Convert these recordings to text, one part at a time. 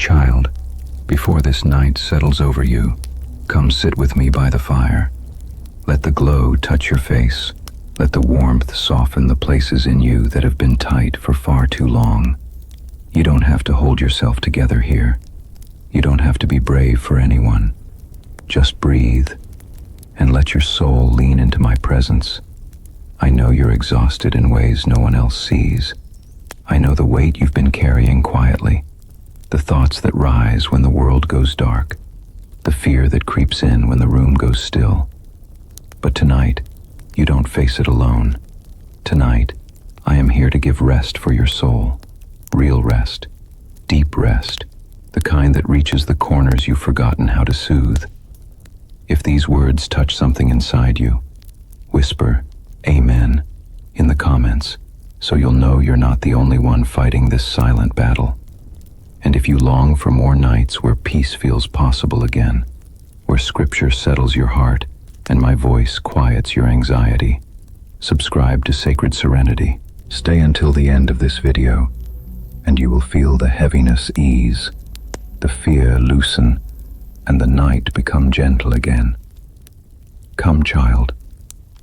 Child, before this night settles over you, come sit with me by the fire. Let the glow touch your face. Let the warmth soften the places in you that have been tight for far too long. You don't have to hold yourself together here. You don't have to be brave for anyone. Just breathe and let your soul lean into my presence. I know you're exhausted in ways no one else sees. I know the weight you've been carrying quietly, the thoughts that rise when the world goes dark, the fear that creeps in when the room goes still. But tonight, you don't face it alone. Tonight, I am here to give rest for your soul. Real rest, deep rest, the kind that reaches the corners you've forgotten how to soothe. If these words touch something inside you, whisper, "Amen," in the comments, so you'll know you're not the only one fighting this silent battle. And if you long for more nights where peace feels possible again, where scripture settles your heart and my voice quiets your anxiety, subscribe to Sacred Serenity. Stay until the end of this video, and you will feel the heaviness ease, the fear loosen, and the night become gentle again. Come, child,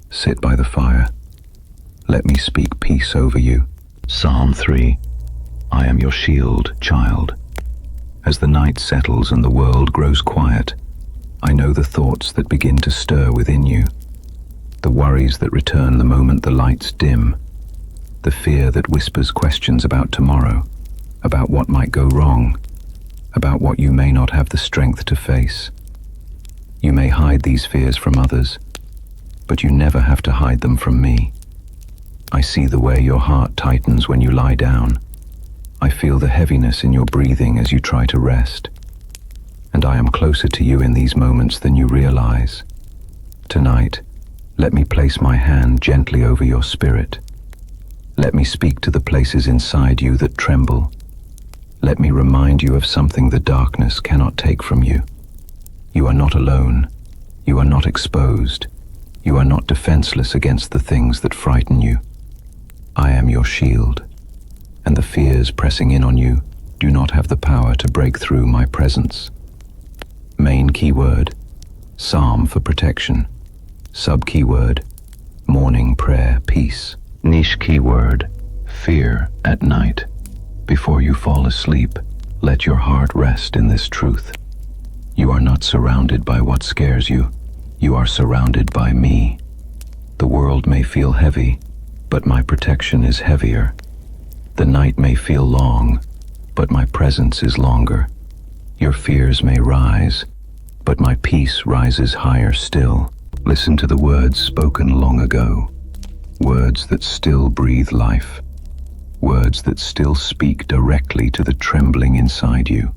sit by the fire. Let me speak peace over you. Psalm 3. I am your shield, child. As the night settles and the world grows quiet, I know the thoughts that begin to stir within you, the worries that return the moment the lights dim, the fear that whispers questions about tomorrow, about what might go wrong, about what you may not have the strength to face. You may hide these fears from others, but you never have to hide them from me. I see the way your heart tightens when you lie down. I feel the heaviness in your breathing as you try to rest. And I am closer to you in these moments than you realize. Tonight, let me place my hand gently over your spirit. Let me speak to the places inside you that tremble. Let me remind you of something the darkness cannot take from you. You are not alone. You are not exposed. You are not defenseless against the things that frighten you. I am your shield, and the fears pressing in on you do not have the power to break through my presence. Main keyword, Psalm for protection. Sub-keyword, morning prayer, peace. Niche keyword, fear at night. Before you fall asleep, let your heart rest in this truth. You are not surrounded by what scares you. You are surrounded by me. The world may feel heavy, but my protection is heavier. The night may feel long, but my presence is longer. Your fears may rise, but my peace rises higher still. Listen to the words spoken long ago, words that still breathe life, words that still speak directly to the trembling inside you.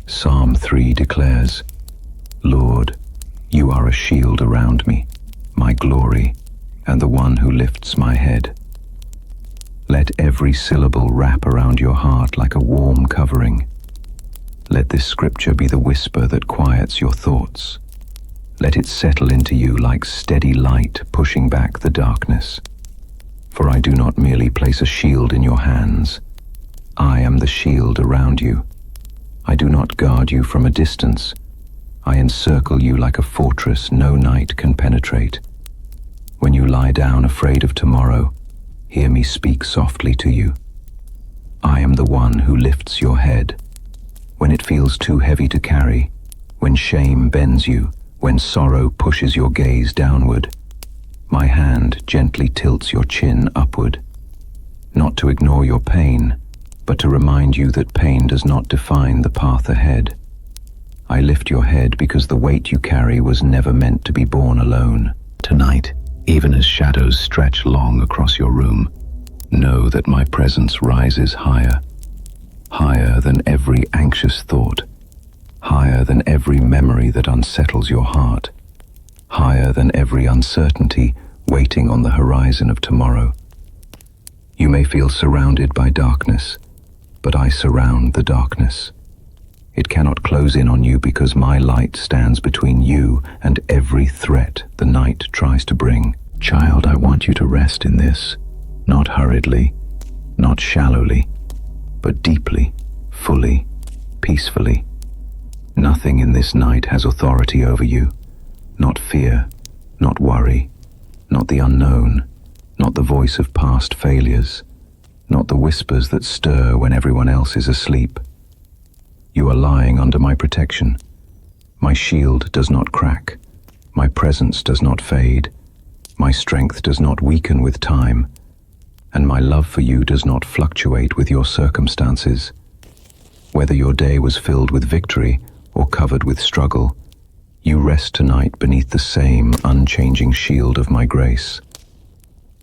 Psalm 3 declares, Lord, you are a shield around me, my glory, and the one who lifts my head. Let every syllable wrap around your heart like a warm covering. Let this scripture be the whisper that quiets your thoughts. Let it settle into you like steady light pushing back the darkness. For I do not merely place a shield in your hands. I am the shield around you. I do not guard you from a distance. I encircle you like a fortress no night can penetrate. When you lie down afraid of tomorrow, hear me speak softly to you. I am the one who lifts your head. When it feels too heavy to carry, when shame bends you, when sorrow pushes your gaze downward, my hand gently tilts your chin upward. Not to ignore your pain, but to remind you that pain does not define the path ahead. I lift your head because the weight you carry was never meant to be borne alone. Tonight, even as shadows stretch long across your room, know that my presence rises higher, higher than every anxious thought, higher than every memory that unsettles your heart, higher than every uncertainty waiting on the horizon of tomorrow. You may feel surrounded by darkness, but I surround the darkness. It cannot close in on you because my light stands between you and every threat the night tries to bring. Child, I want you to rest in this, not hurriedly, not shallowly, but deeply, fully, peacefully. Nothing in this night has authority over you. Not fear, not worry, not the unknown, not the voice of past failures, not the whispers that stir when everyone else is asleep. You are lying under my protection. My shield does not crack. My presence does not fade. My strength does not weaken with time. And my love for you does not fluctuate with your circumstances. Whether your day was filled with victory or covered with struggle, you rest tonight beneath the same unchanging shield of my grace.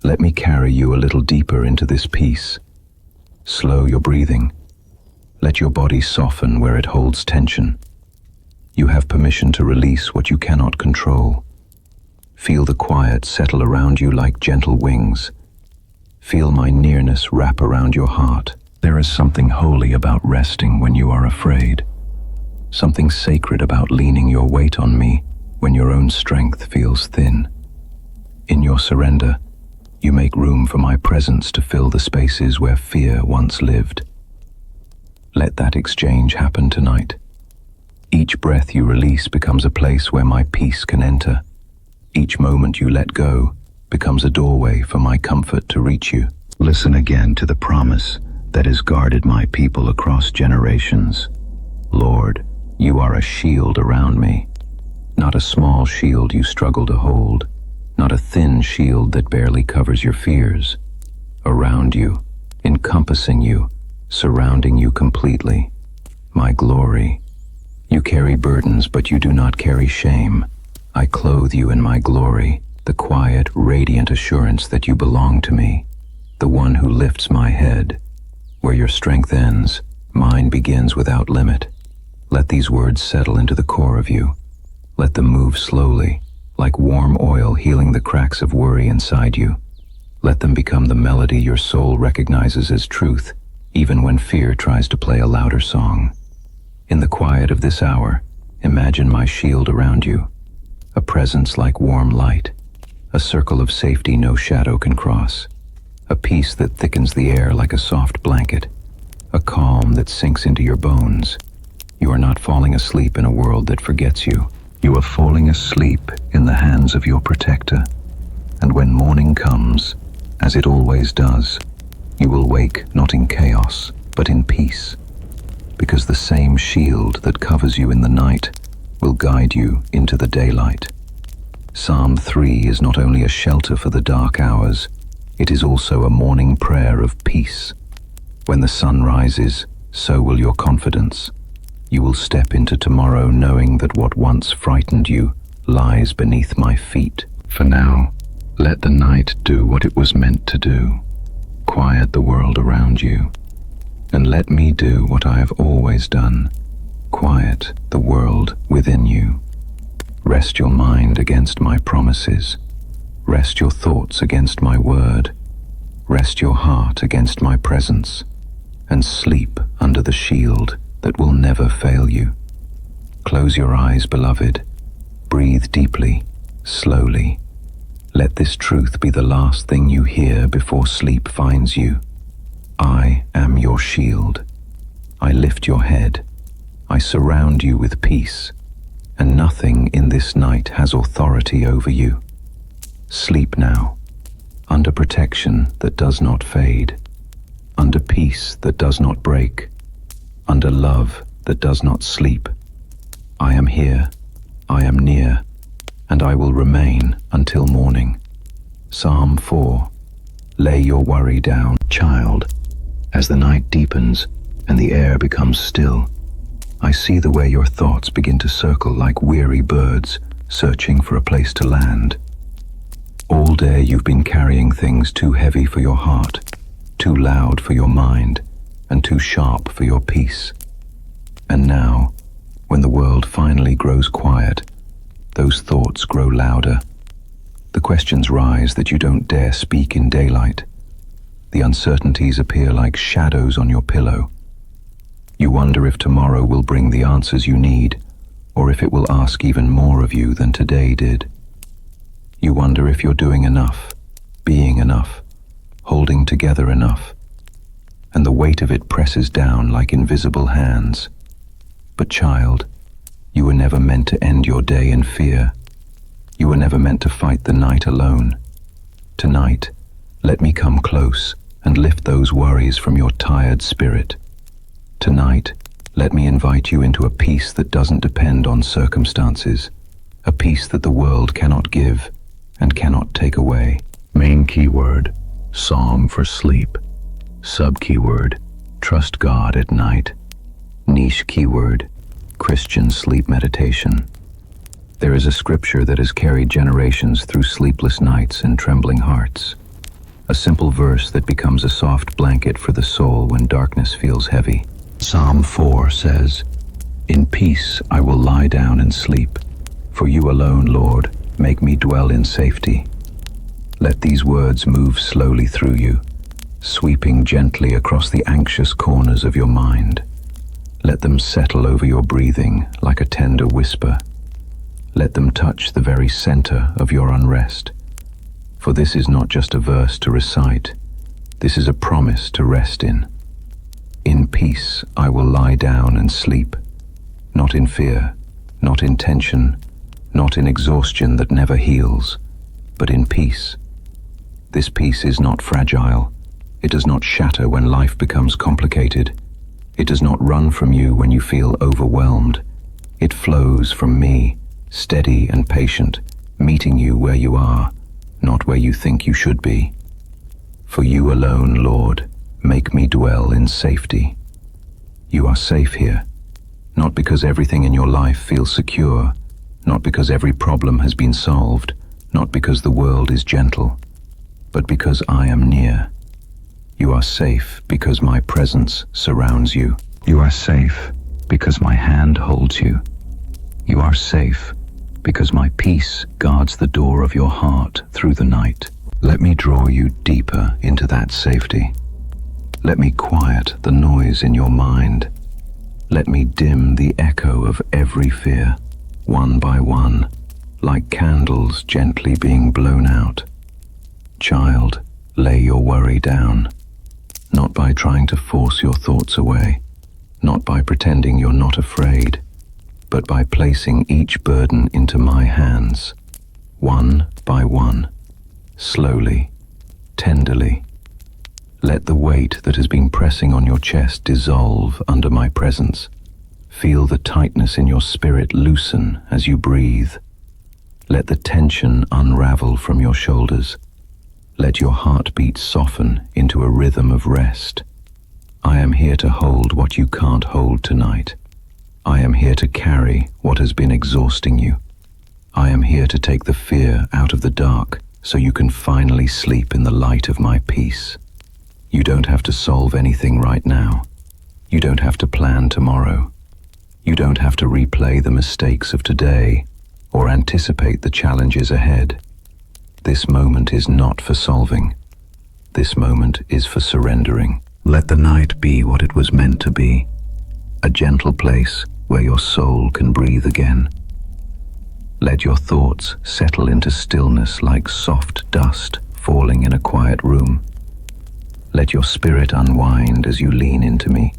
Let me carry you a little deeper into this peace. Slow your breathing. Let your body soften where it holds tension. You have permission to release what you cannot control. Feel the quiet settle around you like gentle wings. Feel my nearness wrap around your heart. There is something holy about resting when you are afraid. Something sacred about leaning your weight on me when your own strength feels thin. In your surrender, you make room for my presence to fill the spaces where fear once lived. Let that exchange happen tonight. Each breath you release becomes a place where my peace can enter. Each moment you let go becomes a doorway for my comfort to reach you. Listen again to the promise that has guarded my people across generations. Lord, you are a shield around me. Not a small shield you struggle to hold. Not a thin shield that barely covers your fears. Around you, encompassing you, surrounding you completely. My glory. You carry burdens, but you do not carry shame. I clothe you in my glory, the quiet, radiant assurance that you belong to me, the one who lifts my head. Where your strength ends, mine begins without limit. Let these words settle into the core of you. Let them move slowly, like warm oil healing the cracks of worry inside you. Let them become the melody your soul recognizes as truth, even when fear tries to play a louder song. In the quiet of this hour, imagine my shield around you, a presence like warm light, a circle of safety no shadow can cross, a peace that thickens the air like a soft blanket, a calm that sinks into your bones. You are not falling asleep in a world that forgets you. You are falling asleep in the hands of your protector. And when morning comes, as it always does, you will wake not in chaos, but in peace. Because the same shield that covers you in the night will guide you into the daylight. Psalm 3 is not only a shelter for the dark hours, it is also a morning prayer of peace. When the sun rises, so will your confidence. You will step into tomorrow knowing that what once frightened you lies beneath my feet. For now, let the night do what it was meant to do. Quiet the world around you. And let me do what I have always done. Quiet the world within you. Rest your mind against my promises. Rest your thoughts against my word. Rest your heart against my presence. And sleep under the shield that will never fail you. Close your eyes, beloved. Breathe deeply, slowly. Let this truth be the last thing you hear before sleep finds you. I am your shield. I lift your head. I surround you with peace, and nothing in this night has authority over you. Sleep now, under protection that does not fade, under peace that does not break, under love that does not sleep. I am here, I am near, and I will remain until morning. Psalm 4. Lay your worry down, child. As the night deepens and the air becomes still, I see the way your thoughts begin to circle like weary birds searching for a place to land. All day you've been carrying things too heavy for your heart, too loud for your mind, and too sharp for your peace. And now, when the world finally grows quiet, those thoughts grow louder. The questions rise that you don't dare speak in daylight. The uncertainties appear like shadows on your pillow. You wonder if tomorrow will bring the answers you need, or if it will ask even more of you than today did. You wonder if you're doing enough, being enough, holding together enough, and the weight of it presses down like invisible hands. But child, you were never meant to end your day in fear. You were never meant to fight the night alone. Tonight, let me come close and lift those worries from your tired spirit. Tonight, let me invite you into a peace that doesn't depend on circumstances, a peace that the world cannot give and cannot take away. Main keyword, Psalm for sleep. Sub-keyword, trust God at night. Niche keyword, Christian sleep meditation. There is a scripture that has carried generations through sleepless nights and trembling hearts. A simple verse that becomes a soft blanket for the soul when darkness feels heavy. Psalm 4 says, "In peace I will lie down and sleep. For you alone, Lord, make me dwell in safety." Let these words move slowly through you, sweeping gently across the anxious corners of your mind. Let them settle over your breathing like a tender whisper. Let them touch the very center of your unrest. For this is not just a verse to recite, this is a promise to rest in. In peace I will lie down and sleep, not in fear, not in tension, not in exhaustion that never heals, but in peace. This peace is not fragile. It does not shatter when life becomes complicated. It does not run from you when you feel overwhelmed. It flows from me, steady and patient, meeting you where you are, not where you think you should be. For you alone, Lord, make me dwell in safety. You are safe here, not because everything in your life feels secure, not because every problem has been solved, not because the world is gentle, but because I am near. You are safe because my presence surrounds you. You are safe because my hand holds you. You are safe because my peace guards the door of your heart through the night. Let me draw you deeper into that safety. Let me quiet the noise in your mind. Let me dim the echo of every fear, one by one, like candles gently being blown out. Child, lay your worry down, not by trying to force your thoughts away, not by pretending you're not afraid, but by placing each burden into my hands, one by one, slowly, tenderly. Let the weight that has been pressing on your chest dissolve under my presence. Feel the tightness in your spirit loosen as you breathe. Let the tension unravel from your shoulders. Let your heartbeat soften into a rhythm of rest. I am here to hold what you can't hold tonight. I am here to carry what has been exhausting you. I am here to take the fear out of the dark so you can finally sleep in the light of my peace. You don't have to solve anything right now. You don't have to plan tomorrow. You don't have to replay the mistakes of today or anticipate the challenges ahead. This moment is not for solving. This moment is for surrendering. Let the night be what it was meant to be, a gentle place where your soul can breathe again. Let your thoughts settle into stillness like soft dust falling in a quiet room. Let your spirit unwind as you lean into me.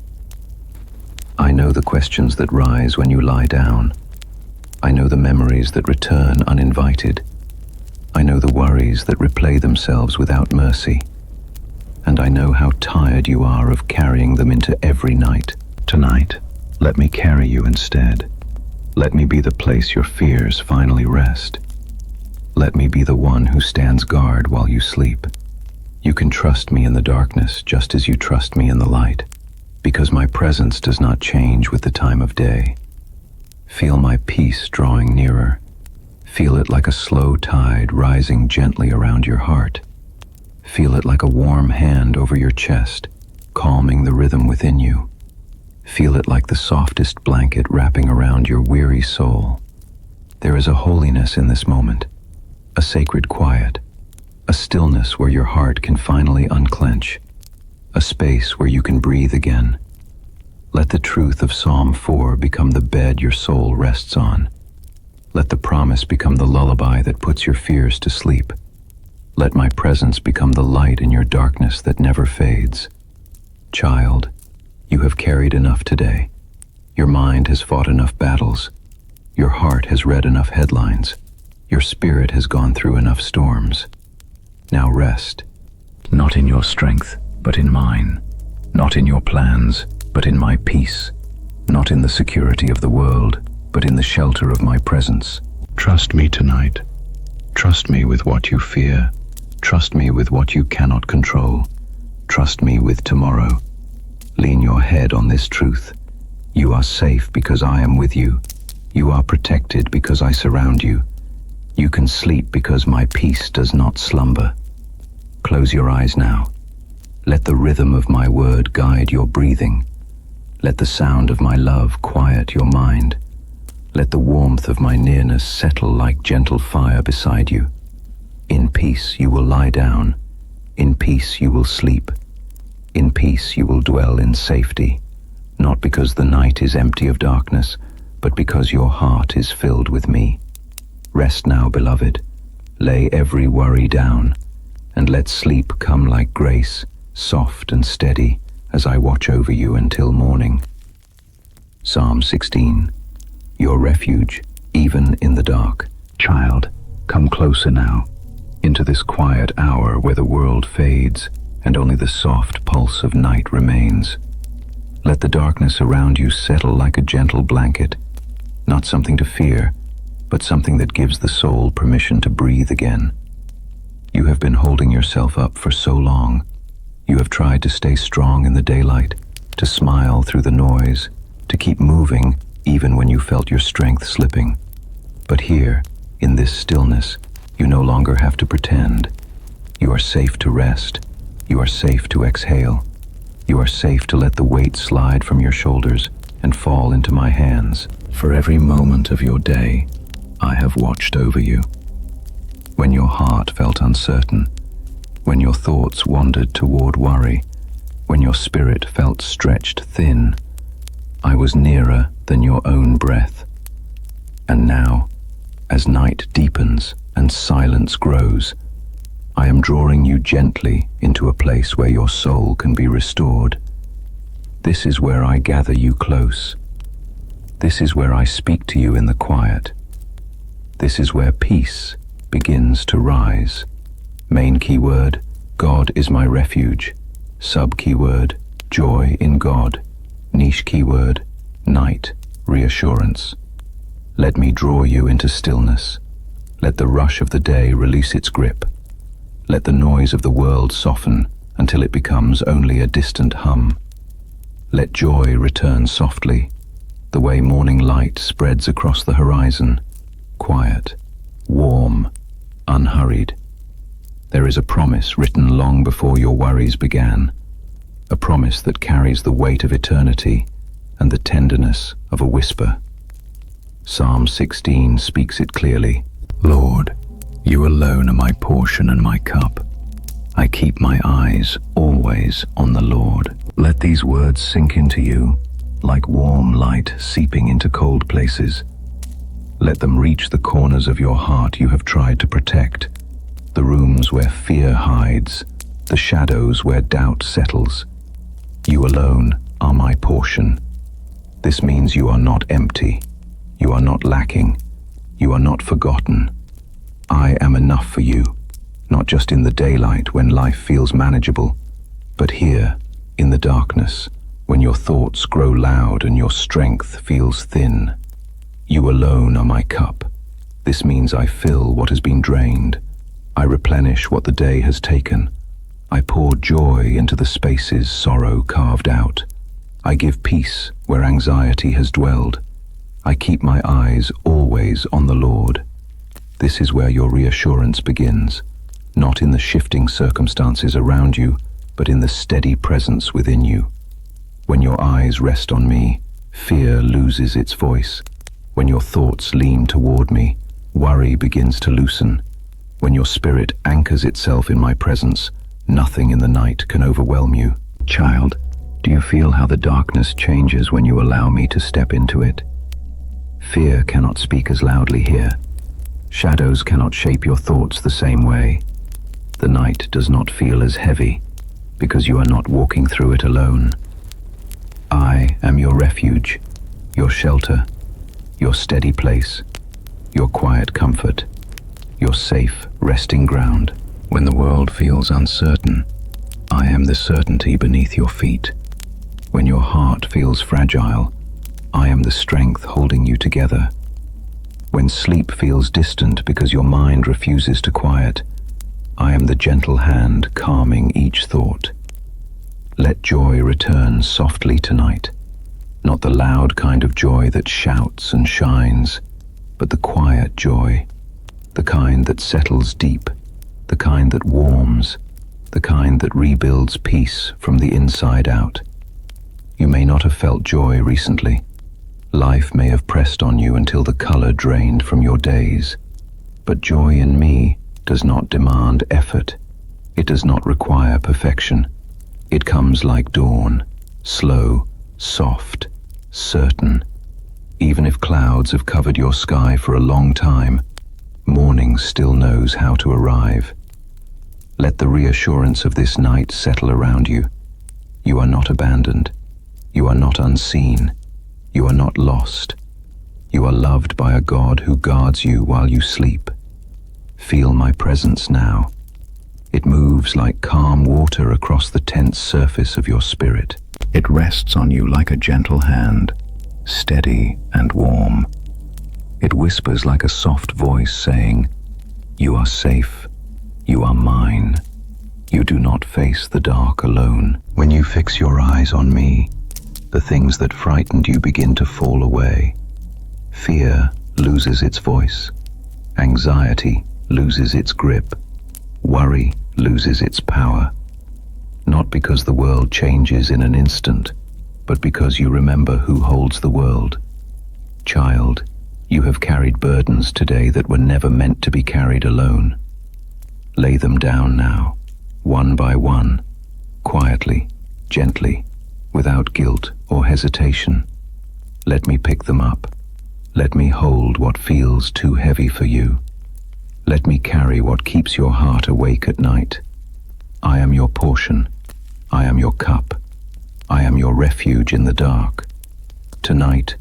I know the questions that rise when you lie down. I know the memories that return uninvited. I know the worries that replay themselves without mercy. And I know how tired you are of carrying them into every night. Tonight, let me carry you instead. Let me be the place your fears finally rest. Let me be the one who stands guard while you sleep. You can trust me in the darkness just as you trust me in the light, because my presence does not change with the time of day. Feel my peace drawing nearer. Feel it like a slow tide rising gently around your heart. Feel it like a warm hand over your chest, calming the rhythm within you. Feel it like the softest blanket wrapping around your weary soul. There is a holiness in this moment, a sacred quiet, a stillness where your heart can finally unclench, a space where you can breathe again. Let the truth of Psalm 4 become the bed your soul rests on. Let the promise become the lullaby that puts your fears to sleep. Let my presence become the light in your darkness that never fades. Child, you have carried enough today. Your mind has fought enough battles. Your heart has read enough headlines. Your spirit has gone through enough storms. Now rest, not in your strength, but in mine. Not in your plans, but in my peace. Not in the security of the world, but in the shelter of my presence. Trust me tonight. Trust me with what you fear. Trust me with what you cannot control. Trust me with tomorrow. Lean your head on this truth. You are safe because I am with you. You are protected because I surround you. You can sleep because my peace does not slumber. Close your eyes now. Let the rhythm of my word guide your breathing. Let the sound of my love quiet your mind. Let the warmth of my nearness settle like gentle fire beside you. In peace you will lie down. In peace you will sleep. In peace you will dwell in safety, not because the night is empty of darkness, but because your heart is filled with me. Rest now, beloved. Lay every worry down, and let sleep come like grace, soft and steady, as I watch over you until morning. Psalm 16. Your refuge, even in the dark. Child, come closer now, into this quiet hour where the world fades and only the soft pulse of night remains. Let the darkness around you settle like a gentle blanket, not something to fear, but something that gives the soul permission to breathe again. You have been holding yourself up for so long. You have tried to stay strong in the daylight, to smile through the noise, to keep moving even when you felt your strength slipping. But here, in this stillness, you no longer have to pretend. You are safe to rest. You are safe to exhale. You are safe to let the weight slide from your shoulders and fall into my hands. For every moment of your day, I have watched over you. When your heart felt uncertain, when your thoughts wandered toward worry, when your spirit felt stretched thin, I was nearer than your own breath. And now, as night deepens and silence grows, I am drawing you gently into a place where your soul can be restored. This is where I gather you close. This is where I speak to you in the quiet. This is where peace begins to rise. Main keyword, God is my refuge. Sub keyword, joy in God. Niche keyword, night, reassurance. Let me draw you into stillness. Let the rush of the day release its grip. Let the noise of the world soften until it becomes only a distant hum. Let joy return softly, the way morning light spreads across the horizon, quiet, warm, unhurried. There is a promise written long before your worries began, a promise that carries the weight of eternity and the tenderness of a whisper. Psalm 16 speaks it clearly. Lord, you alone are my portion and my cup. I keep my eyes always on the Lord. Let these words sink into you, like warm light seeping into cold places. Let them reach the corners of your heart you have tried to protect, the rooms where fear hides, the shadows where doubt settles. You alone are my portion. This means you are not empty. You are not lacking. You are not forgotten. I am enough for you, not just in the daylight when life feels manageable, but here, in the darkness, when your thoughts grow loud and your strength feels thin. You alone are my cup. This means I fill what has been drained. I replenish what the day has taken. I pour joy into the spaces sorrow carved out. I give peace where anxiety has dwelled. I keep my eyes always on the Lord. This is where your reassurance begins, not in the shifting circumstances around you, but in the steady presence within you. When your eyes rest on me, fear loses its voice. When your thoughts lean toward me, worry begins to loosen. When your spirit anchors itself in my presence, nothing in the night can overwhelm you. Child, do you feel how the darkness changes when you allow me to step into it? Fear cannot speak as loudly here. Shadows cannot shape your thoughts the same way. The night does not feel as heavy because you are not walking through it alone. I am your refuge. your shelter, your steady place, your quiet comfort, your safe resting ground. When the world feels uncertain, I am the certainty beneath your feet. When your heart feels fragile, I am the strength holding you together. When sleep feels distant because your mind refuses to quiet, I am the gentle hand calming each thought. Let joy return softly tonight, not the loud kind of joy that shouts and shines, but the quiet joy, the kind that settles deep, the kind that warms, the kind that rebuilds peace from the inside out. You may not have felt joy recently. Life may have pressed on you until the color drained from your days. But joy in me does not demand effort. It does not require perfection. It comes like dawn, slow, soft, certain. Even if clouds have covered your sky for a long time, morning still knows how to arrive. Let the reassurance of this night settle around you. You are not abandoned. You are not unseen. You are not lost. You are loved by a God who guards you while you sleep. Feel my presence now. It moves like calm water across the tense surface of your spirit. It rests on you like a gentle hand, steady and warm. It whispers like a soft voice saying, "You are safe. You are mine. You do not face the dark alone." When you fix your eyes on me, the things that frightened you begin to fall away. Fear loses its voice. Anxiety loses its grip. Worry loses its power. Not because the world changes in an instant, but because you remember who holds the world. Child, you have carried burdens today that were never meant to be carried alone. Lay them down now, one by one, quietly, gently, without guilt or hesitation. Let me pick them up. Let me hold what feels too heavy for you. Let me carry what keeps your heart awake at night. I am your portion. I am your cup. I am your refuge in the dark. Tonight,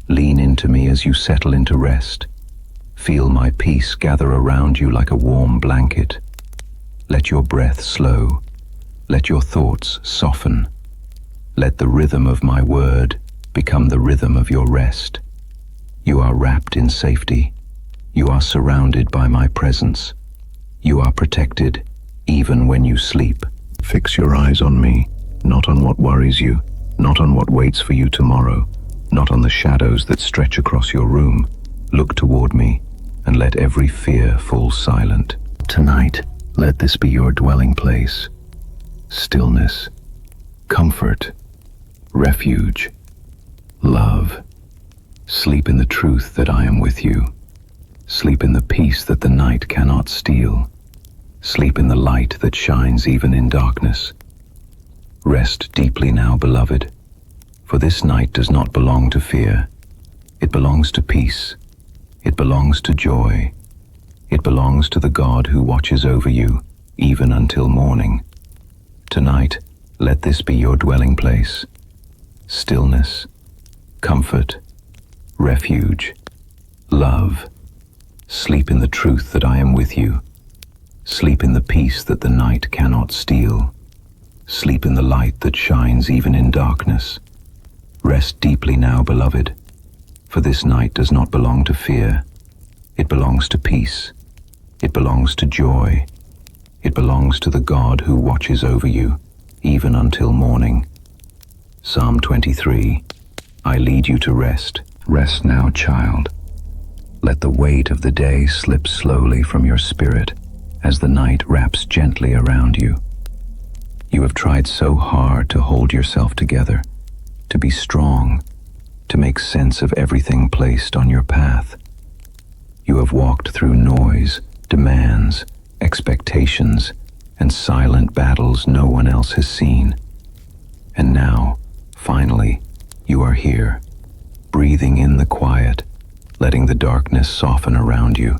lean into me as you settle into rest. Feel my peace gather around you like a warm blanket. Let your breath slow. Let your thoughts soften. Let the rhythm of my word become the rhythm of your rest. You are wrapped in safety. You are surrounded by my presence. You are protected, even when you sleep. Fix your eyes on me, not on what worries you, not on what waits for you tomorrow, not on the shadows that stretch across your room. Look toward me, and let every fear fall silent. Tonight, let this be your dwelling place. Stillness, comfort, refuge, love. Sleep in the truth that I am with you. Sleep in the peace that the night cannot steal. Sleep in the light that shines even in darkness. Rest deeply now, beloved, for this night does not belong to fear. It belongs to peace. It belongs to joy. It belongs to the God who watches over you, even until morning. Tonight, let this be your dwelling place. Stillness, comfort, refuge, love. Sleep in the truth that I am with you. Sleep in the peace that the night cannot steal. Sleep in the light that shines even in darkness. Rest deeply now, beloved, for this night does not belong to fear. It belongs to peace. It belongs to joy. It belongs to the God who watches over you, even until morning. Psalm 23. I lead you to rest. Rest now, child. Let the weight of the day slip slowly from your spirit as the night wraps gently around you. You have tried so hard to hold yourself together, to be strong, to make sense of everything placed on your path. You have walked through noise, demands, expectations, and silent battles no one else has seen. And now, finally, you are here, breathing in the quiet, letting the darkness soften around you,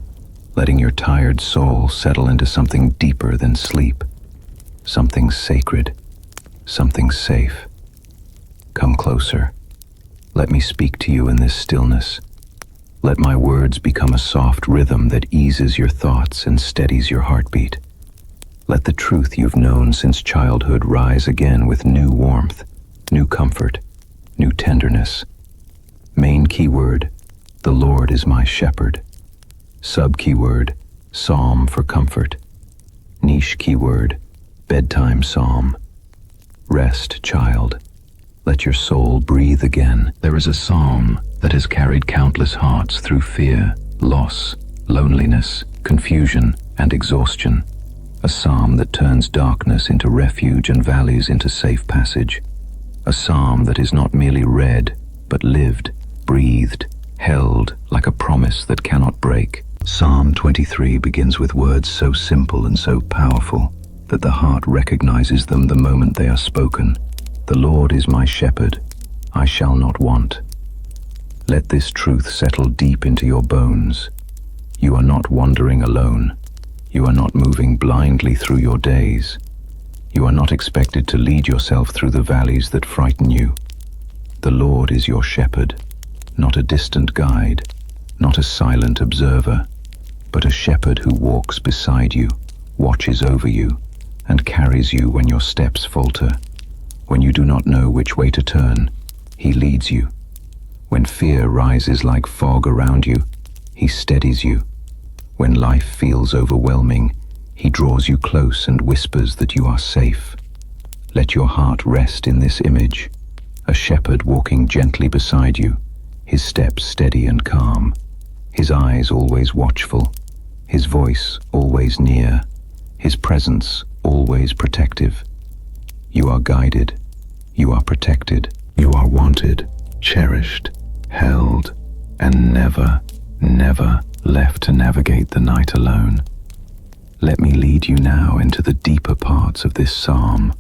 letting your tired soul settle into something deeper than sleep, something sacred, something safe. Come closer. Let me speak to you in this stillness. Let my words become a soft rhythm that eases your thoughts and steadies your heartbeat. Let the truth you've known since childhood rise again with new warmth, new comfort, new tenderness. Main keyword, the Lord is my shepherd. Sub-keyword, psalm for comfort. Niche keyword, bedtime psalm. Rest, child. Let your soul breathe again. There is a psalm that has carried countless hearts through fear, loss, loneliness, confusion, and exhaustion. A psalm that turns darkness into refuge and valleys into safe passage. A psalm that is not merely read, but lived, breathed, held like a promise that cannot break. Psalm 23 begins with words so simple and so powerful that the heart recognizes them the moment they are spoken. The Lord is my shepherd, I shall not want. Let this truth settle deep into your bones. You are not wandering alone. You are not moving blindly through your days. You are not expected to lead yourself through the valleys that frighten you. The Lord is your shepherd, not a distant guide, not a silent observer, but a shepherd who walks beside you, watches over you, and carries you when your steps falter. When you do not know which way to turn, he leads you. When fear rises like fog around you, he steadies you. When life feels overwhelming, he draws you close and whispers that you are safe. Let your heart rest in this image, a shepherd walking gently beside you, his steps steady and calm, his eyes always watchful, his voice always near, his presence always protective. You are guided, you are protected, you are wanted, cherished, held, and never, never left to navigate the night alone. Let me lead you now into the deeper parts of this psalm.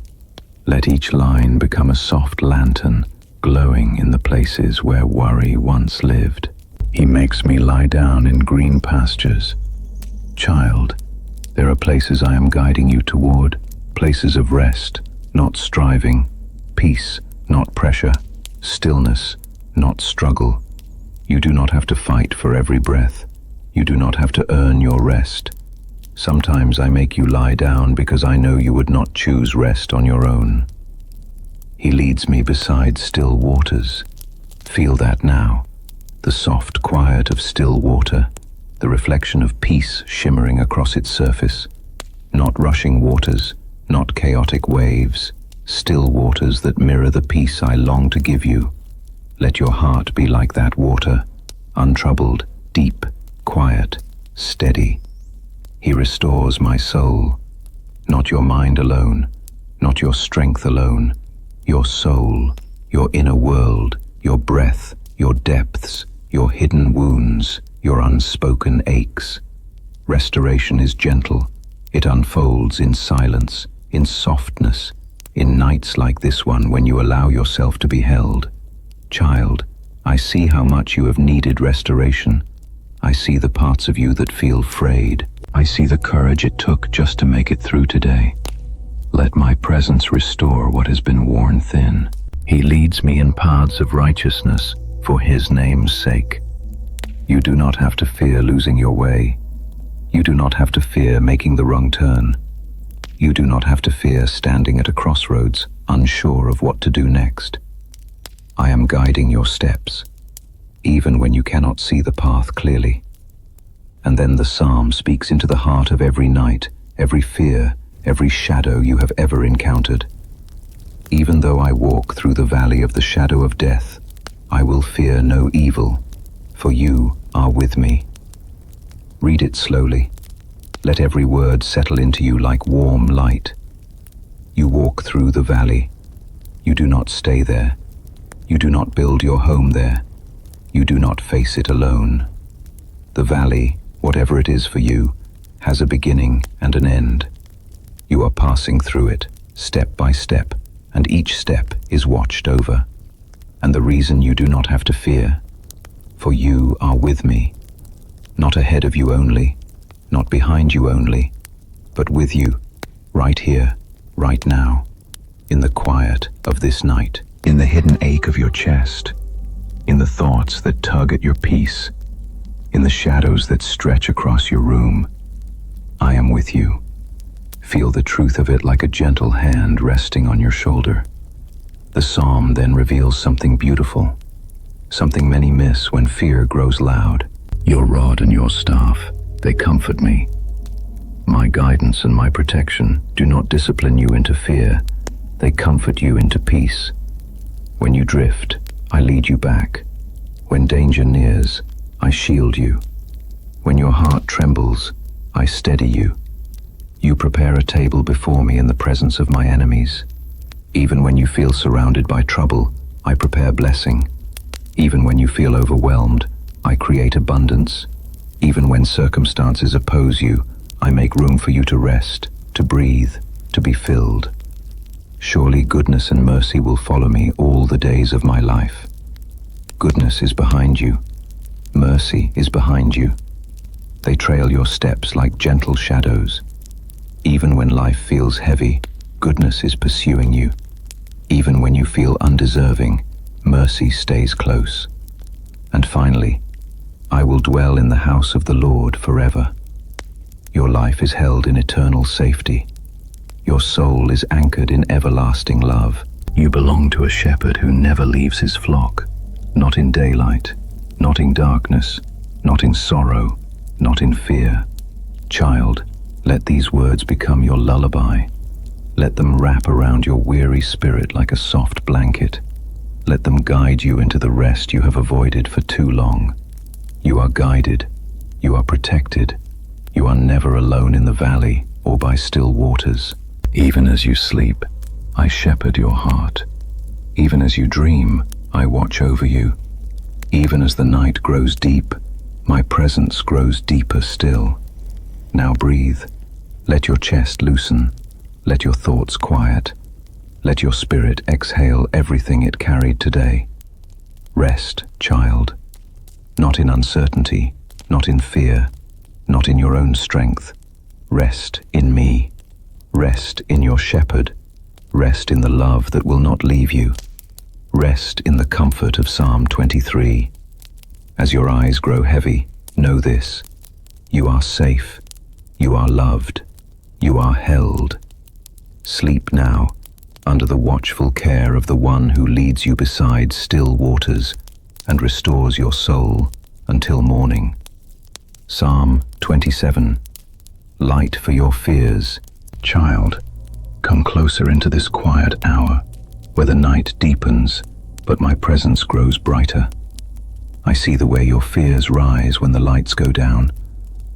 Let each line become a soft lantern, glowing in the places where worry once lived. He makes me lie down in green pastures. Child, there are places I am guiding you toward, places of rest, not striving, peace, not pressure, stillness, not struggle. You do not have to fight for every breath. You do not have to earn your rest. Sometimes I make you lie down because I know you would not choose rest on your own. He leads me beside still waters. Feel that now, the soft quiet of still water, the reflection of peace shimmering across its surface. Not rushing waters, not chaotic waves, still waters that mirror the peace I long to give you. Let your heart be like that water, untroubled, deep, quiet, steady. He restores my soul, not your mind alone, not your strength alone, your soul, your inner world, your breath, your depths, your hidden wounds, your unspoken aches. Restoration is gentle. It unfolds in silence, in softness, in nights like this one when you allow yourself to be held. Child, I see how much you have needed restoration. I see the parts of you that feel frayed. I see the courage it took just to make it through today. Let my presence restore what has been worn thin. He leads me in paths of righteousness for his name's sake. You do not have to fear losing your way. You do not have to fear making the wrong turn. You do not have to fear standing at a crossroads, unsure of what to do next. I am guiding your steps, even when you cannot see the path clearly. And then the psalm speaks into the heart of every night, every fear, every shadow you have ever encountered. Even though I walk through the valley of the shadow of death, I will fear no evil, for you are with me. Read it slowly. Let every word settle into you like warm light. You walk through the valley. You do not stay there. You do not build your home there. You do not face it alone. The valley, whatever it is for you, has a beginning and an end. You are passing through it, step by step, and each step is watched over. And the reason you do not have to fear, for you are with me, not ahead of you only, not behind you only, but with you, right here, right now, in the quiet of this night, in the hidden ache of your chest, the thoughts that tug at your peace, in the shadows that stretch across your room. I am with you. Feel the truth of it like a gentle hand resting on your shoulder. The psalm then reveals something beautiful, something many miss when fear grows loud. Your rod and your staff, they comfort me. My guidance and my protection do not discipline you into fear, they comfort you into peace. When you drift, I lead you back. When danger nears, I shield you. When your heart trembles, I steady you. You prepare a table before me in the presence of my enemies. Even when you feel surrounded by trouble, I prepare blessing. Even when you feel overwhelmed, I create abundance. Even when circumstances oppose you, I make room for you to rest, to breathe, to be filled. Surely goodness and mercy will follow me all the days of my life. Goodness is behind you. Mercy is behind you. They trail your steps like gentle shadows. Even when life feels heavy, goodness is pursuing you. Even when you feel undeserving, mercy stays close. And finally, I will dwell in the house of the Lord forever. Your life is held in eternal safety. Your soul is anchored in everlasting love. You belong to a shepherd who never leaves his flock, not in daylight, not in darkness, not in sorrow, not in fear. Child, let these words become your lullaby. Let them wrap around your weary spirit like a soft blanket. Let them guide you into the rest you have avoided for too long. You are guided. You are protected. You are never alone in the valley or by still waters. Even as you sleep, I shepherd your heart. Even as you dream, I watch over you. Even as the night grows deep, my presence grows deeper still. Now breathe. Let your chest loosen. Let your thoughts quiet. Let your spirit exhale everything it carried today. Rest, child. Not in uncertainty, not in fear, not in your own strength. Rest in me. Rest in your shepherd. Rest in the love that will not leave you. Rest in the comfort of Psalm 23. As your eyes grow heavy, know this: you are safe, you are loved, you are held. Sleep now, under the watchful care of the one who leads you beside still waters and restores your soul until morning. Psalm 27. Light for your fears. Child, come closer into this quiet hour, where the night deepens, but my presence grows brighter. I see the way your fears rise when the lights go down,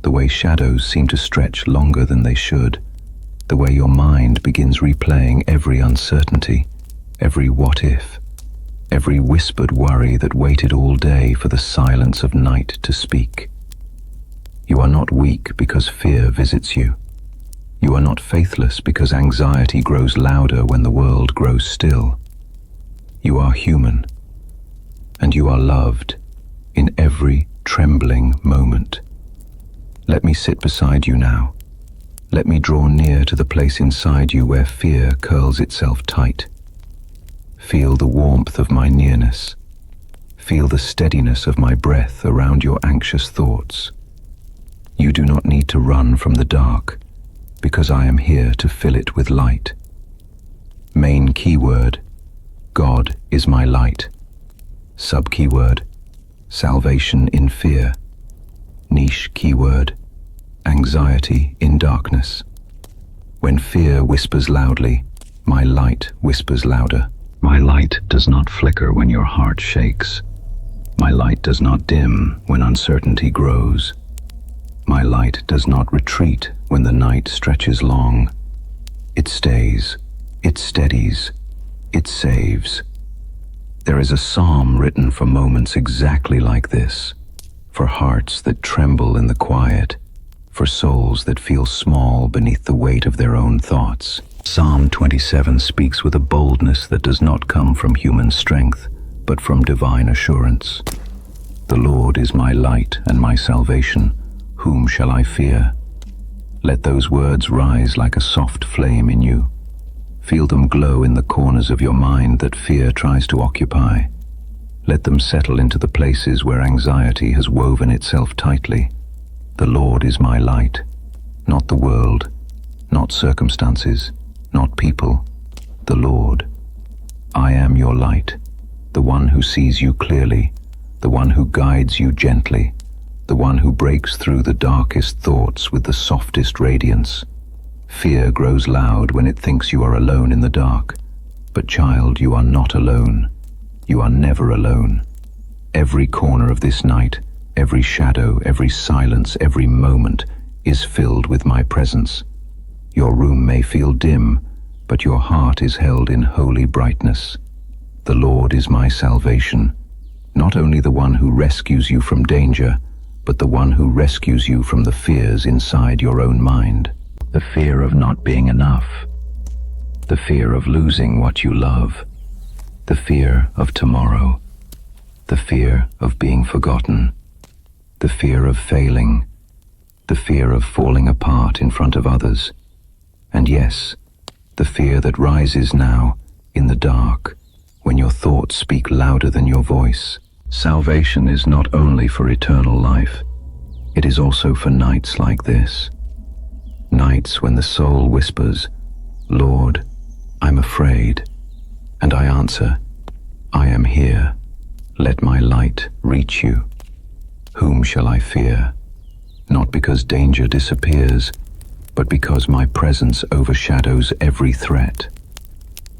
the way shadows seem to stretch longer than they should, the way your mind begins replaying every uncertainty, every what if, every whispered worry that waited all day for the silence of night to speak. You are not weak because fear visits you. You are not faithless because anxiety grows louder when the world grows still. You are human, and you are loved in every trembling moment. Let me sit beside you now. Let me draw near to the place inside you where fear curls itself tight. Feel the warmth of my nearness. Feel the steadiness of my breath around your anxious thoughts. You do not need to run from the dark, because I am here to fill it with light. Main keyword: God is my light. Sub-keyword: salvation in fear. Niche keyword: anxiety in darkness. When fear whispers loudly, my light whispers louder. My light does not flicker when your heart shakes. My light does not dim when uncertainty grows. My light does not retreat when the night stretches long. It stays, it steadies, it saves. There is a psalm written for moments exactly like this, for hearts that tremble in the quiet, for souls that feel small beneath the weight of their own thoughts. Psalm 27 speaks with a boldness that does not come from human strength, but from divine assurance. The Lord is my light and my salvation. Whom shall I fear? Let those words rise like a soft flame in you. Feel them glow in the corners of your mind that fear tries to occupy. Let them settle into the places where anxiety has woven itself tightly. The Lord is my light, not the world, not circumstances, not people. The Lord. I am your light, the one who sees you clearly, the one who guides you gently, the one who breaks through the darkest thoughts with the softest radiance. Fear grows loud when it thinks you are alone in the dark. But child, you are not alone. You are never alone. Every corner of this night, every shadow, every silence, every moment is filled with my presence. Your room may feel dim, but your heart is held in holy brightness. The Lord is my salvation, not only the one who rescues you from danger, but the one who rescues you from the fears inside your own mind. The fear of not being enough, the fear of losing what you love, the fear of tomorrow, the fear of being forgotten, the fear of failing, the fear of falling apart in front of others, and yes, the fear that rises now in the dark when your thoughts speak louder than your voice. Salvation is not only for eternal life, it is also for nights like this. Nights when the soul whispers, Lord, I'm afraid, and I answer, I am here. Let my light reach you. Whom shall I fear? Not because danger disappears, but because my presence overshadows every threat.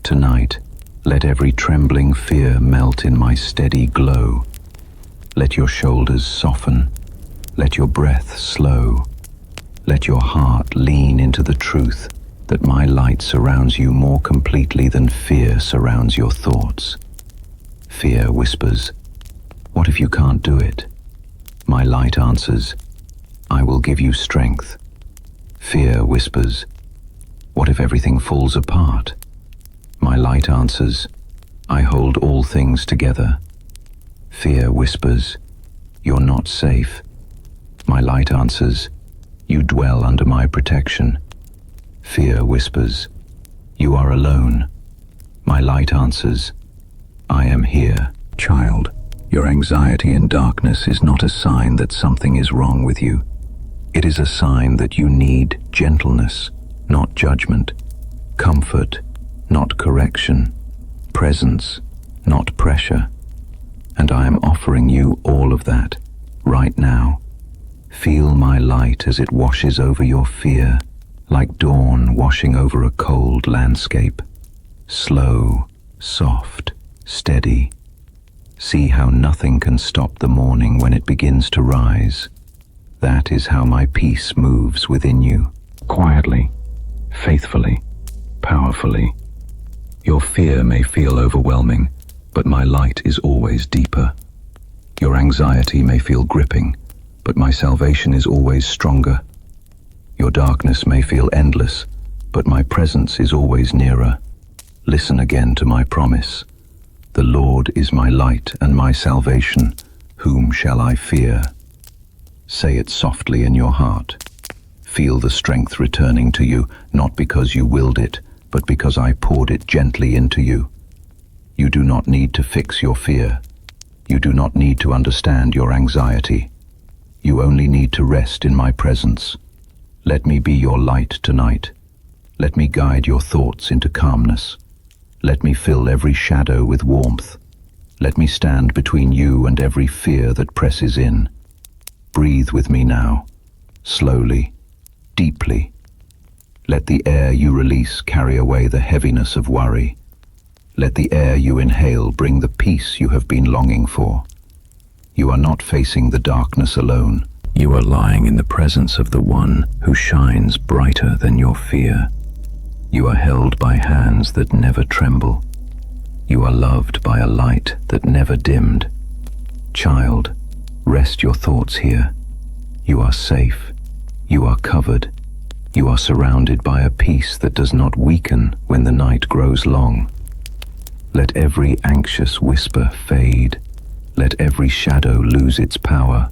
Tonight, let every trembling fear melt in my steady glow. Let your shoulders soften. Let your breath slow. Let your heart lean into the truth that my light surrounds you more completely than fear surrounds your thoughts. Fear whispers, what if you can't do it? My light answers, I will give you strength. Fear whispers, what if everything falls apart? My light answers, I hold all things together. Fear whispers, you're not safe. My light answers, you dwell under my protection. Fear whispers, you are alone. My light answers, I am here. Child, your anxiety in darkness is not a sign that something is wrong with you. It is a sign that you need gentleness, not judgment, comfort, not correction, presence, not pressure. And I am offering you all of that right now. Feel my light as it washes over your fear, like dawn washing over a cold landscape. Slow, soft, steady. See how nothing can stop the morning when it begins to rise. That is how my peace moves within you. Quietly, faithfully, powerfully. Your fear may feel overwhelming, but my light is always deeper. Your anxiety may feel gripping, but my salvation is always stronger. Your darkness may feel endless, but my presence is always nearer. Listen again to my promise. The Lord is my light and my salvation. Whom shall I fear? Say it softly in your heart. Feel the strength returning to you, not because you willed it, but because I poured it gently into you. You do not need to fix your fear. You do not need to understand your anxiety. You only need to rest in my presence. Let me be your light tonight. Let me guide your thoughts into calmness. Let me fill every shadow with warmth. Let me stand between you and every fear that presses in. Breathe with me now, slowly, deeply. Let the air you release carry away the heaviness of worry. Let the air you inhale bring the peace you have been longing for. You are not facing the darkness alone. You are lying in the presence of the one who shines brighter than your fear. You are held by hands that never tremble. You are loved by a light that never dimmed. Child, rest your thoughts here. You are safe. You are covered. You are surrounded by a peace that does not weaken when the night grows long. Let every anxious whisper fade. Let every shadow lose its power.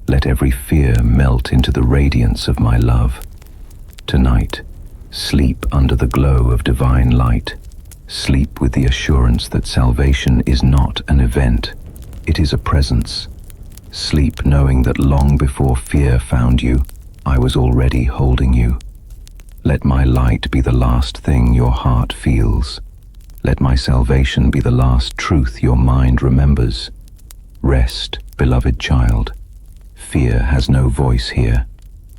Let every fear melt into the radiance of my love. Tonight, sleep under the glow of divine light. Sleep with the assurance that salvation is not an event. It is a presence. Sleep knowing that long before fear found you, I was already holding you. Let my light be the last thing your heart feels. Let my salvation be the last truth your mind remembers. Rest, beloved child. Fear has no voice here.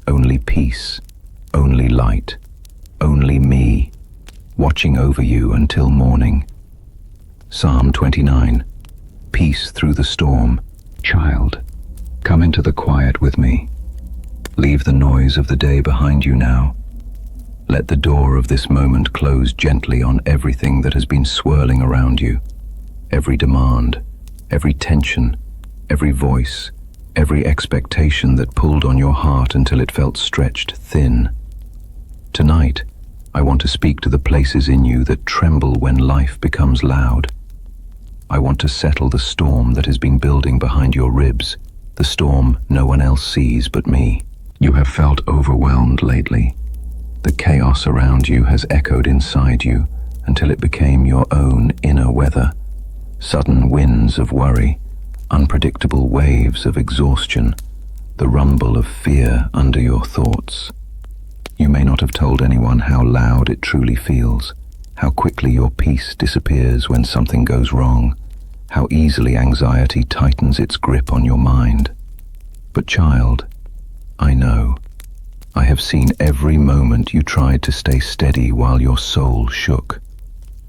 Only peace, only light, only me, watching over you until morning. Psalm 29. Peace through the storm. Child, come into the quiet with me. Leave the noise of the day behind you now. Let the door of this moment close gently on everything that has been swirling around you. Every demand, every tension, every voice, every expectation that pulled on your heart until it felt stretched thin. Tonight, I want to speak to the places in you that tremble when life becomes loud. I want to settle the storm that has been building behind your ribs, the storm no one else sees but me. You have felt overwhelmed lately. The chaos around you has echoed inside you until it became your own inner weather. Sudden winds of worry, unpredictable waves of exhaustion, the rumble of fear under your thoughts. You may not have told anyone how loud it truly feels, how quickly your peace disappears when something goes wrong, how easily anxiety tightens its grip on your mind. But child, I know. I have seen every moment you tried to stay steady while your soul shook.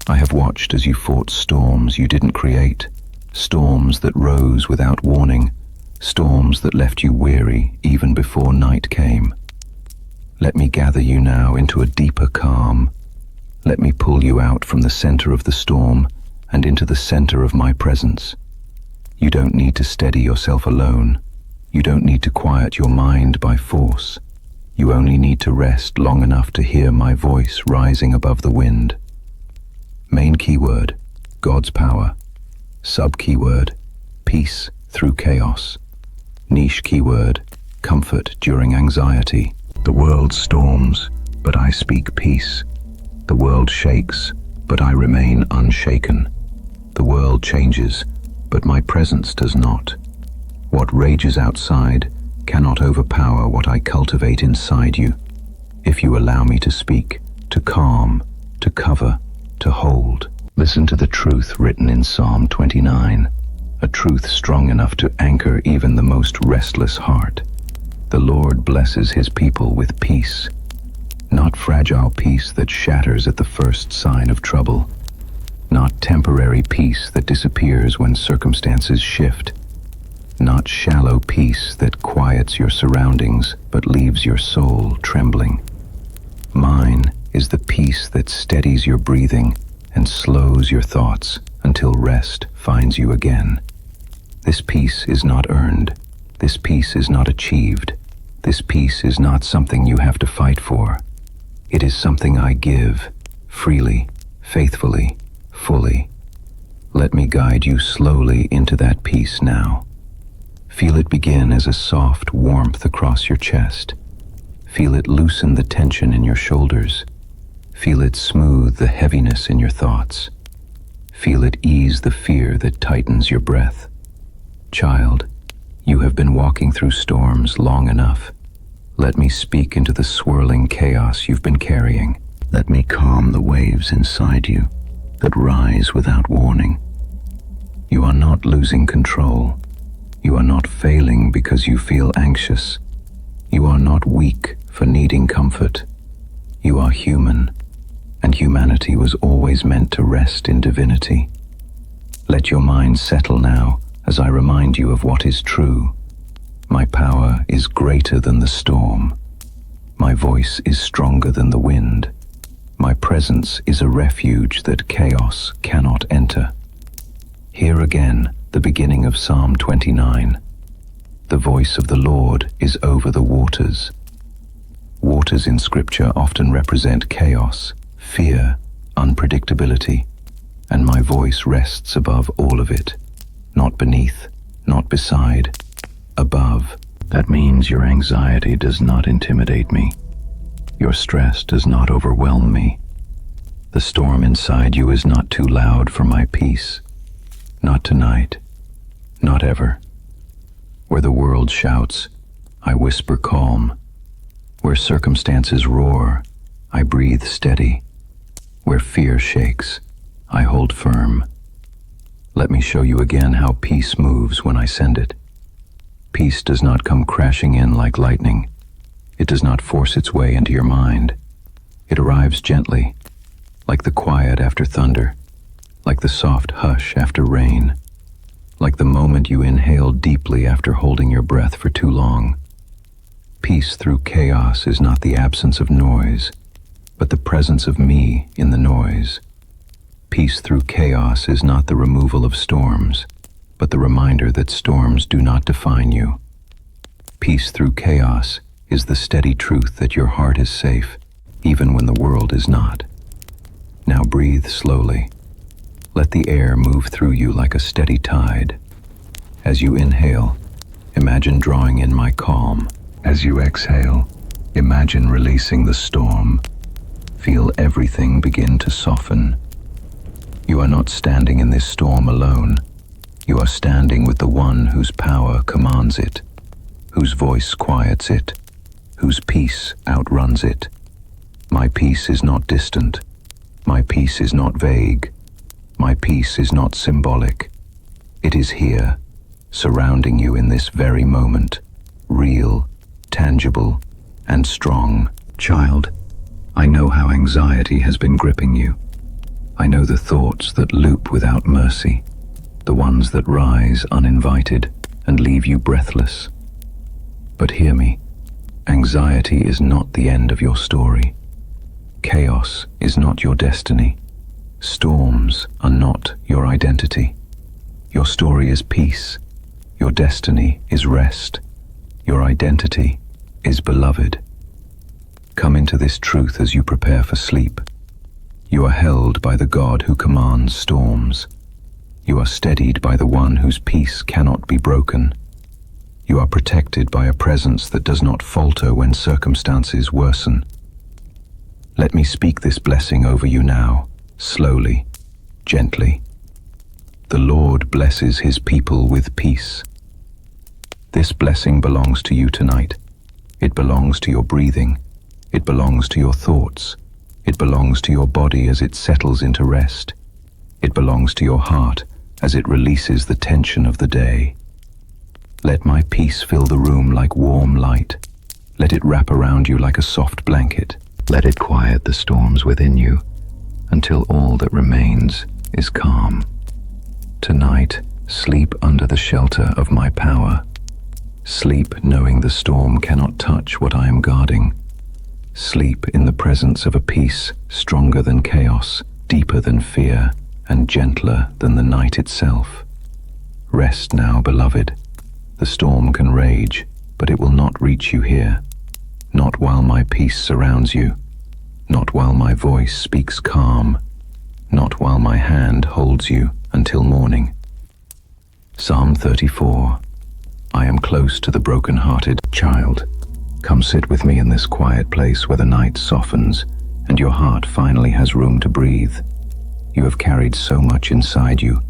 I have watched as you fought storms you didn't create, storms that rose without warning, storms that left you weary even before night came. Let me gather you now into a deeper calm. Let me pull you out from the center of the storm and into the center of my presence. You don't need to steady yourself alone. You don't need to quiet your mind by force. You only need to rest long enough to hear my voice rising above the wind. Main keyword, God's power. Sub-keyword, peace through chaos. Niche keyword, comfort during anxiety. The world storms, but I speak peace. The world shakes, but I remain unshaken. The world changes, but my presence does not. What rages outside cannot overpower what I cultivate inside you. If you allow me to speak, to calm, to cover, to hold. Listen to the truth written in Psalm 29, a truth strong enough to anchor even the most restless heart. The Lord blesses his people with peace, not fragile peace that shatters at the first sign of trouble, not temporary peace that disappears when circumstances shift, not shallow peace that quiets your surroundings but leaves your soul trembling. Mine is the peace that steadies your breathing and slows your thoughts until rest finds you again. This peace is not earned. This peace is not achieved. This peace is not something you have to fight for. It is something I give, freely, faithfully, fully. Let me guide you slowly into that peace now. Feel it begin as a soft warmth across your chest. Feel it loosen the tension in your shoulders. Feel it smooth the heaviness in your thoughts. Feel it ease the fear that tightens your breath. Child, you have been walking through storms long enough. Let me speak into the swirling chaos you've been carrying. Let me calm the waves inside you that rise without warning. You are not losing control. You are not failing because you feel anxious. You are not weak for needing comfort. You are human, and humanity was always meant to rest in divinity. Let your mind settle now as I remind you of what is true. My power is greater than the storm. My voice is stronger than the wind. My presence is a refuge that chaos cannot enter. Hear again the beginning of Psalm 29. The voice of the Lord is over the waters. Waters in Scripture often represent chaos, fear, unpredictability, and my voice rests above all of it. Not beneath, not beside, above. That means your anxiety does not intimidate me. Your stress does not overwhelm me. The storm inside you is not too loud for my peace. Not tonight. Not ever. Where the world shouts, I whisper calm. Where circumstances roar, I breathe steady. Where fear shakes, I hold firm. Let me show you again how peace moves when I send it. Peace does not come crashing in like lightning. It does not force its way into your mind. It arrives gently, like the quiet after thunder, like the soft hush after rain, like the moment you inhale deeply after holding your breath for too long. Peace through chaos is not the absence of noise, but the presence of me in the noise. Peace through chaos is not the removal of storms, but the reminder that storms do not define you. Peace through chaos is the steady truth that your heart is safe, even when the world is not. Now breathe slowly. Let the air move through you like a steady tide. As you inhale, imagine drawing in my calm. As you exhale, imagine releasing the storm. Feel everything begin to soften. You are not standing in this storm alone. You are standing with the one whose power commands it, whose voice quiets it, whose peace outruns it. My peace is not distant. My peace is not vague. My peace is not symbolic. It is here, surrounding you in this very moment, real, tangible, and strong. Child, I know how anxiety has been gripping you. I know the thoughts that loop without mercy, the ones that rise uninvited and leave you breathless. But hear me, anxiety is not the end of your story. Chaos is not your destiny. Storms are not your identity. Your story is peace. Your destiny is rest. Your identity is beloved. Come into this truth as you prepare for sleep. You are held by the God who commands storms. You are steadied by the one whose peace cannot be broken. You are protected by a presence that does not falter when circumstances worsen. Let me speak this blessing over you now, slowly, gently. The Lord blesses his people with peace. This blessing belongs to you tonight. It belongs to your breathing. It belongs to your thoughts. It belongs to your body as it settles into rest. It belongs to your heart as it releases the tension of the day. Let my peace fill the room like warm light. Let it wrap around you like a soft blanket. Let it quiet the storms within you until all that remains is calm. Tonight, sleep under the shelter of my power. Sleep knowing the storm cannot touch what I am guarding. Sleep in the presence of a peace stronger than chaos, deeper than fear, and gentler than the night itself. Rest now, beloved. The storm can rage, but it will not reach you here. Not while my peace surrounds you. Not while my voice speaks calm. Not while my hand holds you until morning. Psalm 34. I am close to the brokenhearted. Child, come sit with me in this quiet place where the night softens and your heart finally has room to breathe. You have carried so much inside you,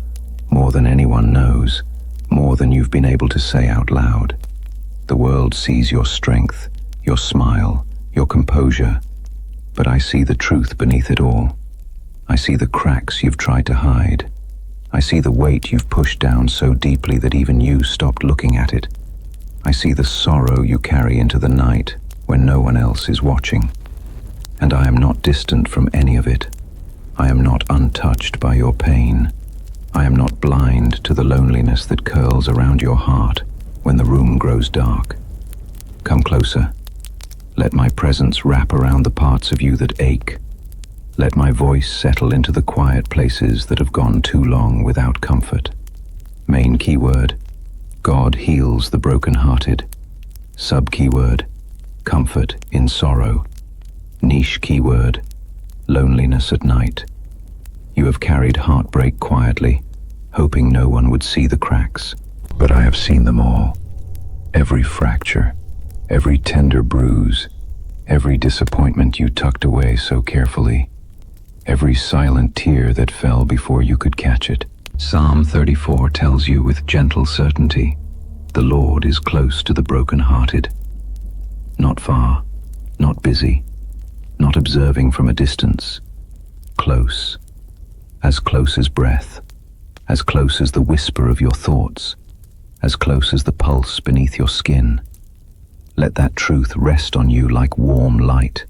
more than anyone knows, more than you've been able to say out loud. The world sees your strength, your smile, your composure, but I see the truth beneath it all. I see the cracks you've tried to hide. I see the weight you've pushed down so deeply that even you stopped looking at it. I see the sorrow you carry into the night when no one else is watching. And I am not distant from any of it. I am not untouched by your pain. I am not blind to the loneliness that curls around your heart when the room grows dark. Come closer. Let my presence wrap around the parts of you that ache. Let my voice settle into the quiet places that have gone too long without comfort. Main keyword, God heals the brokenhearted. Sub-keyword, comfort in sorrow. Niche keyword, loneliness at night. You have carried heartbreak quietly, hoping no one would see the cracks. But I have seen them all. Every fracture, every tender bruise, every disappointment you tucked away so carefully, every silent tear that fell before you could catch it. Psalm 34 tells you with gentle certainty, the Lord is close to the brokenhearted. Not far, not busy, not observing from a distance. Close as breath, as close as the whisper of your thoughts, as close as the pulse beneath your skin. Let that truth rest on you like warm light.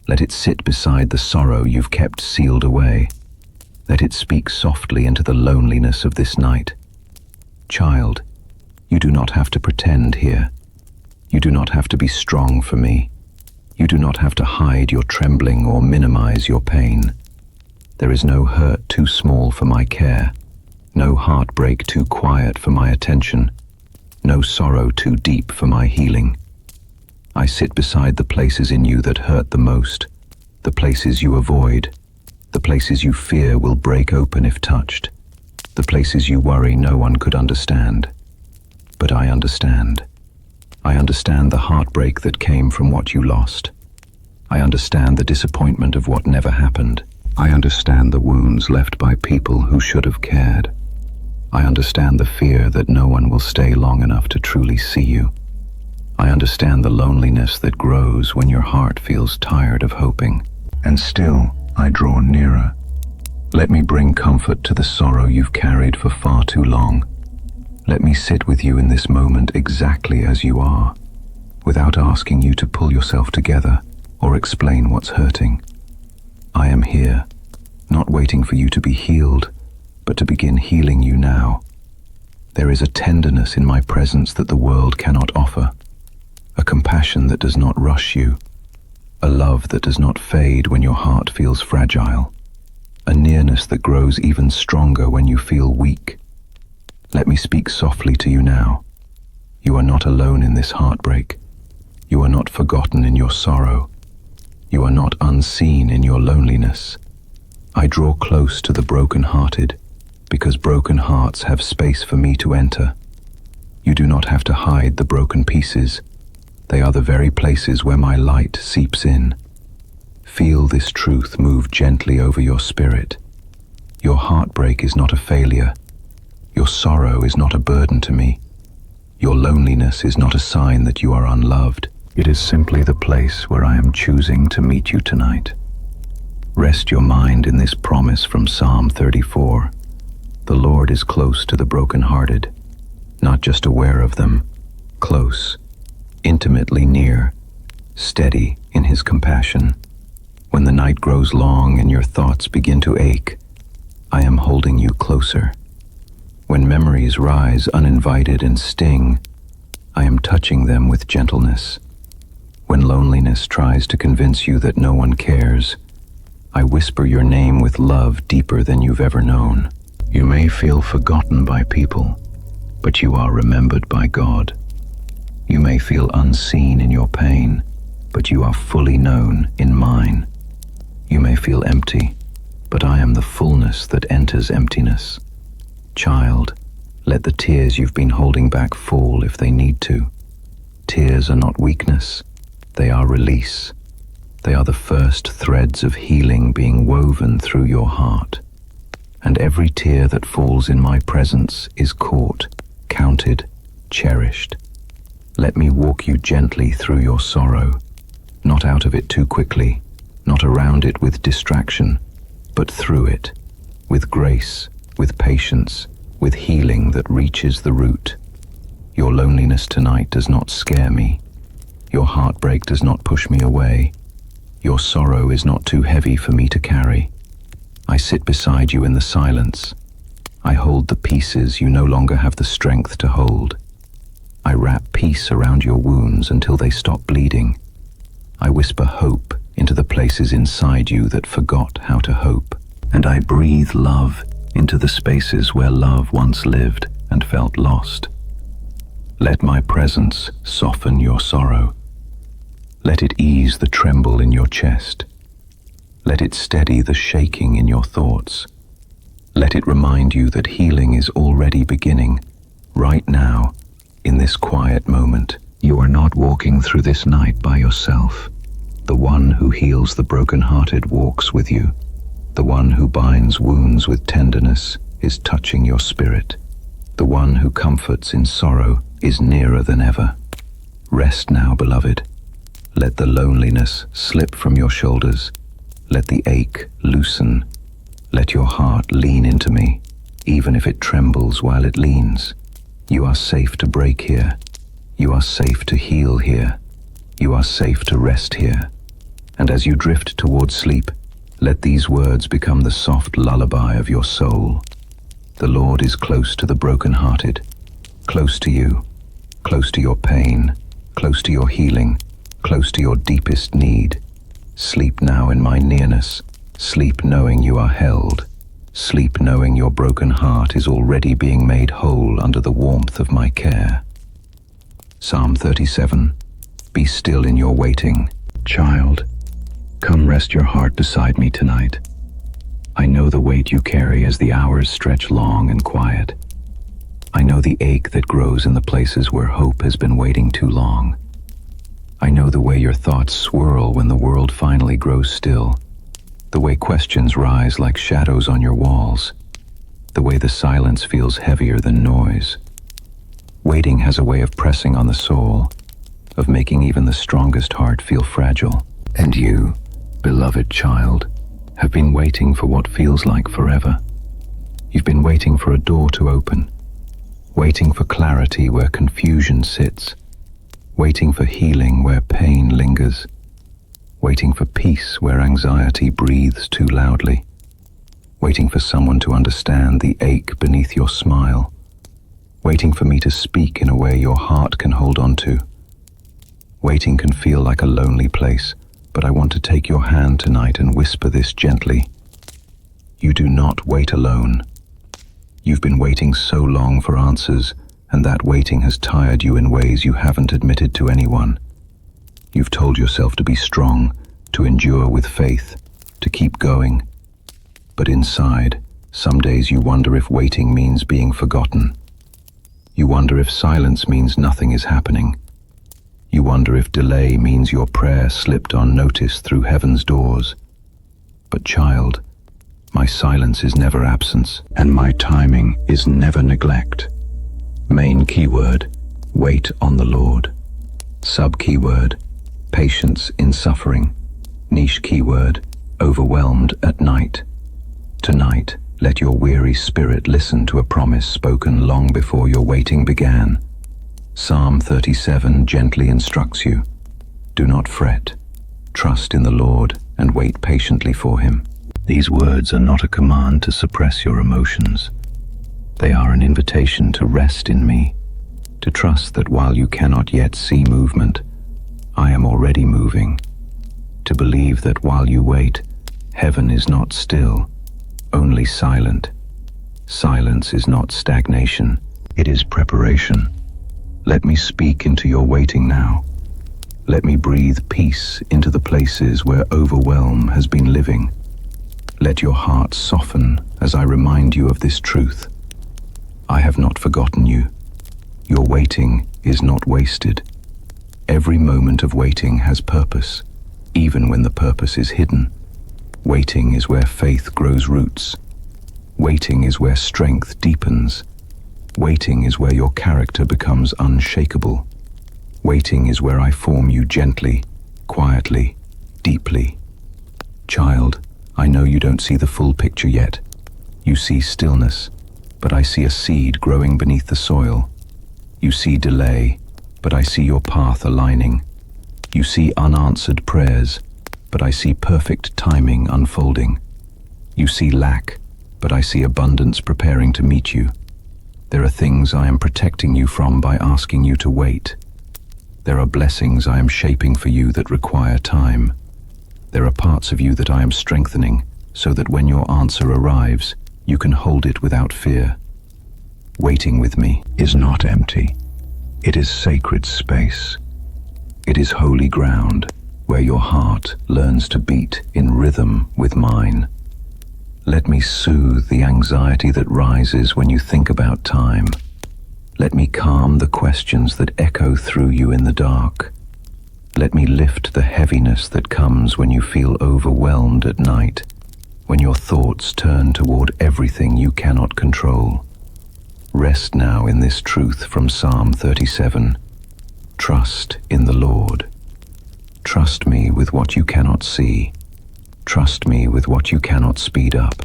Let it sit beside the sorrow you've kept sealed away. Let it speak softly into the loneliness of this night. Child, you do not have to pretend here. You do not have to be strong for me. You do not have to hide your trembling or minimize your pain. There is no hurt too small for my care, no heartbreak too quiet for my attention, no sorrow too deep for my healing. I sit beside the places in you that hurt the most, the places you avoid, the places you fear will break open if touched, the places you worry no one could understand. But I understand. I understand the heartbreak that came from what you lost. I understand the disappointment of what never happened. I understand the wounds left by people who should have cared. I understand the fear that no one will stay long enough to truly see you. I understand the loneliness that grows when your heart feels tired of hoping. And still, I draw nearer. Let me bring comfort to the sorrow you've carried for far too long. Let me sit with you in this moment exactly as you are, without asking you to pull yourself together or explain what's hurting. I am here, not waiting for you to be healed, but to begin healing you now. There is a tenderness in my presence that the world cannot offer, a compassion that does not rush you, a love that does not fade when your heart feels fragile, a nearness that grows even stronger when you feel weak. Let me speak softly to you now. You are not alone in this heartbreak. You are not forgotten in your sorrow. You are not unseen in your loneliness. I draw close to the brokenhearted, because broken hearts have space for me to enter. You do not have to hide the broken pieces. They are the very places where my light seeps in. Feel this truth move gently over your spirit. Your heartbreak is not a failure. Your sorrow is not a burden to me. Your loneliness is not a sign that you are unloved. It is simply the place where I am choosing to meet you tonight. Rest your mind in this promise from Psalm 34. The Lord is close to the brokenhearted, not just aware of them, close, intimately near, steady in his compassion. When the night grows long and your thoughts begin to ache, I am holding you closer. When memories rise uninvited and sting, I am touching them with gentleness. When loneliness tries to convince you that no one cares, I whisper your name with love deeper than you've ever known. You may feel forgotten by people, but you are remembered by God. You may feel unseen in your pain, but you are fully known in mine. You may feel empty, but I am the fullness that enters emptiness. Child, let the tears you've been holding back fall if they need to. Tears are not weakness, they are release. They are the first threads of healing being woven through your heart. And every tear that falls in my presence is caught, counted, cherished. Let me walk you gently through your sorrow, not out of it too quickly, not around it with distraction, but through it, with grace, with patience, with healing that reaches the root. Your loneliness tonight does not scare me. Your heartbreak does not push me away. Your sorrow is not too heavy for me to carry. I sit beside you in the silence. I hold the pieces you no longer have the strength to hold. I wrap peace around your wounds until they stop bleeding. I whisper hope into the places inside you that forgot how to hope. And I breathe love into the spaces where love once lived and felt lost. Let my presence soften your sorrow. Let it ease the tremble in your chest. Let it steady the shaking in your thoughts. Let it remind you that healing is already beginning, right now, in this quiet moment. You are not walking through this night by yourself. The one who heals the brokenhearted walks with you. The one who binds wounds with tenderness is touching your spirit. The one who comforts in sorrow is nearer than ever. Rest now, beloved. Let the loneliness slip from your shoulders. Let the ache loosen. Let your heart lean into me, even if it trembles while it leans. You are safe to break here. You are safe to heal here. You are safe to rest here. And as you drift towards sleep, let these words become the soft lullaby of your soul. The Lord is close to the brokenhearted, close to you, close to your pain, close to your healing, close to your deepest need. Sleep now in my nearness. Sleep knowing you are held. Sleep knowing your broken heart is already being made whole under the warmth of my care. Psalm 37. Be still in your waiting. Child, come rest your heart beside me tonight. I know the weight you carry as the hours stretch long and quiet. I know the ache that grows in the places where hope has been waiting too long. I know the way your thoughts swirl when the world finally grows still, the way questions rise like shadows on your walls, the way the silence feels heavier than noise. Waiting has a way of pressing on the soul, of making even the strongest heart feel fragile. And you, beloved child, have been waiting for what feels like forever. You've been waiting for a door to open, waiting for clarity where confusion sits, waiting for healing where pain lingers, waiting for peace where anxiety breathes too loudly, waiting for someone to understand the ache beneath your smile, waiting for me to speak in a way your heart can hold on to. Waiting can feel like a lonely place, but I want to take your hand tonight and whisper this gently. You do not wait alone. You've been waiting so long for answers, and that waiting has tired you in ways you haven't admitted to anyone. You've told yourself to be strong, to endure with faith, to keep going. But inside, some days you wonder if waiting means being forgotten. You wonder if silence means nothing is happening. You wonder if delay means your prayer slipped unnoticed through heaven's doors. But child, my silence is never absence, and my timing is never neglect. Main keyword, wait on the Lord. Sub-keyword, patience in suffering. Niche keyword, overwhelmed at night. Tonight, let your weary spirit listen to a promise spoken long before your waiting began. Psalm 37 gently instructs you. Do not fret. Trust in the Lord and wait patiently for him. These words are not a command to suppress your emotions. They are an invitation to rest in me, to trust that while you cannot yet see movement, I am already moving, to believe that while you wait, heaven is not still, only silent. Silence is not stagnation, it is preparation. Let me speak into your waiting now. Let me breathe peace into the places where overwhelm has been living. Let your heart soften as I remind you of this truth. I have not forgotten you. Your waiting is not wasted. Every moment of waiting has purpose, even when the purpose is hidden. Waiting is where faith grows roots. Waiting is where strength deepens. Waiting is where your character becomes unshakable. Waiting is where I form you gently, quietly, deeply. Child, I know you don't see the full picture yet. You see stillness, but I see a seed growing beneath the soil. You see delay, but I see your path aligning. You see unanswered prayers, but I see perfect timing unfolding. You see lack, but I see abundance preparing to meet you. There are things I am protecting you from by asking you to wait. There are blessings I am shaping for you that require time. There are parts of you that I am strengthening so that when your answer arrives, you can hold it without fear. Waiting with me is not empty. It is sacred space. It is holy ground where your heart learns to beat in rhythm with mine. Let me soothe the anxiety that rises when you think about time. Let me calm the questions that echo through you in the dark. Let me lift the heaviness that comes when you feel overwhelmed at night. when your thoughts turn toward everything you cannot control. Rest now in this truth from Psalm 37. Trust in the Lord. Trust me with what you cannot see. Trust me with what you cannot speed up.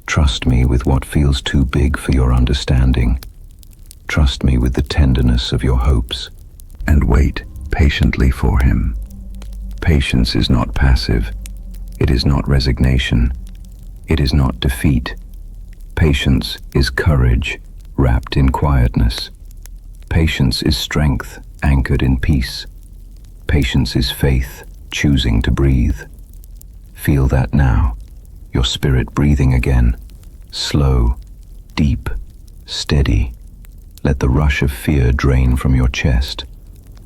Trust me with what feels too big for your understanding. Trust me with the tenderness of your hopes. And wait patiently for him. Patience is not passive. It is not resignation. It is not defeat. Patience is courage wrapped in quietness. Patience is strength anchored in peace. Patience is faith choosing to breathe. Feel that now, your spirit breathing again, slow, deep, steady. Let the rush of fear drain from your chest.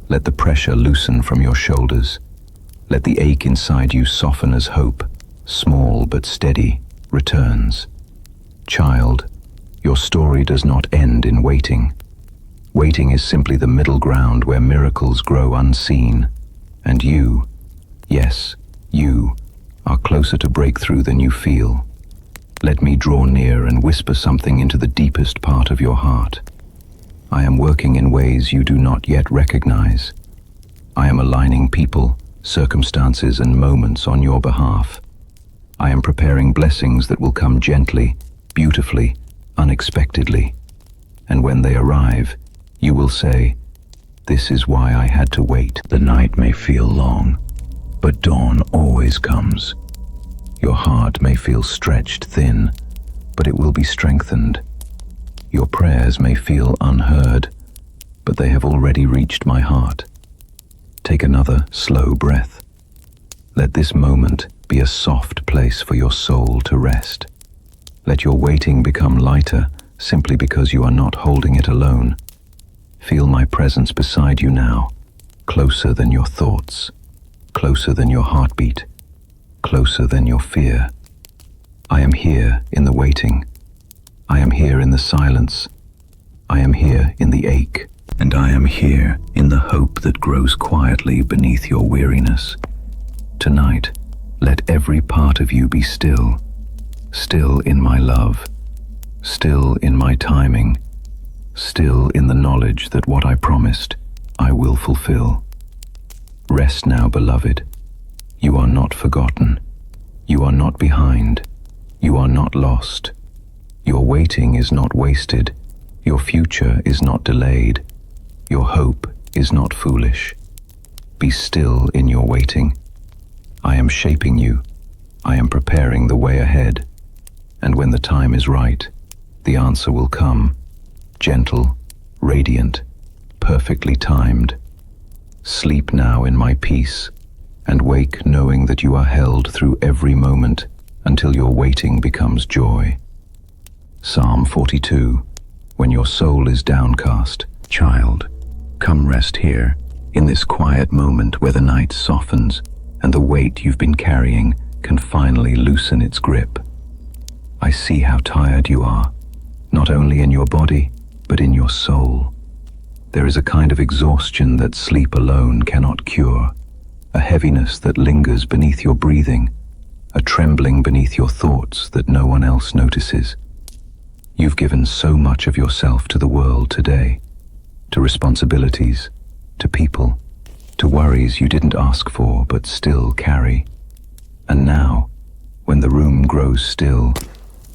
Let the pressure loosen from your shoulders. Let the ache inside you soften as hope, small but steady, returns. Child, your story does not end in waiting. Waiting is simply the middle ground where miracles grow unseen. And you, yes, you, are closer to breakthrough than you feel. Let me draw near and whisper something into the deepest part of your heart. I am working in ways you do not yet recognize. I am aligning people, circumstances, and moments on your behalf. I am preparing blessings that will come gently, beautifully, unexpectedly. And when they arrive, you will say, "This is why I had to wait." The night may feel long, but dawn always comes. Your heart may feel stretched thin, but it will be strengthened. Your prayers may feel unheard, but they have already reached my heart. Take another slow breath. Let this moment be a soft place for your soul to rest. Let your waiting become lighter simply because you are not holding it alone. Feel my presence beside you now, closer than your thoughts, closer than your heartbeat, closer than your fear. I am here in the waiting. I am here in the silence. I am here in the ache. And I am here in the hope that grows quietly beneath your weariness. Tonight, let every part of you be still. Still in my love. Still in my timing. Still in the knowledge that what I promised, I will fulfill. Rest now, beloved. You are not forgotten. You are not behind. You are not lost. Your waiting is not wasted. Your future is not delayed. Your hope is not foolish. Be still in your waiting. I am shaping you. I am preparing the way ahead. And when the time is right, the answer will come. Gentle, radiant, perfectly timed. Sleep now in my peace, and wake knowing that you are held through every moment until your waiting becomes joy. Psalm 42. When your soul is downcast, child, come rest here, in this quiet moment where the night softens and the weight you've been carrying can finally loosen its grip. I see how tired you are, not only in your body, but in your soul. There is a kind of exhaustion that sleep alone cannot cure, a heaviness that lingers beneath your breathing, a trembling beneath your thoughts that no one else notices. You've given so much of yourself to the world today, to responsibilities, to people, to worries you didn't ask for but still carry. And now, when the room grows still,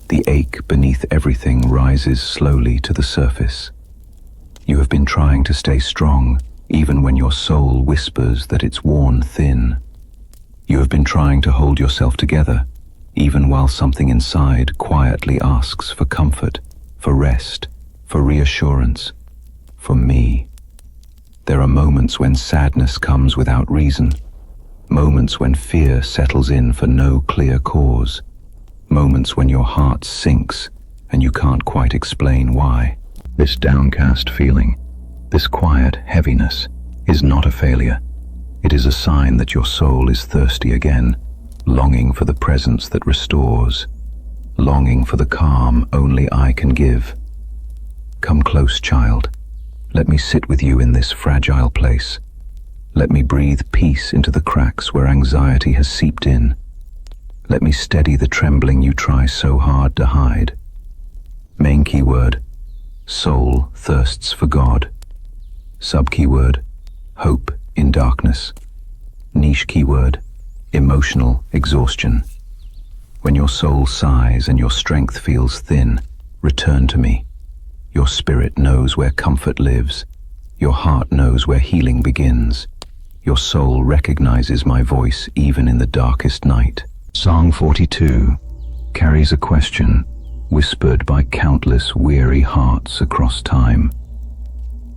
the ache beneath everything rises slowly to the surface. You have been trying to stay strong, even when your soul whispers that it's worn thin. You have been trying to hold yourself together, even while something inside quietly asks for comfort, for rest, for reassurance, for me. There are moments when sadness comes without reason, moments when fear settles in for no clear cause, moments when your heart sinks and you can't quite explain why. This downcast feeling, this quiet heaviness, is not a failure. It is a sign that your soul is thirsty again, longing for the presence that restores, longing for the calm only I can give. Come close, child. Let me sit with you in this fragile place. Let me breathe peace into the cracks where anxiety has seeped in. Let me steady the trembling you try so hard to hide. Main keyword, soul thirsts for God. Sub-keyword, hope in darkness. Niche keyword, emotional exhaustion. When your soul sighs and your strength feels thin, return to me. Your spirit knows where comfort lives. Your heart knows where healing begins. Your soul recognizes my voice even in the darkest night. Song 42 carries a question whispered by countless weary hearts across time.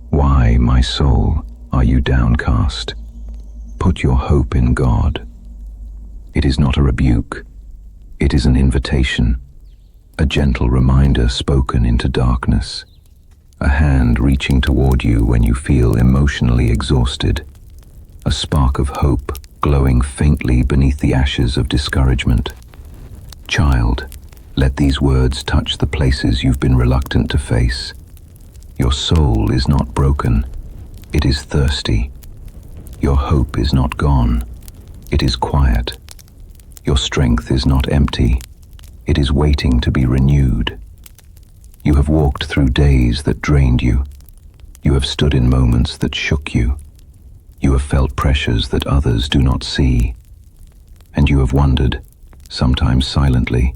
Why, my soul, are you downcast? Put your hope in God. It is not a rebuke. It is an invitation, a gentle reminder spoken into darkness, a hand reaching toward you when you feel emotionally exhausted, a spark of hope glowing faintly beneath the ashes of discouragement. Child, let these words touch the places you've been reluctant to face. Your soul is not broken, it is thirsty. Your hope is not gone, it is quiet. Your strength is not empty, it is waiting to be renewed. You have walked through days that drained you. You have stood in moments that shook you. You have felt pressures that others do not see. And you have wondered, sometimes silently,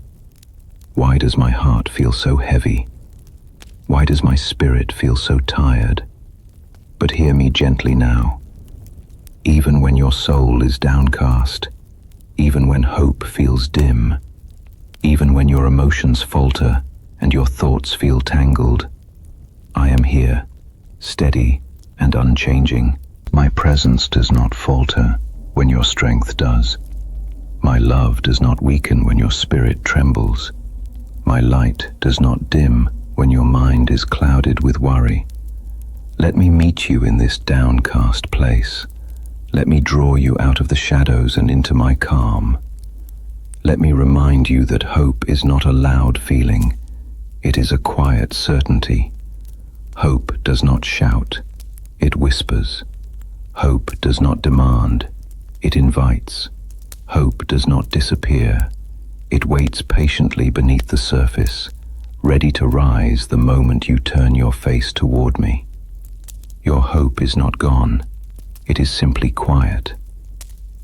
why does my heart feel so heavy? Why does my spirit feel so tired? But hear me gently now. Even when your soul is downcast, even when hope feels dim, even when your emotions falter and your thoughts feel tangled, I am here, steady and unchanging. My presence does not falter when your strength does. My love does not weaken when your spirit trembles. My light does not dim when your mind is clouded with worry. Let me meet you in this downcast place. Let me draw you out of the shadows and into my calm. Let me remind you that hope is not a loud feeling. It is a quiet certainty. Hope does not shout. It whispers. Hope does not demand. It invites. Hope does not disappear. It waits patiently beneath the surface, ready to rise the moment you turn your face toward me. Your hope is not gone. It is simply quiet.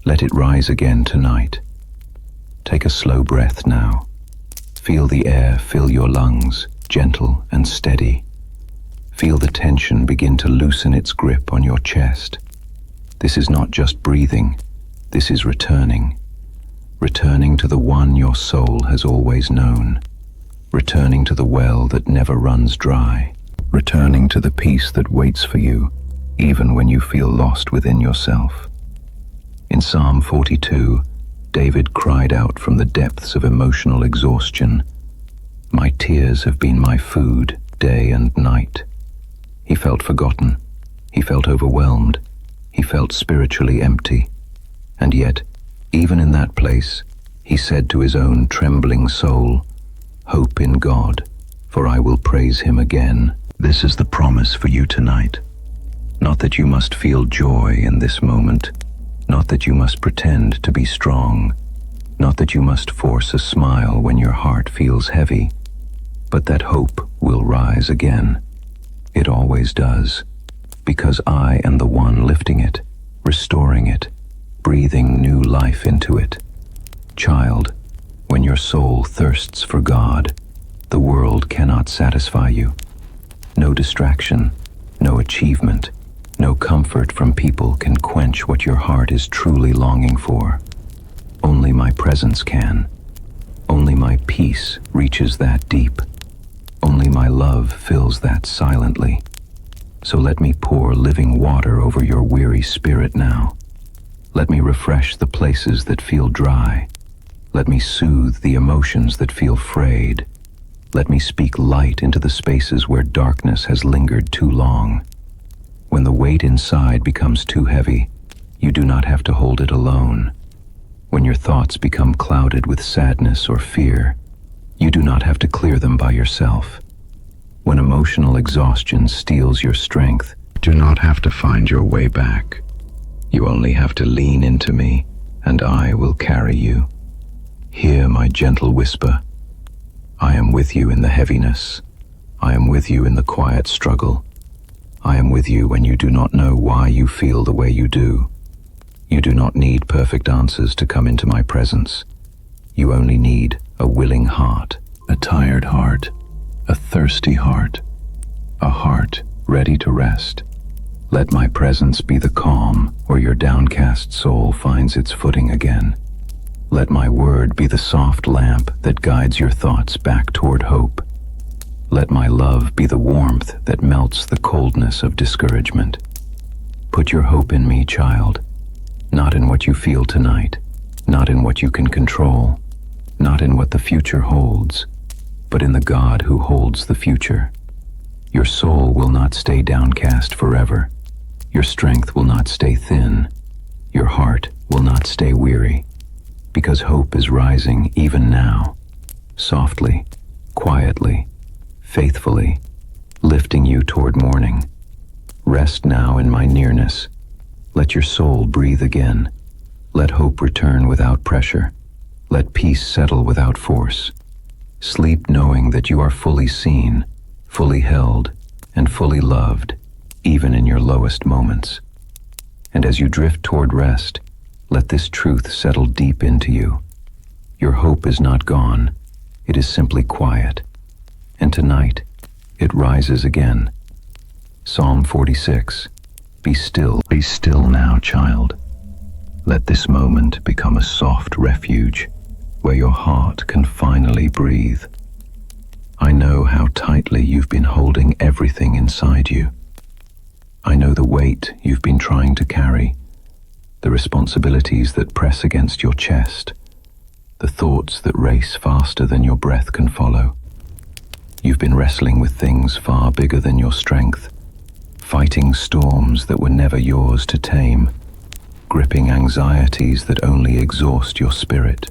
Let it rise again tonight. Take a slow breath now. Feel the air fill your lungs, gentle and steady. Feel the tension begin to loosen its grip on your chest. This is not just breathing, this is returning. Returning to the one your soul has always known. Returning to the well that never runs dry. Returning to the peace that waits for you, even when you feel lost within yourself. In Psalm 42, David cried out from the depths of emotional exhaustion, "My tears have been my food day and night." He felt forgotten. He felt overwhelmed. He felt spiritually empty. And yet, even in that place, he said to his own trembling soul, "Hope in God, for I will praise him again." This is the promise for you tonight. Not that you must feel joy in this moment, not that you must pretend to be strong, not that you must force a smile when your heart feels heavy, but that hope will rise again. It always does, because I am the one lifting it, restoring it, breathing new life into it. Child, when your soul thirsts for God, the world cannot satisfy you. No distraction, no achievement, no comfort from people can quench what your heart is truly longing for. Only my presence can. Only my peace reaches that deep. Only my love fills that silently. So let me pour living water over your weary spirit now. Let me refresh the places that feel dry. Let me soothe the emotions that feel frayed. Let me speak light into the spaces where darkness has lingered too long. When the weight inside becomes too heavy, you do not have to hold it alone. When your thoughts become clouded with sadness or fear, you do not have to clear them by yourself. When emotional exhaustion steals your strength, you do not have to find your way back. You only have to lean into me, and I will carry you. Hear my gentle whisper. I am with you in the heaviness. I am with you in the quiet struggle. I am with you when you do not know why you feel the way you do. You do not need perfect answers to come into my presence. You only need a willing heart, a tired heart, a thirsty heart, a heart ready to rest. Let my presence be the calm where your downcast soul finds its footing again. Let my word be the soft lamp that guides your thoughts back toward hope. Let my love be the warmth that melts the coldness of discouragement. Put your hope in me, child, not in what you feel tonight, not in what you can control, not in what the future holds, but in the God who holds the future. Your soul will not stay downcast forever. Your strength will not stay thin. Your heart will not stay weary. Because hope is rising even now, softly, quietly, faithfully, lifting you toward morning. Rest now in my nearness. Let your soul breathe again. Let hope return without pressure. Let peace settle without force. Sleep knowing that you are fully seen, fully held, and fully loved, even in your lowest moments. And as you drift toward rest, let this truth settle deep into you. Your hope is not gone. It is simply quiet. And tonight, it rises again. Psalm 46. Be still now, child. Let this moment become a soft refuge where your heart can finally breathe. I know how tightly you've been holding everything inside you. I know the weight you've been trying to carry, the responsibilities that press against your chest, the thoughts that race faster than your breath can follow. You've been wrestling with things far bigger than your strength, fighting storms that were never yours to tame, gripping anxieties that only exhaust your spirit.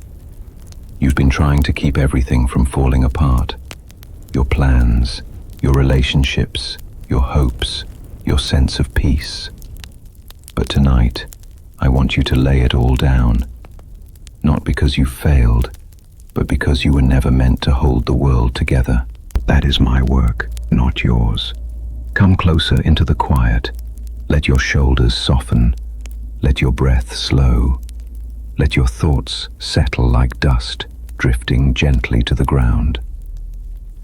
You've been trying to keep everything from falling apart. Your plans, your relationships, your hopes, your sense of peace. But tonight, I want you to lay it all down. Not because you failed, but because you were never meant to hold the world together. That is my work, not yours. Come closer into the quiet. Let your shoulders soften. Let your breath slow. Let your thoughts settle like dust, drifting gently to the ground.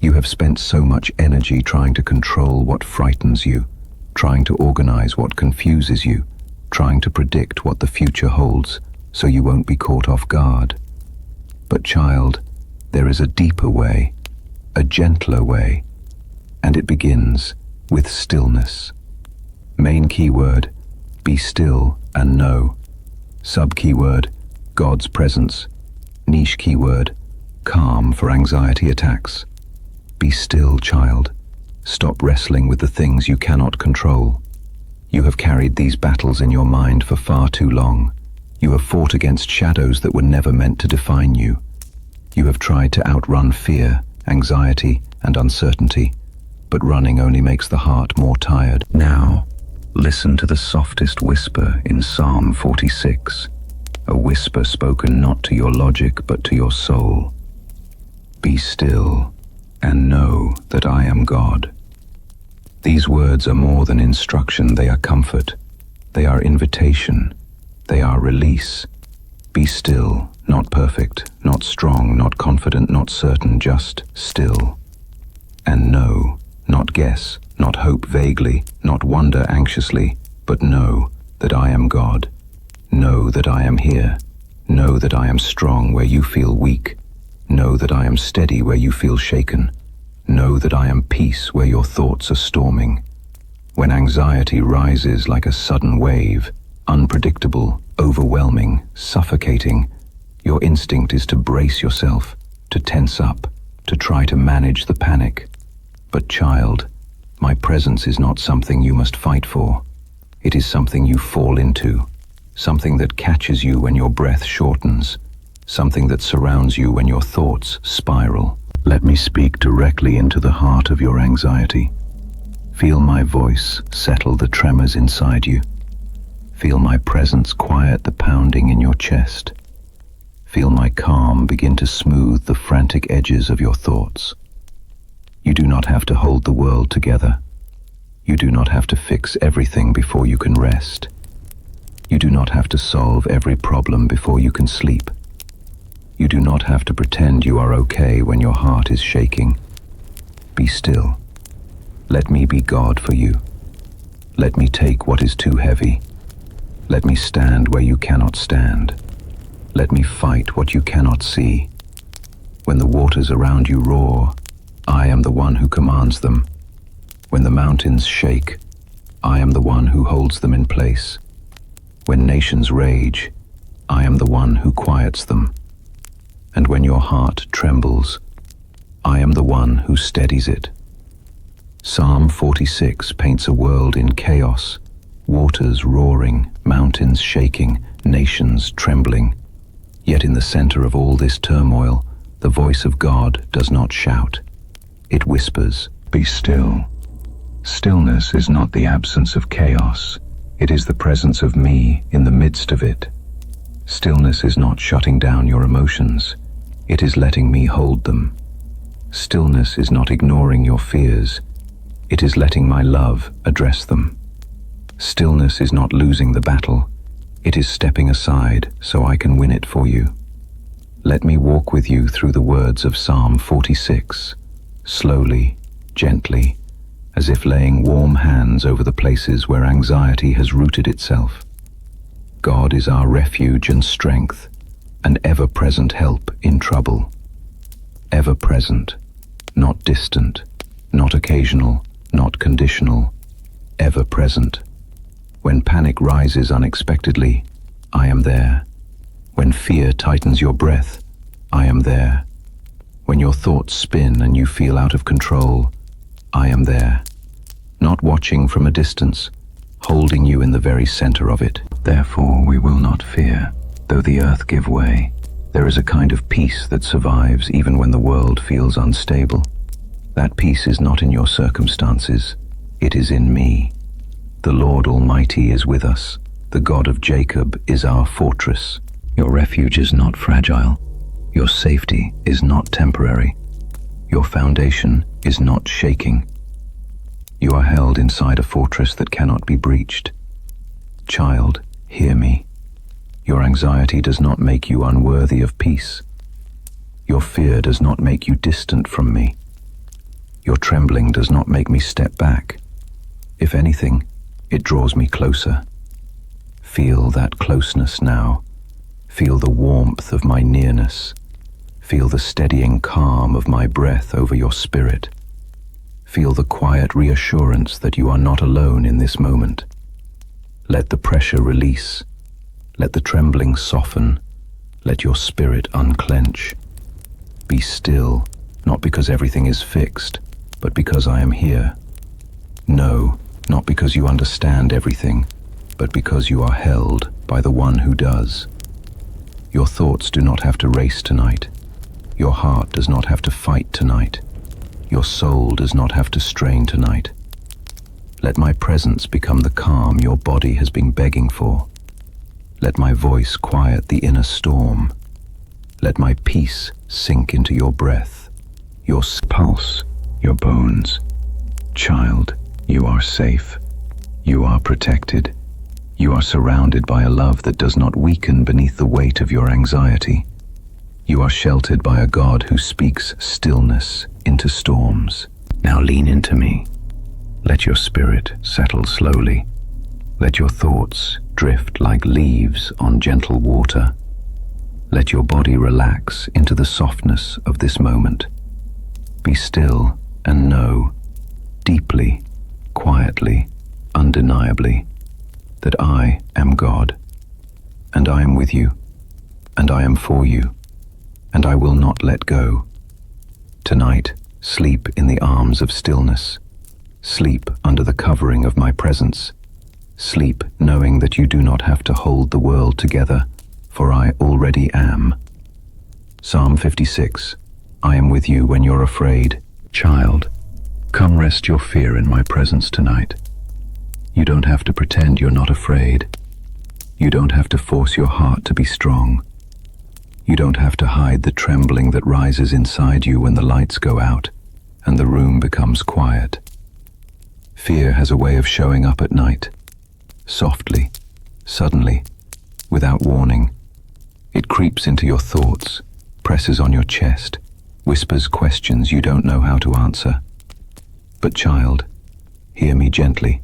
You have spent so much energy trying to control what frightens you, trying to organize what confuses you, trying to predict what the future holds so you won't be caught off guard. But child, there is a deeper way, a gentler way, and it begins with stillness. Main keyword, be still and know. Sub-keyword, God's presence. Niche keyword, calm for anxiety attacks. Be still, child. Stop wrestling with the things you cannot control. You have carried these battles in your mind for far too long. You have fought against shadows that were never meant to define you. You have tried to outrun fear, anxiety, and uncertainty, but running only makes the heart more tired. Now, listen to the softest whisper in Psalm 46, a whisper spoken not to your logic but to your soul. Be still and know that I am God. These words are more than instruction, they are comfort, they are invitation, they are release. Be still, not perfect, not strong, not confident, not certain, just still. And know, not guess, not hope vaguely, not wonder anxiously, but know that I am God. Know that I am here. Know that I am strong where you feel weak. Know that I am steady where you feel shaken. Know that I am peace where your thoughts are storming. When anxiety rises like a sudden wave, unpredictable, overwhelming, suffocating, your instinct is to brace yourself, to tense up, to try to manage the panic. But child, my presence is not something you must fight for. It is something you fall into, something that catches you when your breath shortens, something that surrounds you when your thoughts spiral. Let me speak directly into the heart of your anxiety. Feel my voice settle the tremors inside you. Feel my presence quiet the pounding in your chest. Feel my calm begin to smooth the frantic edges of your thoughts. You do not have to hold the world together. You do not have to fix everything before you can rest. You do not have to solve every problem before you can sleep. You do not have to pretend you are okay when your heart is shaking. Be still. Let me be God for you. Let me take what is too heavy. Let me stand where you cannot stand. Let me fight what you cannot see. When the waters around you roar, I am the one who commands them. When the mountains shake, I am the one who holds them in place. When nations rage, I am the one who quiets them. And when your heart trembles, I am the one who steadies it. Psalm 46 paints a world in chaos, waters roaring, mountains shaking, nations trembling. Yet in the center of all this turmoil, the voice of God does not shout. It whispers, "Be still." Stillness is not the absence of chaos. It is the presence of me in the midst of it. Stillness is not shutting down your emotions. It is letting me hold them. Stillness is not ignoring your fears. It is letting my love address them. Stillness is not losing the battle. It is stepping aside so I can win it for you. Let me walk with you through the words of Psalm 46, slowly, gently, as if laying warm hands over the places where anxiety has rooted itself. God is our refuge and strength, an ever-present help in trouble. Ever-present, not distant, not occasional, not conditional, ever-present. When panic rises unexpectedly, I am there. When fear tightens your breath, I am there. When your thoughts spin and you feel out of control, I am there. Not watching from a distance, holding you in the very center of it. Therefore we will not fear, though the earth give way. There is a kind of peace that survives even when the world feels unstable. That peace is not in your circumstances, it is in me. The Lord Almighty is with us. The God of Jacob is our fortress. Your refuge is not fragile. Your safety is not temporary. Your foundation is not shaking. You are held inside a fortress that cannot be breached. Child, hear me. Your anxiety does not make you unworthy of peace. Your fear does not make you distant from me. Your trembling does not make me step back. If anything, it draws me closer. Feel that closeness now. Feel the warmth of my nearness. Feel the steadying calm of my breath over your spirit. Feel the quiet reassurance that you are not alone in this moment. Let the pressure release. Let the trembling soften. Let your spirit unclench. Be still, not because everything is fixed, but because I am here. No, not because you understand everything, but because you are held by the one who does. Your thoughts do not have to race tonight. Your heart does not have to fight tonight. Your soul does not have to strain tonight. Let my presence become the calm your body has been begging for. Let my voice quiet the inner storm. Let my peace sink into your breath, your pulse, your bones. Child, you are safe. You are protected. You are surrounded by a love that does not weaken beneath the weight of your anxiety. You are sheltered by a God who speaks stillness into storms. Now lean into me. Let your spirit settle slowly. Let your thoughts drift like leaves on gentle water. Let your body relax into the softness of this moment. Be still and know, deeply, quietly, undeniably, that I am God, and I am with you, and I am for you, and I will not let go. Tonight, sleep in the arms of stillness. Sleep under the covering of my presence. Sleep knowing that you do not have to hold the world together, for I already am. Psalm 56. I am with you when you're afraid. Child, come rest your fear in my presence tonight. You don't have to pretend you're not afraid. You don't have to force your heart to be strong. You don't have to hide the trembling that rises inside you when the lights go out and the room becomes quiet. Fear has a way of showing up at night, softly, suddenly, without warning. It creeps into your thoughts, presses on your chest, whispers questions you don't know how to answer. But child, hear me gently.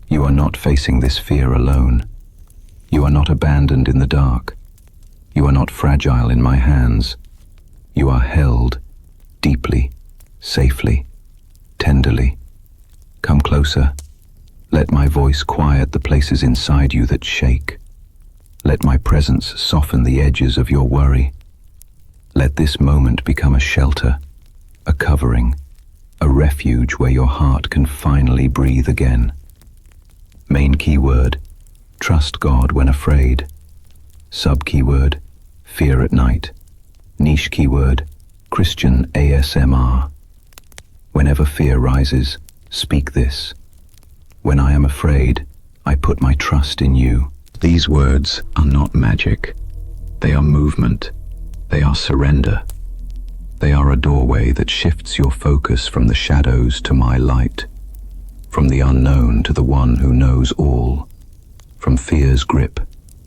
You are not facing this fear alone. You are not abandoned in the dark. You are not fragile in my hands. You are held deeply, safely, tenderly. Come closer. Let my voice quiet the places inside you that shake. Let my presence soften the edges of your worry. Let this moment become a shelter, a covering, a refuge where your heart can finally breathe again. Main keyword, trust God when afraid. Sub keyword, fear at night. Niche keyword, Christian ASMR. Whenever fear rises, speak this. When I am afraid, I put my trust in you. These words are not magic. They are movement. They are surrender. They are a doorway that shifts your focus from the shadows to my light, from the unknown to the one who knows all, from fear's grip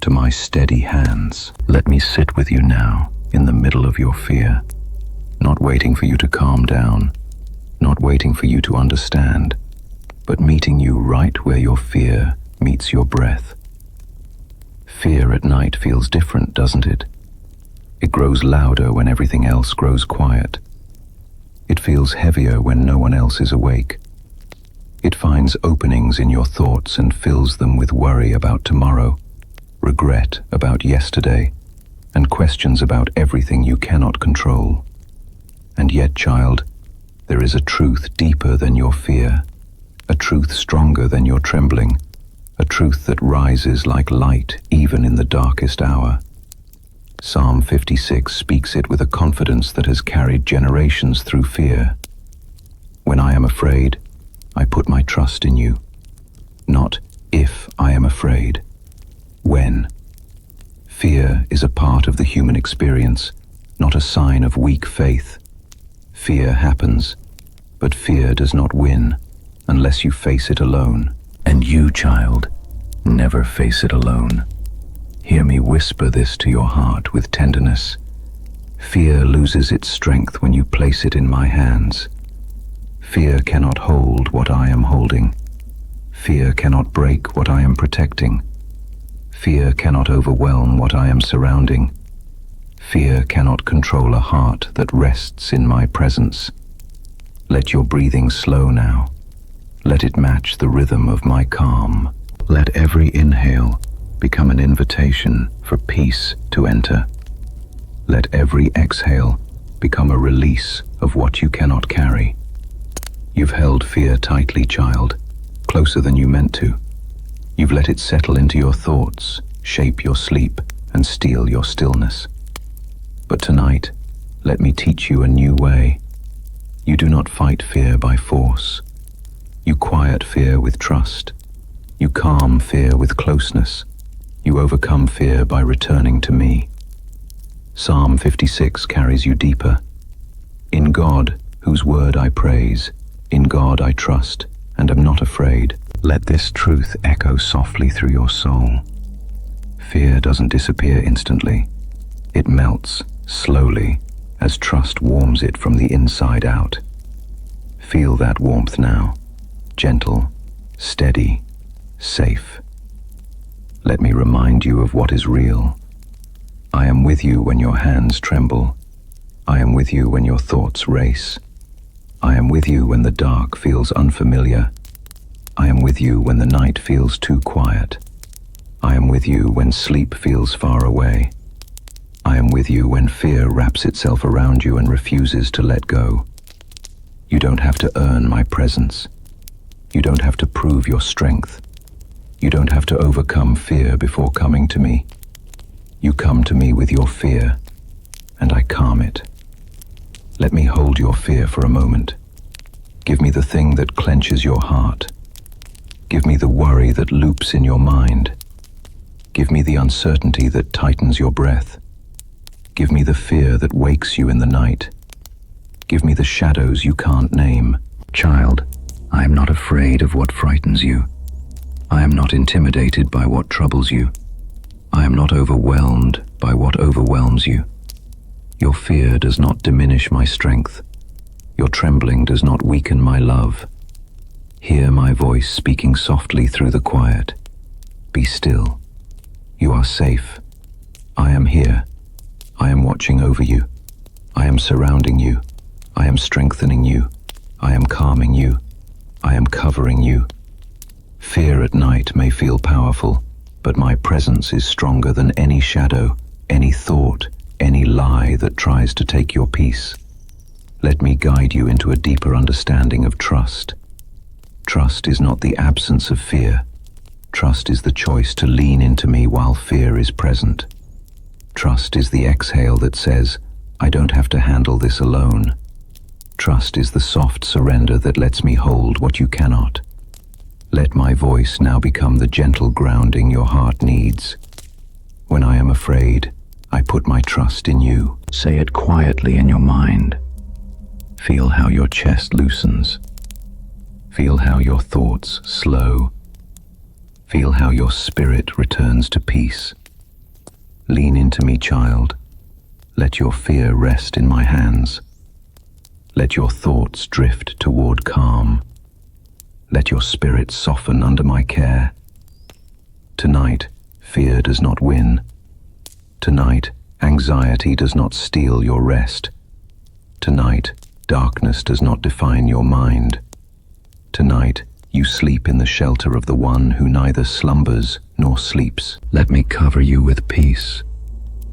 to my steady hands. Let me sit with you now, in the middle of your fear, not waiting for you to calm down, not waiting for you to understand, but meeting you right where your fear meets your breath. Fear at night feels different, doesn't it? It grows louder when everything else grows quiet. It feels heavier when no one else is awake. It finds openings in your thoughts and fills them with worry about tomorrow, regret about yesterday, and questions about everything you cannot control. And yet, child, there is a truth deeper than your fear, a truth stronger than your trembling, a truth that rises like light even in the darkest hour. Psalm 56 speaks it with a confidence that has carried generations through fear. When I am afraid, I put my trust in you. Not if I am afraid, when. Fear is a part of the human experience, not a sign of weak faith. Fear happens, but fear does not win unless you face it alone. And you, child, never face it alone. Hear me whisper this to your heart with tenderness. Fear loses its strength when you place it in my hands. Fear cannot hold what I am holding. Fear cannot break what I am protecting. Fear cannot overwhelm what I am surrounding. Fear cannot control a heart that rests in my presence. Let your breathing slow now. Let it match the rhythm of my calm. Let every inhale become an invitation for peace to enter. Let every exhale become a release of what you cannot carry. You've held fear tightly, child, closer than you meant to. You've let it settle into your thoughts, shape your sleep, and steal your stillness. But tonight, let me teach you a new way. You do not fight fear by force. You quiet fear with trust. You calm fear with closeness. You overcome fear by returning to me. Psalm 56 carries you deeper. In God, whose word I praise, in God I trust, and am not afraid. Let this truth echo softly through your soul. Fear doesn't disappear instantly. It melts slowly as trust warms it from the inside out. Feel that warmth now. Gentle, steady, safe. Let me remind you of what is real. I am with you when your hands tremble. I am with you when your thoughts race. I am with you when the dark feels unfamiliar. I am with you when the night feels too quiet. I am with you when sleep feels far away. I am with you when fear wraps itself around you and refuses to let go. You don't have to earn my presence. You don't have to prove your strength. You don't have to overcome fear before coming to me. You come to me with your fear, and I calm it. Let me hold your fear for a moment. Give me the thing that clenches your heart. Give me the worry that loops in your mind. Give me the uncertainty that tightens your breath. Give me the fear that wakes you in the night. Give me the shadows you can't name. Child, I am not afraid of what frightens you. I am not intimidated by what troubles you. I am not overwhelmed by what overwhelms you. Your fear does not diminish my strength. Your trembling does not weaken my love. Hear my voice speaking softly through the quiet. Be still. You are safe. I am here. I am watching over you. I am surrounding you. I am strengthening you. I am calming you. I am covering you. Fear at night may feel powerful, but my presence is stronger than any shadow, any thought, any lie that tries to take your peace. Let me guide you into a deeper understanding of trust. Trust is not the absence of fear. Trust is the choice to lean into me while fear is present. Trust is the exhale that says, I don't have to handle this alone. Trust is the soft surrender that lets me hold what you cannot. Let my voice now become the gentle grounding your heart needs. When I am afraid, I put my trust in you. Say it quietly in your mind. Feel how your chest loosens. Feel how your thoughts slow. Feel how your spirit returns to peace. Lean into me, child. Let your fear rest in my hands. Let your thoughts drift toward calm. Let your spirit soften under my care. Tonight, fear does not win. Tonight, anxiety does not steal your rest. Tonight, darkness does not define your mind. Tonight, you sleep in the shelter of the one who neither slumbers nor sleeps. Let me cover you with peace.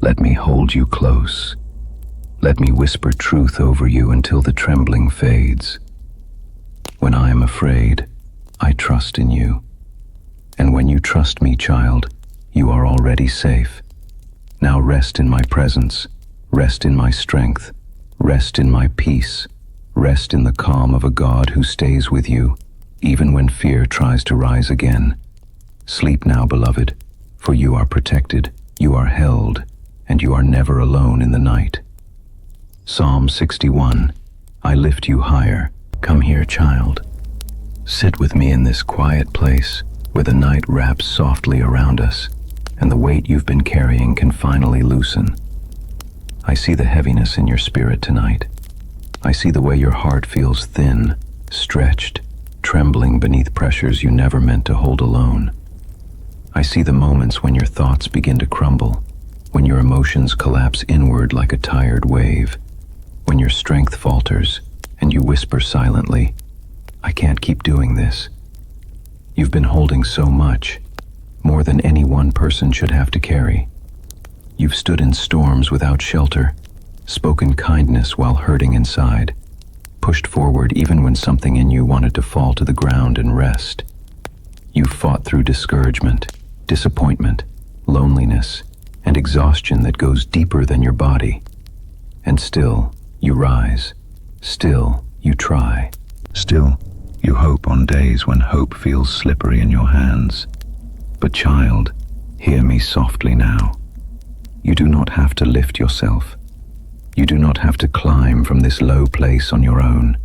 Let me hold you close. Let me whisper truth over you until the trembling fades. When I am afraid, I trust in you. And when you trust me, child, you are already safe. Now rest in my presence, rest in my strength, rest in my peace, rest in the calm of a God who stays with you, even when fear tries to rise again. Sleep now, beloved, for you are protected, you are held, and you are never alone in the night. Psalm 61. I lift you higher. Come here, child. Sit with me in this quiet place where the night wraps softly around us and the weight you've been carrying can finally loosen. I see the heaviness in your spirit tonight. I see the way your heart feels thin, stretched, trembling beneath pressures you never meant to hold alone. I see the moments when your thoughts begin to crumble, when your emotions collapse inward like a tired wave, when your strength falters and you whisper silently, I can't keep doing this. You've been holding so much, more than any one person should have to carry. You've stood in storms without shelter, spoken kindness while hurting inside, pushed forward even when something in you wanted to fall to the ground and rest. You've fought through discouragement, disappointment, loneliness, and exhaustion that goes deeper than your body. And still, you rise. Still, you try. Still, you hope on days when hope feels slippery in your hands. But child, hear me softly now. You do not have to lift yourself. You do not have to climb from this low place on your own.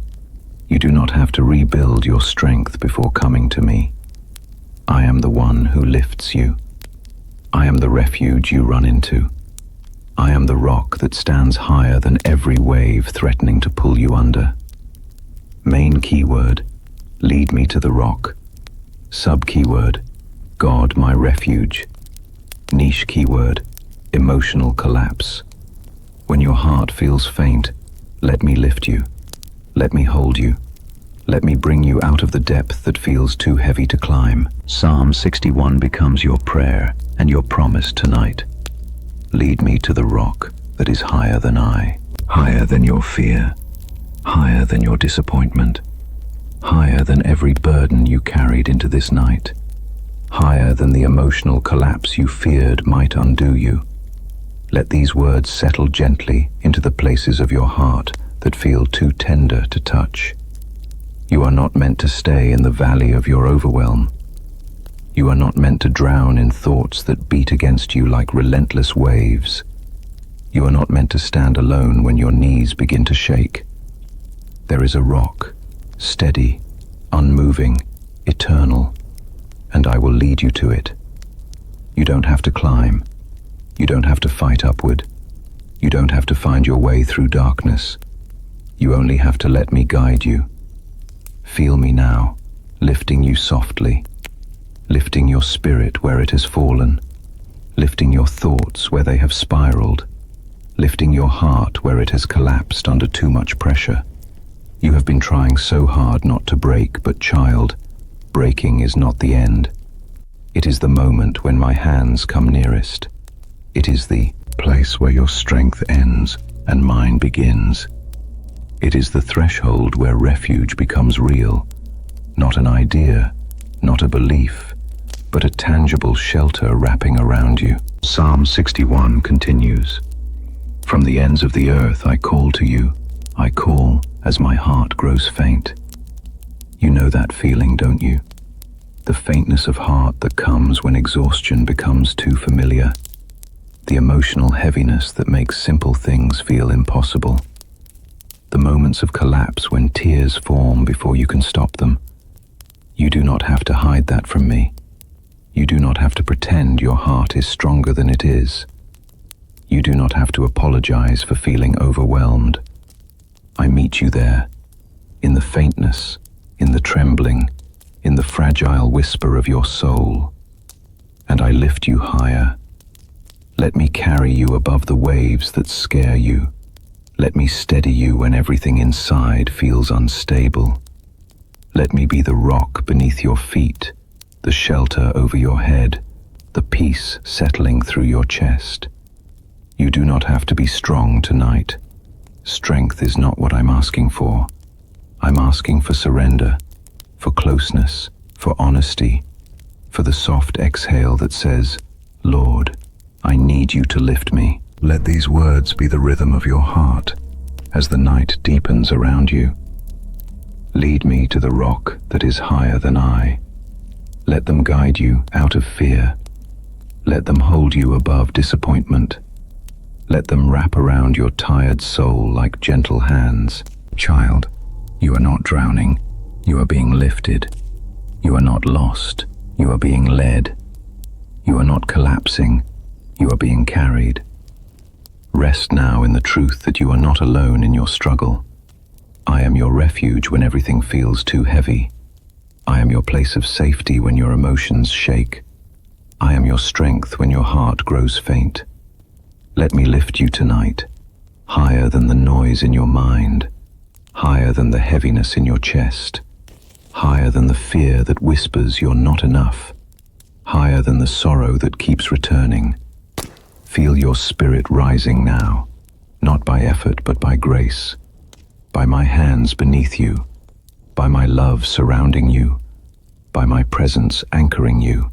You do not have to rebuild your strength before coming to me. I am the one who lifts you. I am the refuge you run into. I am the rock that stands higher than every wave threatening to pull you under. Main keyword, lead me to the rock. Sub-keyword, God my refuge. Niche keyword, emotional collapse. When your heart feels faint, let me lift you. Let me hold you. Let me bring you out of the depth that feels too heavy to climb. Psalm 61 becomes your prayer and your promise tonight. Lead me to the rock that is higher than I, higher than your fear, higher than your disappointment, higher than every burden you carried into this night, higher than the emotional collapse you feared might undo you. Let these words settle gently into the places of your heart that feel too tender to touch. You are not meant to stay in the valley of your overwhelm. You are not meant to drown in thoughts that beat against you like relentless waves. You are not meant to stand alone when your knees begin to shake. There is a rock, steady, unmoving, eternal, and I will lead you to it. You don't have to climb. You don't have to fight upward. You don't have to find your way through darkness. You only have to let me guide you. Feel me now, lifting you softly, lifting your spirit where it has fallen, lifting your thoughts where they have spiraled, lifting your heart where it has collapsed under too much pressure. You have been trying so hard not to break, but child, breaking is not the end. It is the moment when my hands come nearest. It is the place where your strength ends and mine begins. It is the threshold where refuge becomes real, not an idea, not a belief, but a tangible shelter wrapping around you. Psalm 61 continues. From the ends of the earth I call to you. I call as my heart grows faint. You know that feeling, don't you? The faintness of heart that comes when exhaustion becomes too familiar. The emotional heaviness that makes simple things feel impossible. The moments of collapse when tears form before you can stop them. You do not have to hide that from me. You do not have to pretend your heart is stronger than it is. You do not have to apologize for feeling overwhelmed. I meet you there, in the faintness, in the trembling, in the fragile whisper of your soul. And I lift you higher. Let me carry you above the waves that scare you. Let me steady you when everything inside feels unstable. Let me be the rock beneath your feet, the shelter over your head, the peace settling through your chest. You do not have to be strong tonight. Strength is not what I'm asking for. I'm asking for surrender, for closeness, for honesty, for the soft exhale that says, Lord, I need you to lift me. Let these words be the rhythm of your heart as the night deepens around you. Lead me to the rock that is higher than I. Let them guide you out of fear. Let them hold you above disappointment. Let them wrap around your tired soul like gentle hands. Child, you are not drowning. You are being lifted. You are not lost. You are being led. You are not collapsing. You are being carried. Rest now in the truth that you are not alone in your struggle. I am your refuge when everything feels too heavy. I am your place of safety when your emotions shake. I am your strength when your heart grows faint. Let me lift you tonight, higher than the noise in your mind, higher than the heaviness in your chest, higher than the fear that whispers you're not enough, higher than the sorrow that keeps returning. Feel your spirit rising now, not by effort but by grace, by my hands beneath you, by my love surrounding you, by my presence anchoring you.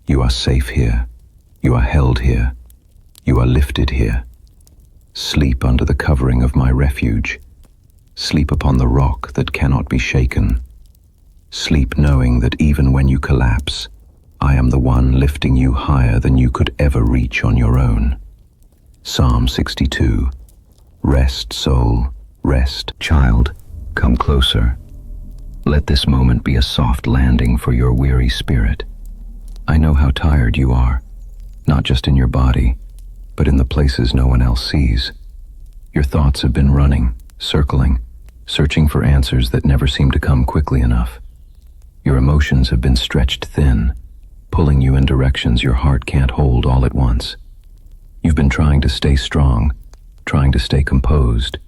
You are safe here. You are held here. You are lifted here. Sleep under the covering of my refuge. Sleep upon the rock that cannot be shaken. Sleep knowing that even when you collapse, I am the one lifting you higher than you could ever reach on your own. Psalm 62. Rest, soul, rest. Child, come closer. Let this moment be a soft landing for your weary spirit. I know how tired you are, not just in your body, but in the places no one else sees. Your thoughts have been running, circling, searching for answers that never seem to come quickly enough. Your emotions have been stretched thin, pulling you in directions your heart can't hold all at once. You've been trying to stay strong, trying to stay composed,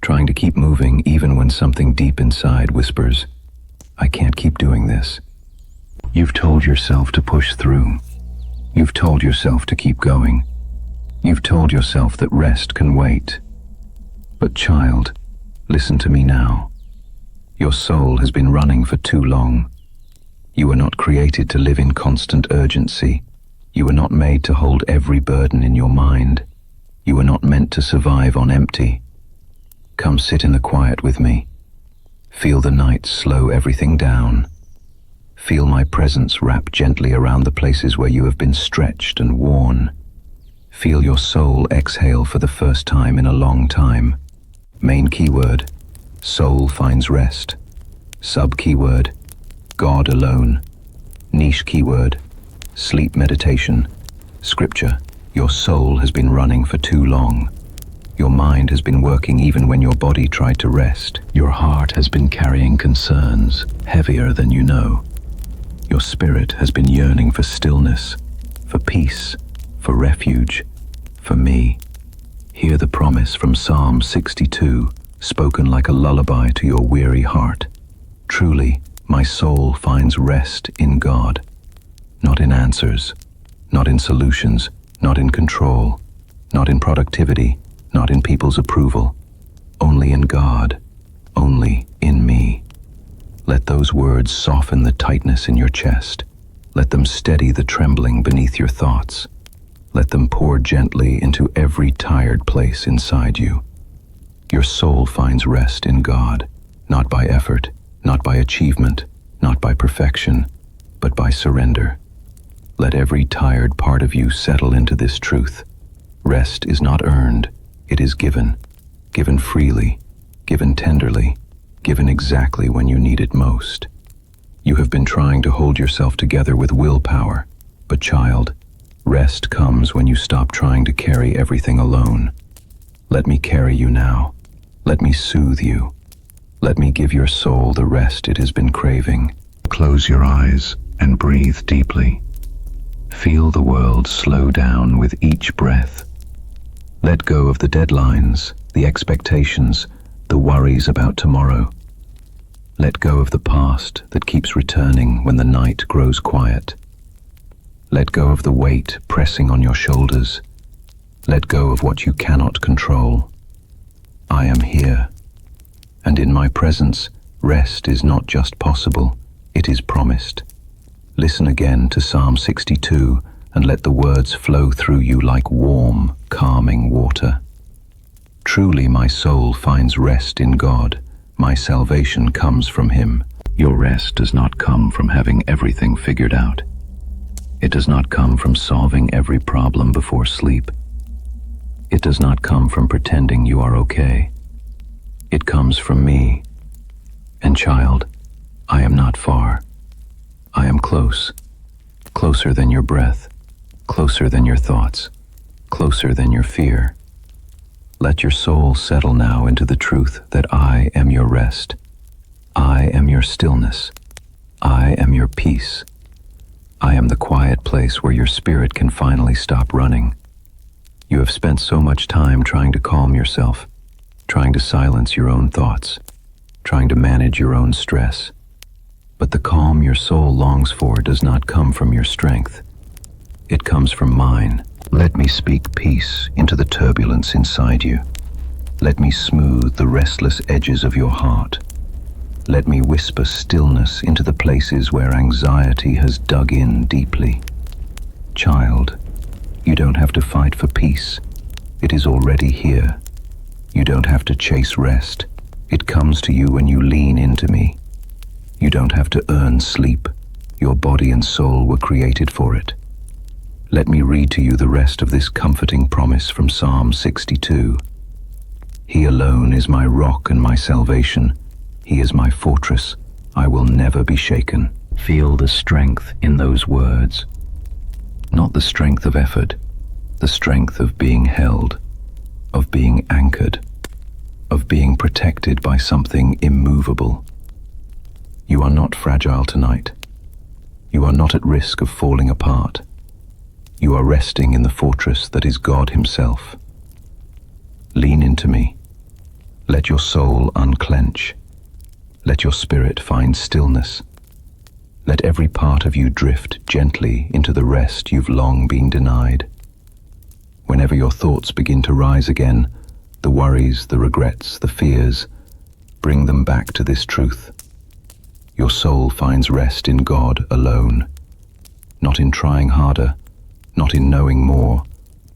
trying to keep moving even when something deep inside whispers, I can't keep doing this. You've told yourself to push through. You've told yourself to keep going. You've told yourself that rest can wait. But child, listen to me now. Your soul has been running for too long. You were not created to live in constant urgency. You were not made to hold every burden in your mind. You were not meant to survive on empty. Come sit in the quiet with me. Feel the night slow everything down. Feel my presence wrap gently around the places where you have been stretched and worn. Feel your soul exhale for the first time in a long time. Main keyword, soul finds rest. Sub keyword, God alone. Niche keyword, sleep meditation. Scripture, your soul has been running for too long. Your mind has been working even when your body tried to rest. Your heart has been carrying concerns heavier than you know. Your spirit has been yearning for stillness, for peace, for refuge, for me. Hear the promise from Psalm 62, spoken like a lullaby to your weary heart. Truly, my soul finds rest in God, not in answers, not in solutions, not in control, not in productivity, not in people's approval, only in God, only in me. Let those words soften the tightness in your chest. Let them steady the trembling beneath your thoughts. Let them pour gently into every tired place inside you. Your soul finds rest in God, not by effort, not by achievement, not by perfection, but by surrender. Let every tired part of you settle into this truth. Rest is not earned, it is given. Given freely, given tenderly, given exactly when you need it most. You have been trying to hold yourself together with willpower, but child, rest comes when you stop trying to carry everything alone. Let me carry you now. Let me soothe you. Let me give your soul the rest it has been craving. Close your eyes and breathe deeply. Feel the world slow down with each breath. Let go of the deadlines, the expectations, the worries about tomorrow. Let go of the past that keeps returning when the night grows quiet. Let go of the weight pressing on your shoulders. Let go of what you cannot control. I am here, and in my presence, rest is not just possible, it is promised. Listen again to Psalm 62 and let the words flow through you like warm, calming water. Truly my soul finds rest in God. My salvation comes from Him. Your rest does not come from having everything figured out. It does not come from solving every problem before sleep. It does not come from pretending you are okay. It comes from me. And child, I am not far. I am close. Closer than your breath. Closer than your thoughts. Closer than your fear. Let your soul settle now into the truth that I am your rest. I am your stillness. I am your peace. I am the quiet place where your spirit can finally stop running. You have spent so much time trying to calm yourself, trying to silence your own thoughts, trying to manage your own stress. But the calm your soul longs for does not come from your strength. It comes from mine. Let me speak peace into the turbulence inside you. Let me smooth the restless edges of your heart. Let me whisper stillness into the places where anxiety has dug in deeply. Child, you don't have to fight for peace. It is already here. You don't have to chase rest. It comes to you when you lean into me. You don't have to earn sleep. Your body and soul were created for it. Let me read to you the rest of this comforting promise from Psalm 62. He alone is my rock and my salvation. He is my fortress. I will never be shaken. Feel the strength in those words. Not the strength of effort, the strength of being held, of being anchored, of being protected by something immovable. You are not fragile tonight. You are not at risk of falling apart. You are resting in the fortress that is God Himself. Lean into me. Let your soul unclench. Let your spirit find stillness. Let every part of you drift gently into the rest you've long been denied. Whenever your thoughts begin to rise again, the worries, the regrets, the fears, bring them back to this truth. Your soul finds rest in God alone, not in trying harder, not in knowing more,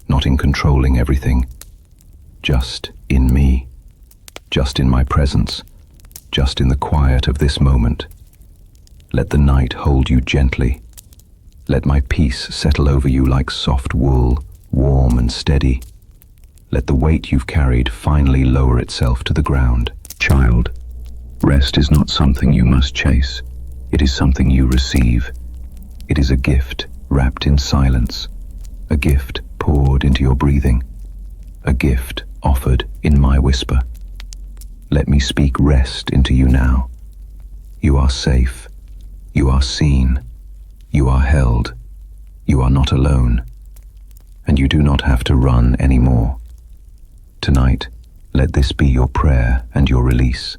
not in controlling everything, just in me, just in my presence, just in the quiet of this moment. Let the night hold you gently. Let my peace settle over you like soft wool, warm and steady. Let the weight you've carried finally lower itself to the ground. Child, rest is not something you must chase. It is something you receive. It is a gift wrapped in silence, a gift poured into your breathing, a gift offered in my whisper. Let me speak rest into you now. You are safe. You are seen. You are held. You are not alone. And you do not have to run anymore. Tonight, let this be your prayer and your release.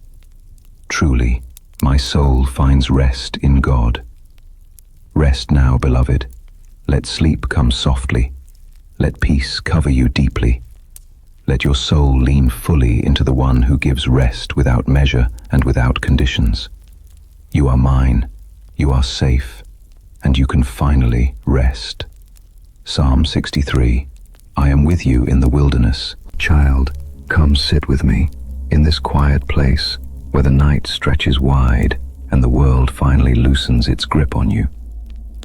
Truly, my soul finds rest in God. Rest now, beloved. Let sleep come softly. Let peace cover you deeply. Let your soul lean fully into the one who gives rest without measure and without conditions. You are mine. You are safe. And you can finally rest. Psalm 63. I am with you in the wilderness. Child, come sit with me in this quiet place where the night stretches wide and the world finally loosens its grip on you.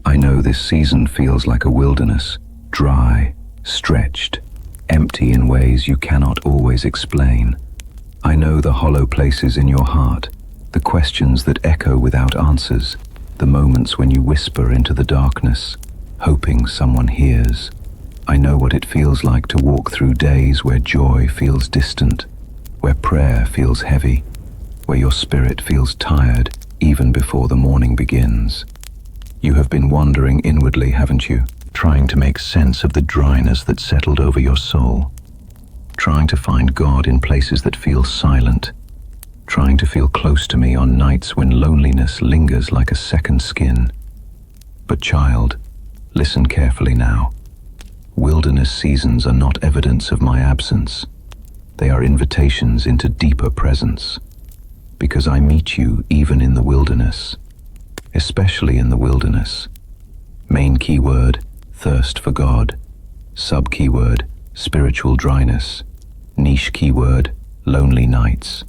I know this season feels like a wilderness, dry, stretched, empty in ways you cannot always explain. I know the hollow places in your heart, the questions that echo without answers, the moments when you whisper into the darkness, hoping someone hears. I know what it feels like to walk through days where joy feels distant, where prayer feels heavy, where your spirit feels tired even before the morning begins. You have been wandering inwardly, haven't you? Trying to make sense of the dryness that settled over your soul. Trying to find God in places that feel silent. Trying to feel close to me on nights when loneliness lingers like a second skin. But child, listen carefully now. Wilderness seasons are not evidence of my absence. They are invitations into deeper presence. Because I meet you even in the wilderness. Especially in the wilderness. Main keyword, thirst for God. Sub-keyword, spiritual dryness. Niche keyword, lonely nights.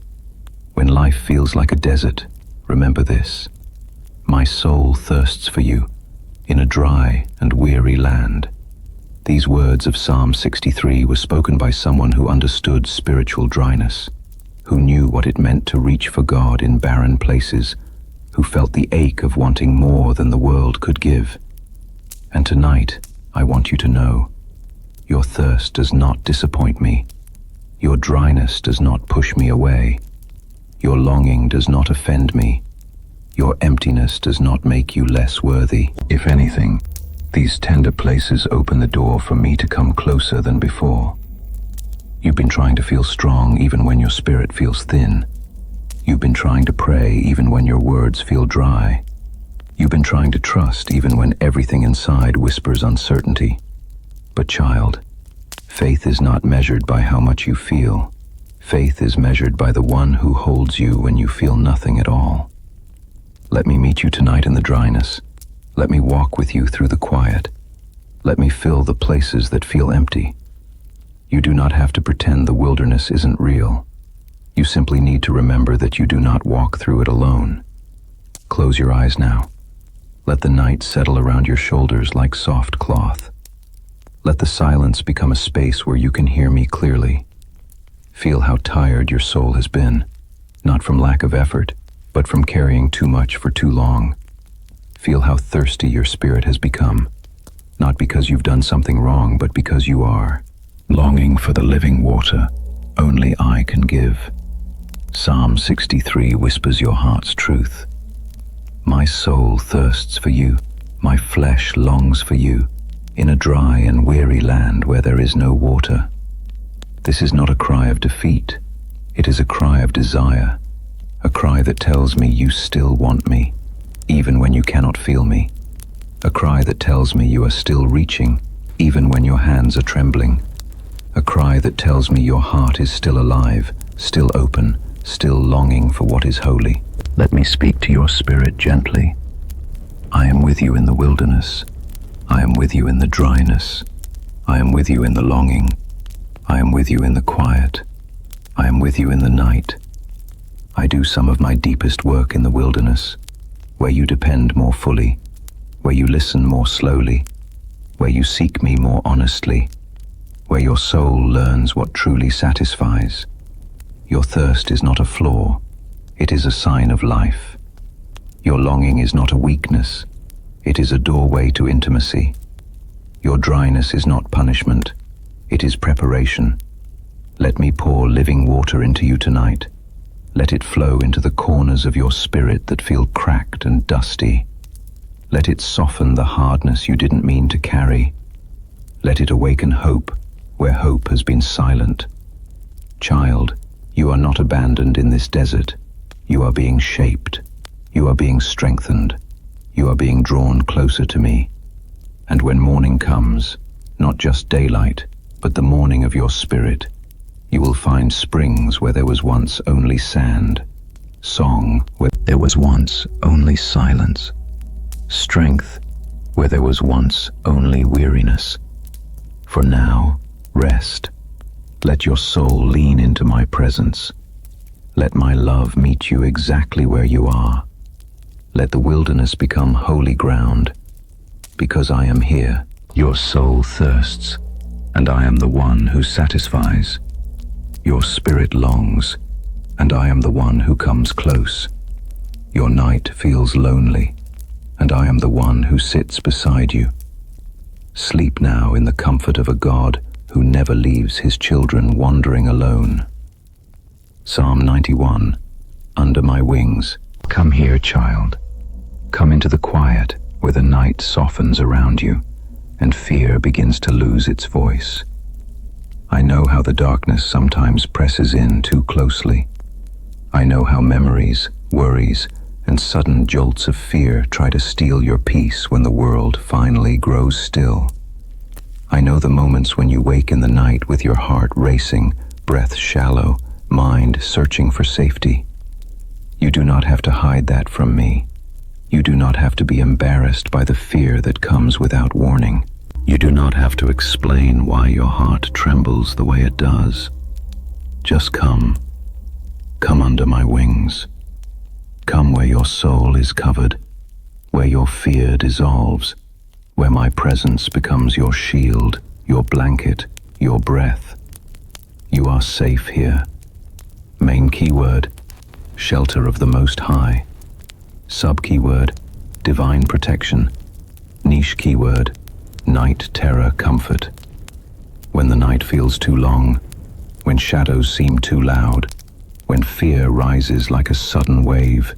When life feels like a desert, remember this. My soul thirsts for you in a dry and weary land. These words of Psalm 63 were spoken by someone who understood spiritual dryness, who knew what it meant to reach for God in barren places, who felt the ache of wanting more than the world could give. And tonight, I want you to know, your thirst does not disappoint me. Your dryness does not push me away. Your longing does not offend me. Your emptiness does not make you less worthy. If anything, these tender places open the door for me to come closer than before. You've been trying to feel strong even when your spirit feels thin. You've been trying to pray even when your words feel dry. You've been trying to trust even when everything inside whispers uncertainty. But child, faith is not measured by how much you feel. Faith is measured by the one who holds you when you feel nothing at all. Let me meet you tonight in the dryness. Let me walk with you through the quiet. Let me fill the places that feel empty. You do not have to pretend the wilderness isn't real. You simply need to remember that you do not walk through it alone. Close your eyes now. Let the night settle around your shoulders like soft cloth. Let the silence become a space where you can hear me clearly. Feel how tired your soul has been, not from lack of effort, but from carrying too much for too long. Feel how thirsty your spirit has become, not because you've done something wrong, but because you are longing for the living water only I can give. Psalm 63 whispers your heart's truth. My soul thirsts for you, my flesh longs for you, in a dry and weary land where there is no water. This is not a cry of defeat, it is a cry of desire, a cry that tells me you still want me, even when you cannot feel me, a cry that tells me you are still reaching, even when your hands are trembling, a cry that tells me your heart is still alive, still open, still longing for what is holy. Let me speak to your spirit gently. I am with you in the wilderness. I am with you in the dryness. I am with you in the longing. I am with you in the quiet. I am with you in the night. I do some of my deepest work in the wilderness, where you depend more fully, where you listen more slowly, where you seek me more honestly, where your soul learns what truly satisfies. Your thirst is not a flaw, it is a sign of life. Your longing is not a weakness, it is a doorway to intimacy. Your dryness is not punishment, it is preparation. Let me pour living water into you tonight. Let it flow into the corners of your spirit that feel cracked and dusty. Let it soften the hardness you didn't mean to carry. Let it awaken hope where hope has been silent. Child, you are not abandoned in this desert. You are being shaped. You are being strengthened. You are being drawn closer to me. And when morning comes, not just daylight, but the morning of your spirit, you will find springs where there was once only sand, song where there was once only silence, strength where there was once only weariness. For now, rest. Let your soul lean into my presence. Let my love meet you exactly where you are. Let the wilderness become holy ground. Because I am here, your soul thirsts, and I am the one who satisfies. Your spirit longs, and I am the one who comes close. Your night feels lonely, and I am the one who sits beside you. Sleep now in the comfort of a God who never leaves his children wandering alone. Psalm 91, Under my wings. Come here, child. Come into the quiet where the night softens around you, and fear begins to lose its voice. I know how the darkness sometimes presses in too closely. I know how memories, worries, and sudden jolts of fear try to steal your peace when the world finally grows still. I know the moments when you wake in the night with your heart racing, breath shallow, mind searching for safety. You do not have to hide that from me. You do not have to be embarrassed by the fear that comes without warning. You do not have to explain why your heart trembles the way it does. Just come. Come under my wings. Come where your soul is covered, where your fear dissolves, where my presence becomes your shield, your blanket, your breath. You are safe here. Main keyword, shelter of the Most High. Sub-keyword, divine protection. Niche keyword, night terror comfort. When the night feels too long, when shadows seem too loud, when fear rises like a sudden wave,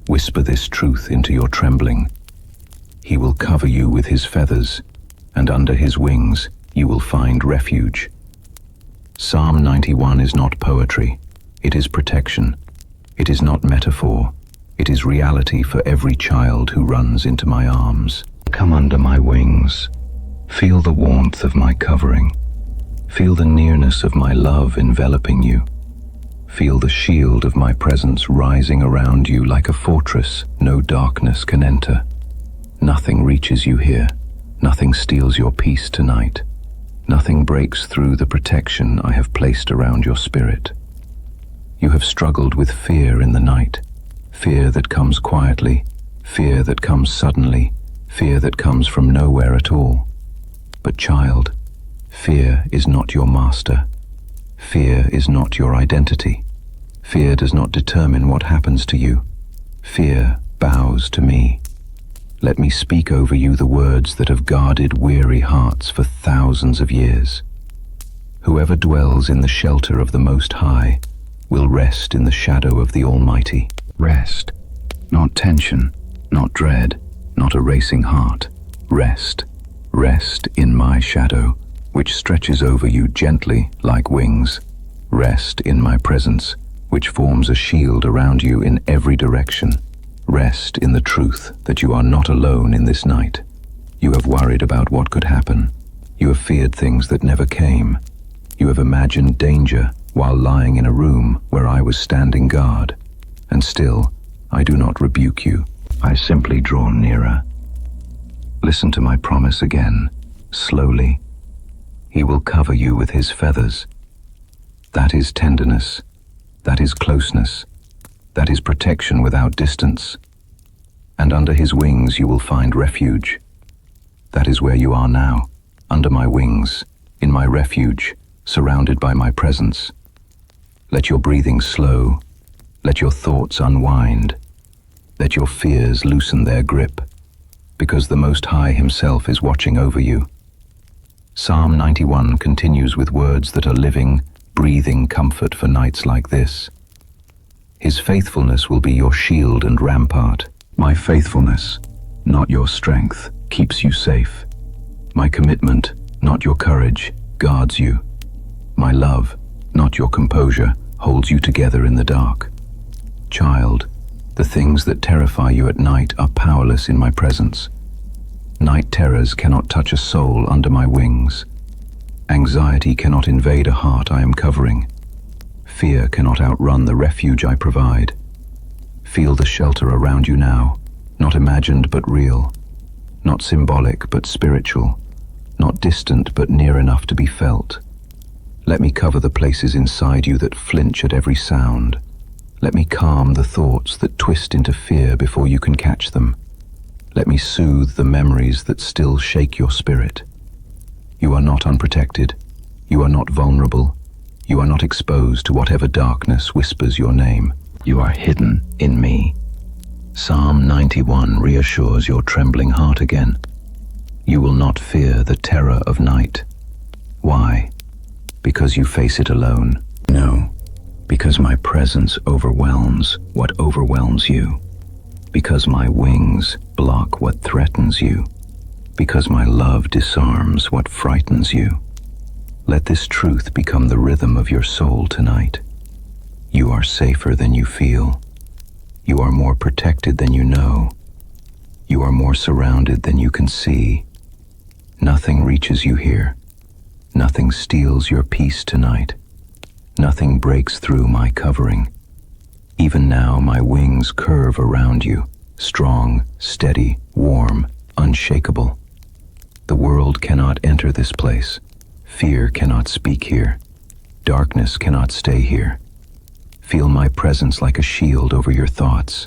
whisper this truth into your trembling. He will cover you with his feathers, and under his wings you will find refuge. Psalm 91 is not poetry, it is protection. It is not metaphor, it is reality for every child who runs into my arms. Come under my wings. Feel the warmth of my covering. Feel the nearness of my love enveloping you. Feel the shield of my presence rising around you like a fortress no darkness can enter. Nothing reaches you here. Nothing steals your peace tonight. Nothing breaks through the protection I have placed around your spirit. You have struggled with fear in the night. Fear that comes quietly. Fear that comes suddenly. Fear that comes from nowhere at all. But child, fear is not your master. Fear is not your identity. Fear does not determine what happens to you. Fear bows to me. Let me speak over you the words that have guarded weary hearts for thousands of years. Whoever dwells in the shelter of the Most High will rest in the shadow of the Almighty. Rest, not tension, not dread, not a racing heart. Rest, rest in my shadow, which stretches over you gently like wings. Rest in my presence, which forms a shield around you in every direction. Rest in the truth that you are not alone in this night. You have worried about what could happen. You have feared things that never came. You have imagined danger while lying in a room where I was standing guard. And still, I do not rebuke you. I simply draw nearer. Listen to my promise again, slowly. He will cover you with his feathers. That is tenderness. That is closeness. That is protection without distance. And under his wings you will find refuge. That is where you are now, under my wings, in my refuge, surrounded by my presence. Let your breathing slow, let your thoughts unwind, let your fears loosen their grip, because the Most High Himself is watching over you. Psalm 91 continues with words that are living, breathing comfort for nights like this. His faithfulness will be your shield and rampart. My faithfulness, not your strength, keeps you safe. My commitment, not your courage, guards you. My love, not your composure, holds you together in the dark. Child, the things that terrify you at night are powerless in my presence. Night terrors cannot touch a soul under my wings. Anxiety cannot invade a heart I am covering. Fear cannot outrun the refuge I provide. Feel the shelter around you now, not imagined but real, not symbolic but spiritual, not distant but near enough to be felt. Let me cover the places inside you that flinch at every sound. Let me calm the thoughts that twist into fear before you can catch them. Let me soothe the memories that still shake your spirit. You are not unprotected. You are not vulnerable. You are not exposed to whatever darkness whispers your name. You are hidden in me. Psalm 91 reassures your trembling heart again. You will not fear the terror of night. Why? Because you face it alone? No, because my presence overwhelms what overwhelms you. Because my wings block what threatens you. Because my love disarms what frightens you. Let this truth become the rhythm of your soul tonight. You are safer than you feel. You are more protected than you know. You are more surrounded than you can see. Nothing reaches you here. Nothing steals your peace tonight. Nothing breaks through my covering. Even now my wings curve around you, strong, steady, warm, unshakable. The world cannot enter this place. Fear cannot speak here. Darkness cannot stay here. Feel my presence like a shield over your thoughts.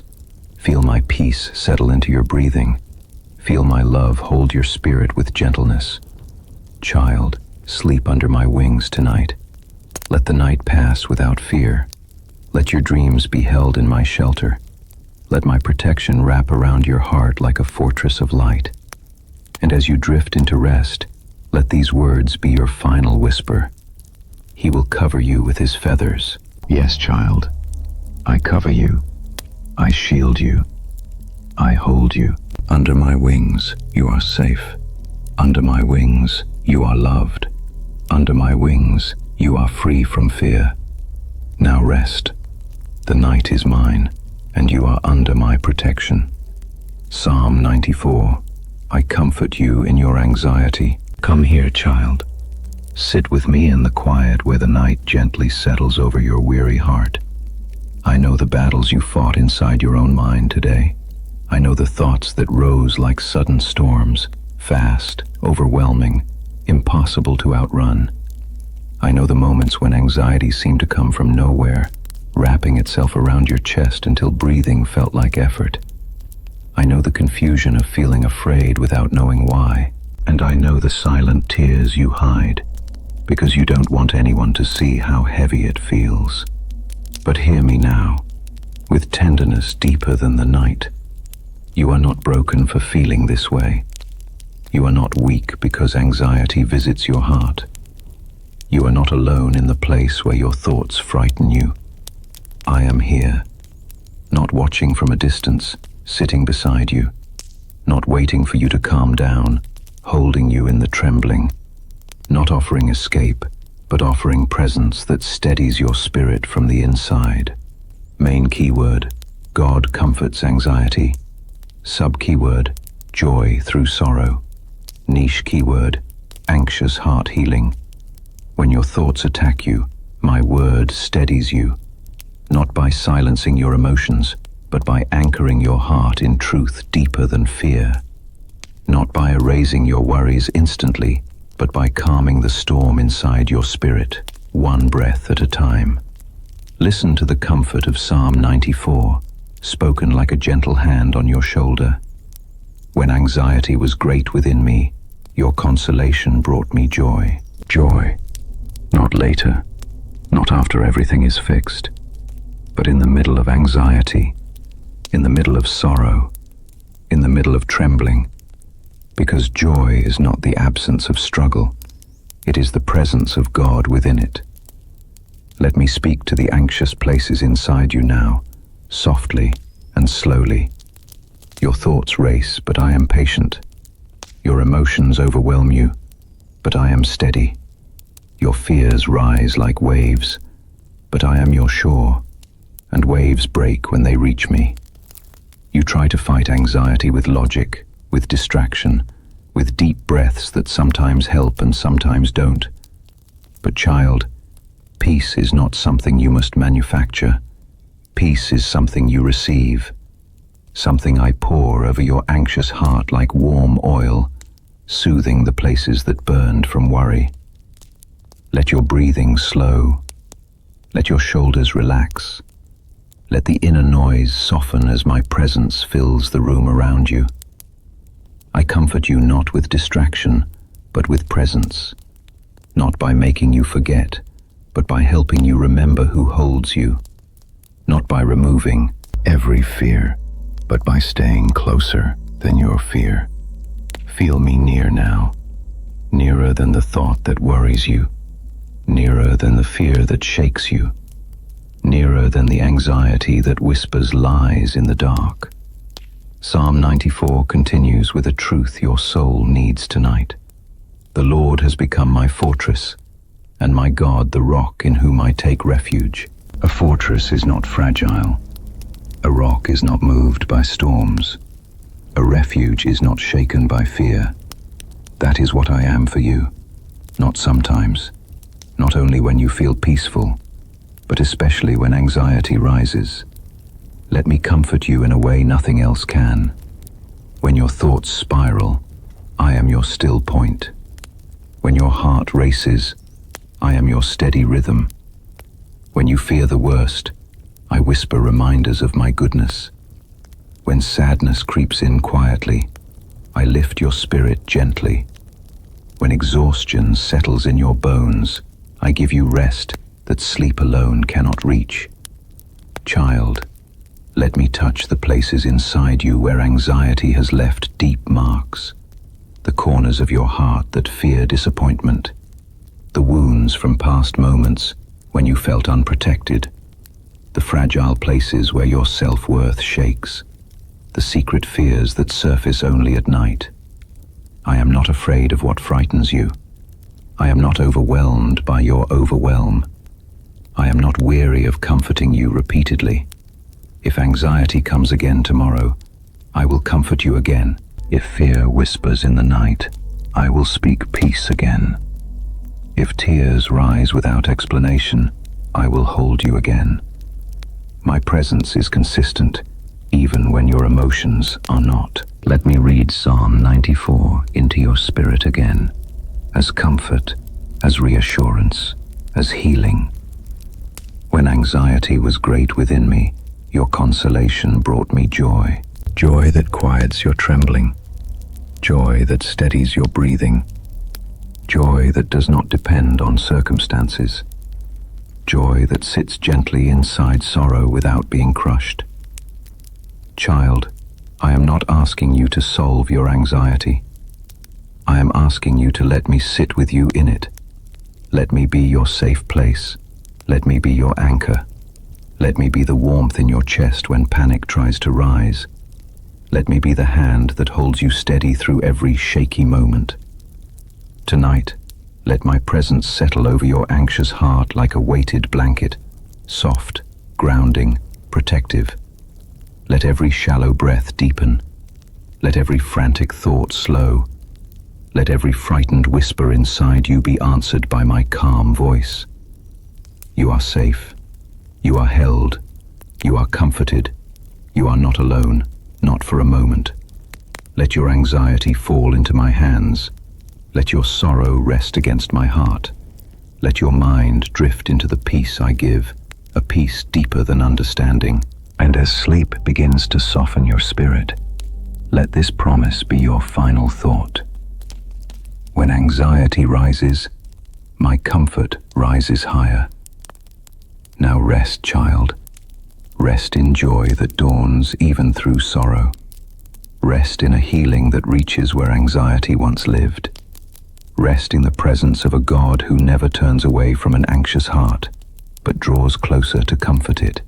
Feel my peace settle into your breathing. Feel my love hold your spirit with gentleness. Child, sleep under my wings tonight. Let the night pass without fear. Let your dreams be held in my shelter. Let my protection wrap around your heart like a fortress of light. And as you drift into rest, let these words be your final whisper. He will cover you with his feathers. Yes, child, I cover you. I shield you. I hold you. Under my wings, you are safe. Under my wings, you are loved. Under my wings, you are free from fear. Now rest. The night is mine, and you are under my protection. Psalm 94. I comfort you in your anxiety. Come here, child. Sit with me in the quiet where the night gently settles over your weary heart. I know the battles you fought inside your own mind today. I know the thoughts that rose like sudden storms, fast, overwhelming, impossible to outrun. I know the moments when anxiety seemed to come from nowhere, wrapping itself around your chest until breathing felt like effort. I know the confusion of feeling afraid without knowing why, and I know the silent tears you hide, because you don't want anyone to see how heavy it feels. But hear me now, with tenderness deeper than the night. You are not broken for feeling this way. You are not weak because anxiety visits your heart. You are not alone in the place where your thoughts frighten you. I am here, not watching from a distance, sitting beside you, not waiting for you to calm down, holding you in the trembling, not offering escape, but offering presence that steadies your spirit from the inside. Main keyword, God comforts anxiety. Sub-keyword, joy through sorrow. Niche keyword, anxious heart healing. When your thoughts attack you, my word steadies you, not by silencing your emotions, but by anchoring your heart in truth deeper than fear. Not by erasing your worries instantly, but by calming the storm inside your spirit, one breath at a time. Listen to the comfort of Psalm 94, spoken like a gentle hand on your shoulder. When anxiety was great within me, your consolation brought me joy. Joy, not later, not after everything is fixed, but in the middle of anxiety, in the middle of sorrow, in the middle of trembling, because joy is not the absence of struggle, it is the presence of God within it. Let me speak to the anxious places inside you now, softly and slowly. Your thoughts race, but I am patient. Your emotions overwhelm you, but I am steady. Your fears rise like waves, but I am your shore, and waves break when they reach me. You try to fight anxiety with logic, with distraction, with deep breaths that sometimes help and sometimes don't. But child, peace is not something you must manufacture. Peace is something you receive, something I pour over your anxious heart like warm oil, soothing the places that burned from worry. Let your breathing slow. Let your shoulders relax. Let the inner noise soften as my presence fills the room around you. I comfort you not with distraction, but with presence, not by making you forget, but by helping you remember who holds you, not by removing every fear, but by staying closer than your fear. Feel me near now, nearer than the thought that worries you, nearer than the fear that shakes you, nearer than the anxiety that whispers lies in the dark. Psalm 94 continues with a truth your soul needs tonight. The Lord has become my fortress, and my God the rock in whom I take refuge. A fortress is not fragile. A rock is not moved by storms. A refuge is not shaken by fear. That is what I am for you. Not sometimes, not only when you feel peaceful, but especially when anxiety rises. Let me comfort you in a way nothing else can. When your thoughts spiral, I am your still point. When your heart races, I am your steady rhythm. When you fear the worst, I whisper reminders of my goodness. When sadness creeps in quietly, I lift your spirit gently. When exhaustion settles in your bones, I give you rest that sleep alone cannot reach. Child, let me touch the places inside you where anxiety has left deep marks, the corners of your heart that fear disappointment, the wounds from past moments when you felt unprotected, the fragile places where your self-worth shakes, the secret fears that surface only at night. I am not afraid of what frightens you. I am not overwhelmed by your overwhelm. I am not weary of comforting you repeatedly. If anxiety comes again tomorrow, I will comfort you again. If fear whispers in the night, I will speak peace again. If tears rise without explanation, I will hold you again. My presence is consistent, even when your emotions are not. Let me read Psalm 94 into your spirit again, as comfort, as reassurance, as healing. When anxiety was great within me, your consolation brought me joy. Joy that quiets your trembling. Joy that steadies your breathing. Joy that does not depend on circumstances. Joy that sits gently inside sorrow without being crushed. Child, I am not asking you to solve your anxiety. I am asking you to let me sit with you in it. Let me be your safe place. Let me be your anchor. Let me be the warmth in your chest when panic tries to rise. Let me be the hand that holds you steady through every shaky moment. Tonight, let my presence settle over your anxious heart like a weighted blanket, soft, grounding, protective. Let every shallow breath deepen. Let every frantic thought slow. Let every frightened whisper inside you be answered by my calm voice. You are safe. You are held. You are comforted. You are not alone, not for a moment. Let your anxiety fall into my hands. Let your sorrow rest against my heart. Let your mind drift into the peace I give, a peace deeper than understanding. And as sleep begins to soften your spirit, let this promise be your final thought. When anxiety rises, My comfort rises higher. Now rest, child. Rest in joy that dawns even through sorrow. Rest in a healing that reaches where anxiety once lived. Rest in the presence of a God who never turns away from an anxious heart, but draws closer to comfort it.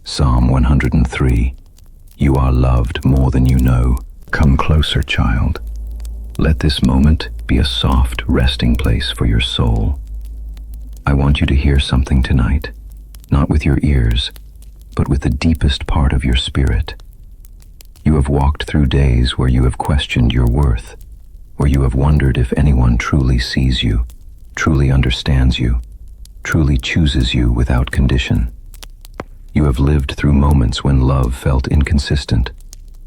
Psalm 103. You are loved more than you know. Come closer, child. Let this moment be a soft resting place for your soul. I want you to hear something tonight, not with your ears, but with the deepest part of your spirit. You have walked through days where you have questioned your worth, where you have wondered if anyone truly sees you, truly understands you, truly chooses you without condition. You have lived through moments when love felt inconsistent,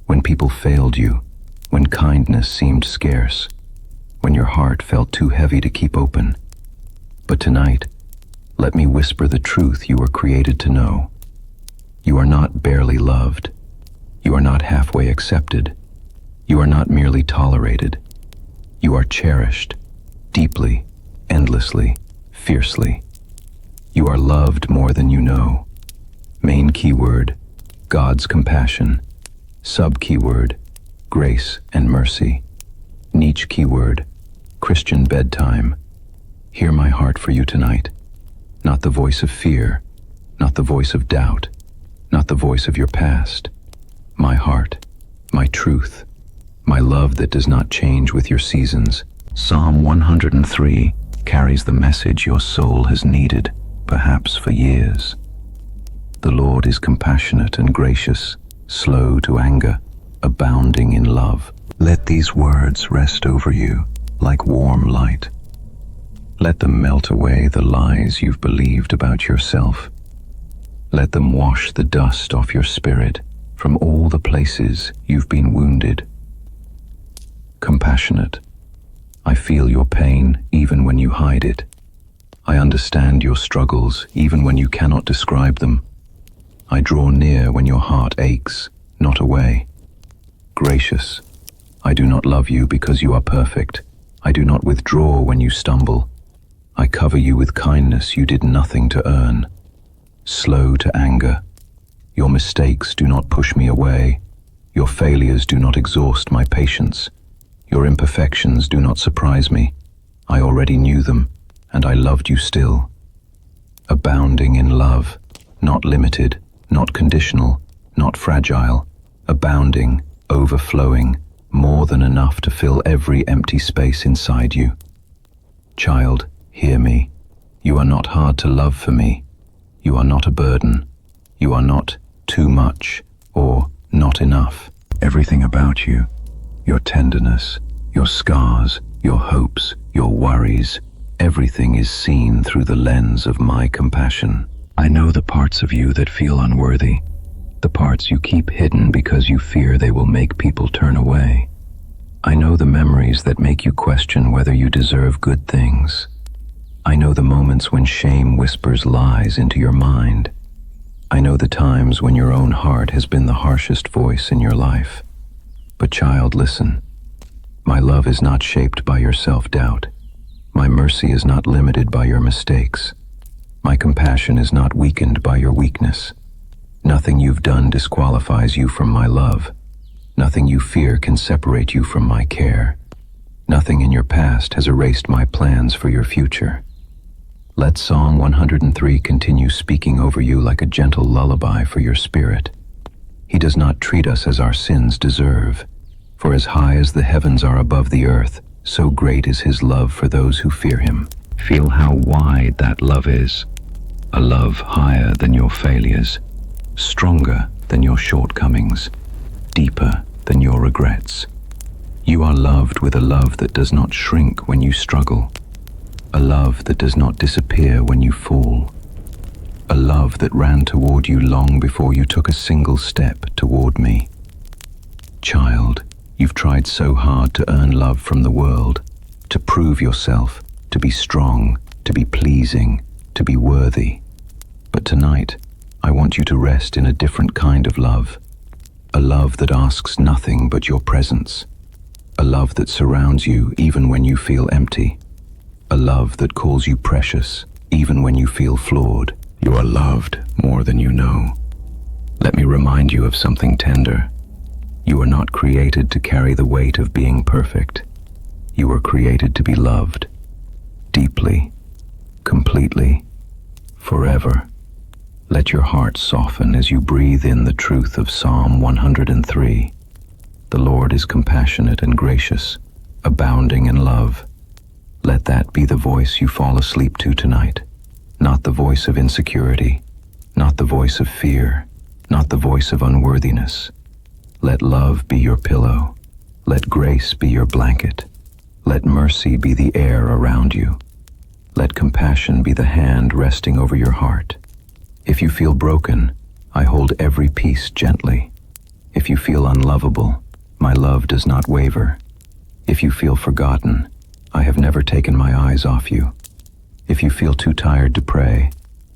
when people failed you, when kindness seemed scarce, when your heart felt too heavy to keep open. But tonight, let me whisper the truth you were created to know. You are not barely loved. You are not halfway accepted. You are not merely tolerated. You are cherished, deeply, endlessly, fiercely. You are loved more than you know. Main keyword, God's compassion. Sub keyword, grace and mercy. Niche keyword, Christian bedtime. Hear my heart for you tonight. Not the voice of fear, not the voice of doubt, not the voice of your past. My heart, my truth, my love that does not change with your seasons. Psalm 103 carries the message your soul has needed, perhaps for years. The Lord is compassionate and gracious, slow to anger, abounding in love. Let these words rest over you like warm light. Let them melt away the lies you've believed about yourself. Let them wash the dust off your spirit from all the places you've been wounded. Compassionate, I feel your pain even when you hide it. I understand your struggles even when you cannot describe them. I draw near when your heart aches, not away. Gracious, I do not love you because you are perfect. I do not withdraw when you stumble. I cover you with kindness you did nothing to earn. Slow to anger, your mistakes do not push me away. Your failures do not exhaust my patience. Your imperfections do not surprise me. I already knew them, and I loved you still. Abounding in love, not limited, not conditional, not fragile. Abounding, overflowing, more than enough to fill every empty space inside you. Child, hear me. You are not hard to love for me. You are not a burden. You are not too much or not enough. Everything about you, your tenderness, your scars, your hopes, your worries, everything is seen through the lens of my compassion. I know the parts of you that feel unworthy, the parts you keep hidden because you fear they will make people turn away. I know the memories that make you question whether you deserve good things. I know the moments when shame whispers lies into your mind. I know the times when your own heart has been the harshest voice in your life. But child, listen. My love is not shaped by your self-doubt. My mercy is not limited by your mistakes. My compassion is not weakened by your weakness. Nothing you've done disqualifies you from my love. Nothing you fear can separate you from my care. Nothing in your past has erased my plans for your future. Let Psalm 103 continue speaking over you like a gentle lullaby for your spirit. He does not treat us as our sins deserve, for as high as the heavens are above the earth, so great is his love for those who fear him. Feel how wide that love is, a love higher than your failures, stronger than your shortcomings, deeper than your regrets. You are loved with a love that does not shrink when you struggle, a love that does not disappear when you fall, a love that ran toward you long before you took a single step toward me. Child, you've tried so hard to earn love from the world, to prove yourself, to be strong, to be pleasing, to be worthy. But tonight, I want you to rest in a different kind of love, a love that asks nothing but your presence, a love that surrounds you even when you feel empty, a love that calls you precious, even when you feel flawed. You are loved more than you know. Let me remind you of something tender. You are not created to carry the weight of being perfect. You are created to be loved, deeply, completely, forever. Let your heart soften as you breathe in the truth of Psalm 103. The Lord is compassionate and gracious, abounding in love. Let that be the voice you fall asleep to tonight. Not the voice of insecurity, not the voice of fear, not the voice of unworthiness. Let love be your pillow. Let grace be your blanket. Let mercy be the air around you. Let compassion be the hand resting over your heart. If you feel broken, I hold every piece gently. If you feel unlovable, my love does not waver. If you feel forgotten, I have never taken my eyes off you. If you feel too tired to pray,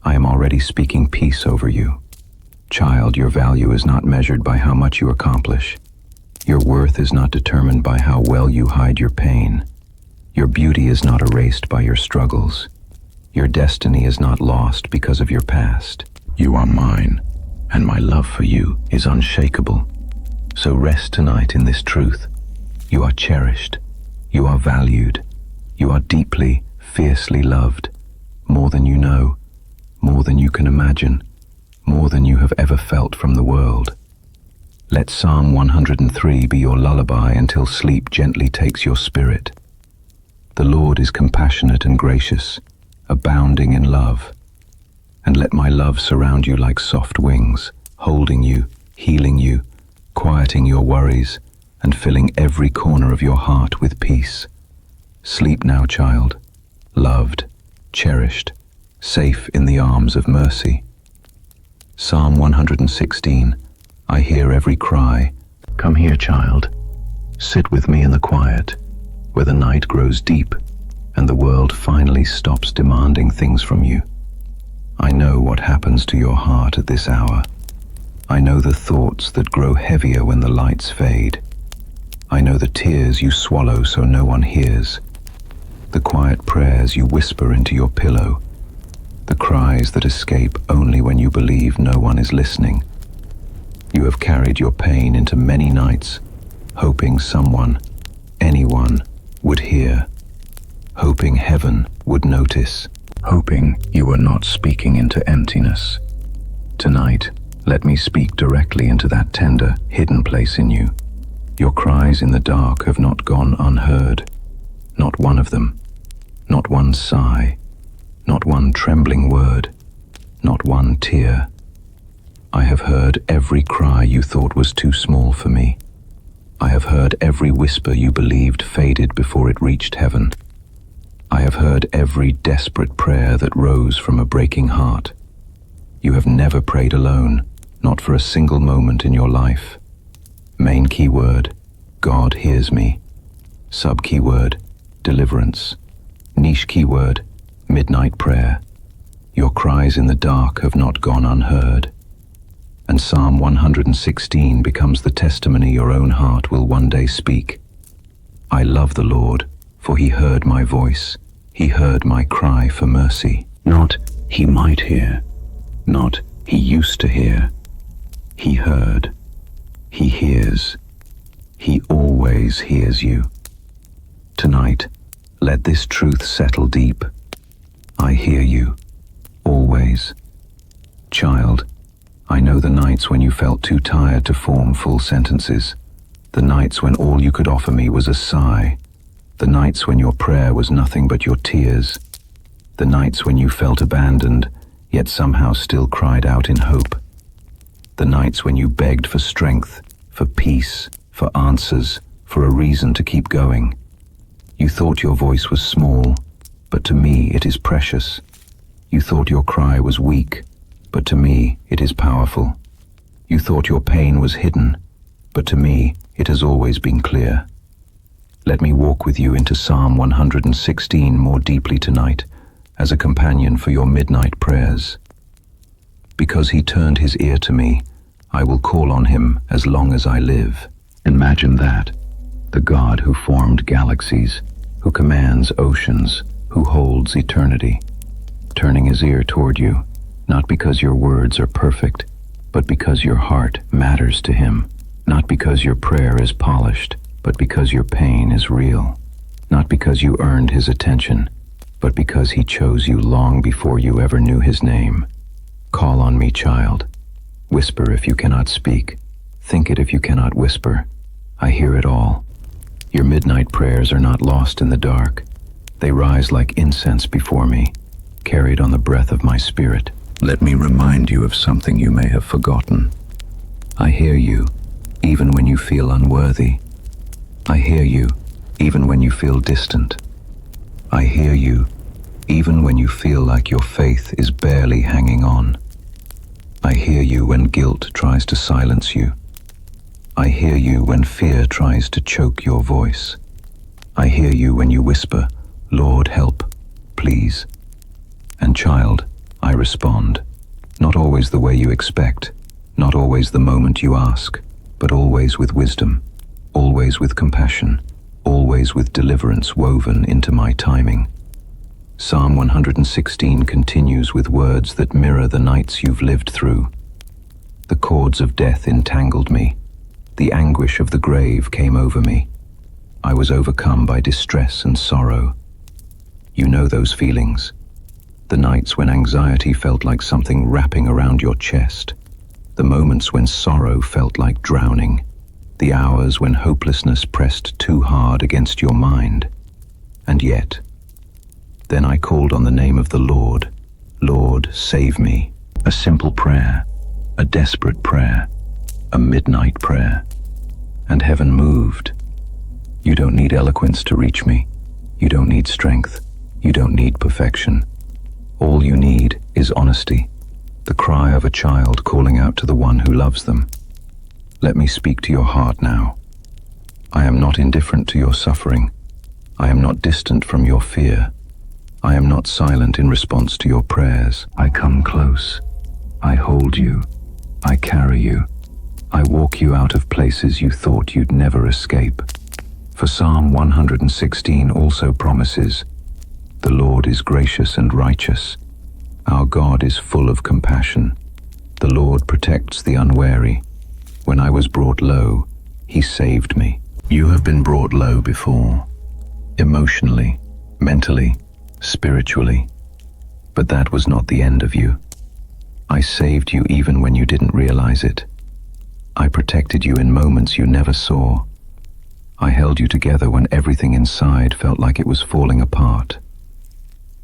I am already speaking peace over you. Child, your value is not measured by how much you accomplish. Your worth is not determined by how well you hide your pain. Your beauty is not erased by your struggles. Your destiny is not lost because of your past. You are mine, and my love for you is unshakable. So rest tonight in this truth. You are cherished. You are valued. You are deeply, fiercely loved. More than you know, more than you can imagine, more than you have ever felt from the world. Let Psalm 103 be your lullaby until sleep gently takes your spirit. The Lord is compassionate and gracious, abounding in love. And let my love surround you like soft wings, holding you, healing you, quieting your worries, and filling every corner of your heart with peace. Sleep now, child, loved, cherished, safe in the arms of mercy. Psalm 116, I hear every cry. Come here, child. Sit with me in the quiet, where the night grows deep and the world finally stops demanding things from you. I know what happens to your heart at this hour. I know the thoughts that grow heavier when the lights fade. I know the tears you swallow so no one hears, the quiet prayers you whisper into your pillow, the cries that escape only when you believe no one is listening. You have carried your pain into many nights, hoping someone, anyone, would hear, hoping heaven would notice, hoping you were not speaking into emptiness. Tonight, let me speak directly into that tender, hidden place in you. Your cries in the dark have not gone unheard. Not one of them. Not one sigh. Not one trembling word. Not one tear. I have heard every cry you thought was too small for me. I have heard every whisper you believed faded before it reached heaven. I have heard every desperate prayer that rose from a breaking heart. You have never prayed alone, not for a single moment in your life. Main keyword, God hears me. Sub keyword, deliverance. Niche keyword, midnight prayer. Your cries in the dark have not gone unheard. And Psalm 116 becomes the testimony your own heart will one day speak. I love the Lord, for he heard my voice. He heard my cry for mercy. Not he might hear, not he used to hear. He heard. He hears. He always hears you. Tonight, let this truth settle deep. I hear you, always. Child, I know the nights when you felt too tired to form full sentences, the nights when all you could offer me was a sigh, the nights when your prayer was nothing but your tears, the nights when you felt abandoned, yet somehow still cried out in hope, the nights when you begged for strength, for peace, for answers, for a reason to keep going. You thought your voice was small, but to me it is precious. You thought your cry was weak, but to me it is powerful. You thought your pain was hidden, but to me it has always been clear. Let me walk with you into Psalm 116 more deeply tonight, as a companion for your midnight prayers. Because he turned his ear to me, I will call on him as long as I live. Imagine that, the God who formed galaxies, who commands oceans, who holds eternity, turning his ear toward you, not because your words are perfect, but because your heart matters to him, not because your prayer is polished, but because your pain is real, not because you earned his attention, but because he chose you long before you ever knew his name. Call on me, child. Whisper if you cannot speak. Think it if you cannot whisper. I hear it all. Your midnight prayers are not lost in the dark. They rise like incense before me, carried on the breath of my spirit. Let me remind you of something you may have forgotten. I hear you, even when you feel unworthy. I hear you, even when you feel distant. I hear you, even when you feel like your faith is barely hanging on. I hear you when guilt tries to silence you. I hear you when fear tries to choke your voice. I hear you when you whisper, "Lord, help, please." And child, I respond, not always the way you expect, not always the moment you ask, but always with wisdom, always with compassion, always with deliverance woven into my timing. Psalm 116 continues with words that mirror the nights you've lived through. The cords of death entangled me. The anguish of the grave came over me. I was overcome by distress and sorrow. You know those feelings. The nights when anxiety felt like something wrapping around your chest. The moments when sorrow felt like drowning. The hours when hopelessness pressed too hard against your mind. And yet, then I called on the name of the Lord. Lord, save me. A simple prayer, a desperate prayer, a midnight prayer. And heaven moved. You don't need eloquence to reach me. You don't need strength. You don't need perfection. All you need is honesty, the cry of a child calling out to the one who loves them. Let me speak to your heart now. I am not indifferent to your suffering. I am not distant from your fear. I am not silent in response to your prayers. I come close. I hold you. I carry you. I walk you out of places you thought you'd never escape. For Psalm 116 also promises, "The Lord is gracious and righteous. Our God is full of compassion. The Lord protects the unwary. When I was brought low, he saved me." You have been brought low before, emotionally, mentally, spiritually. But that was not the end of you. I saved you even when you didn't realize it. I protected you in moments you never saw. I held you together when everything inside felt like it was falling apart.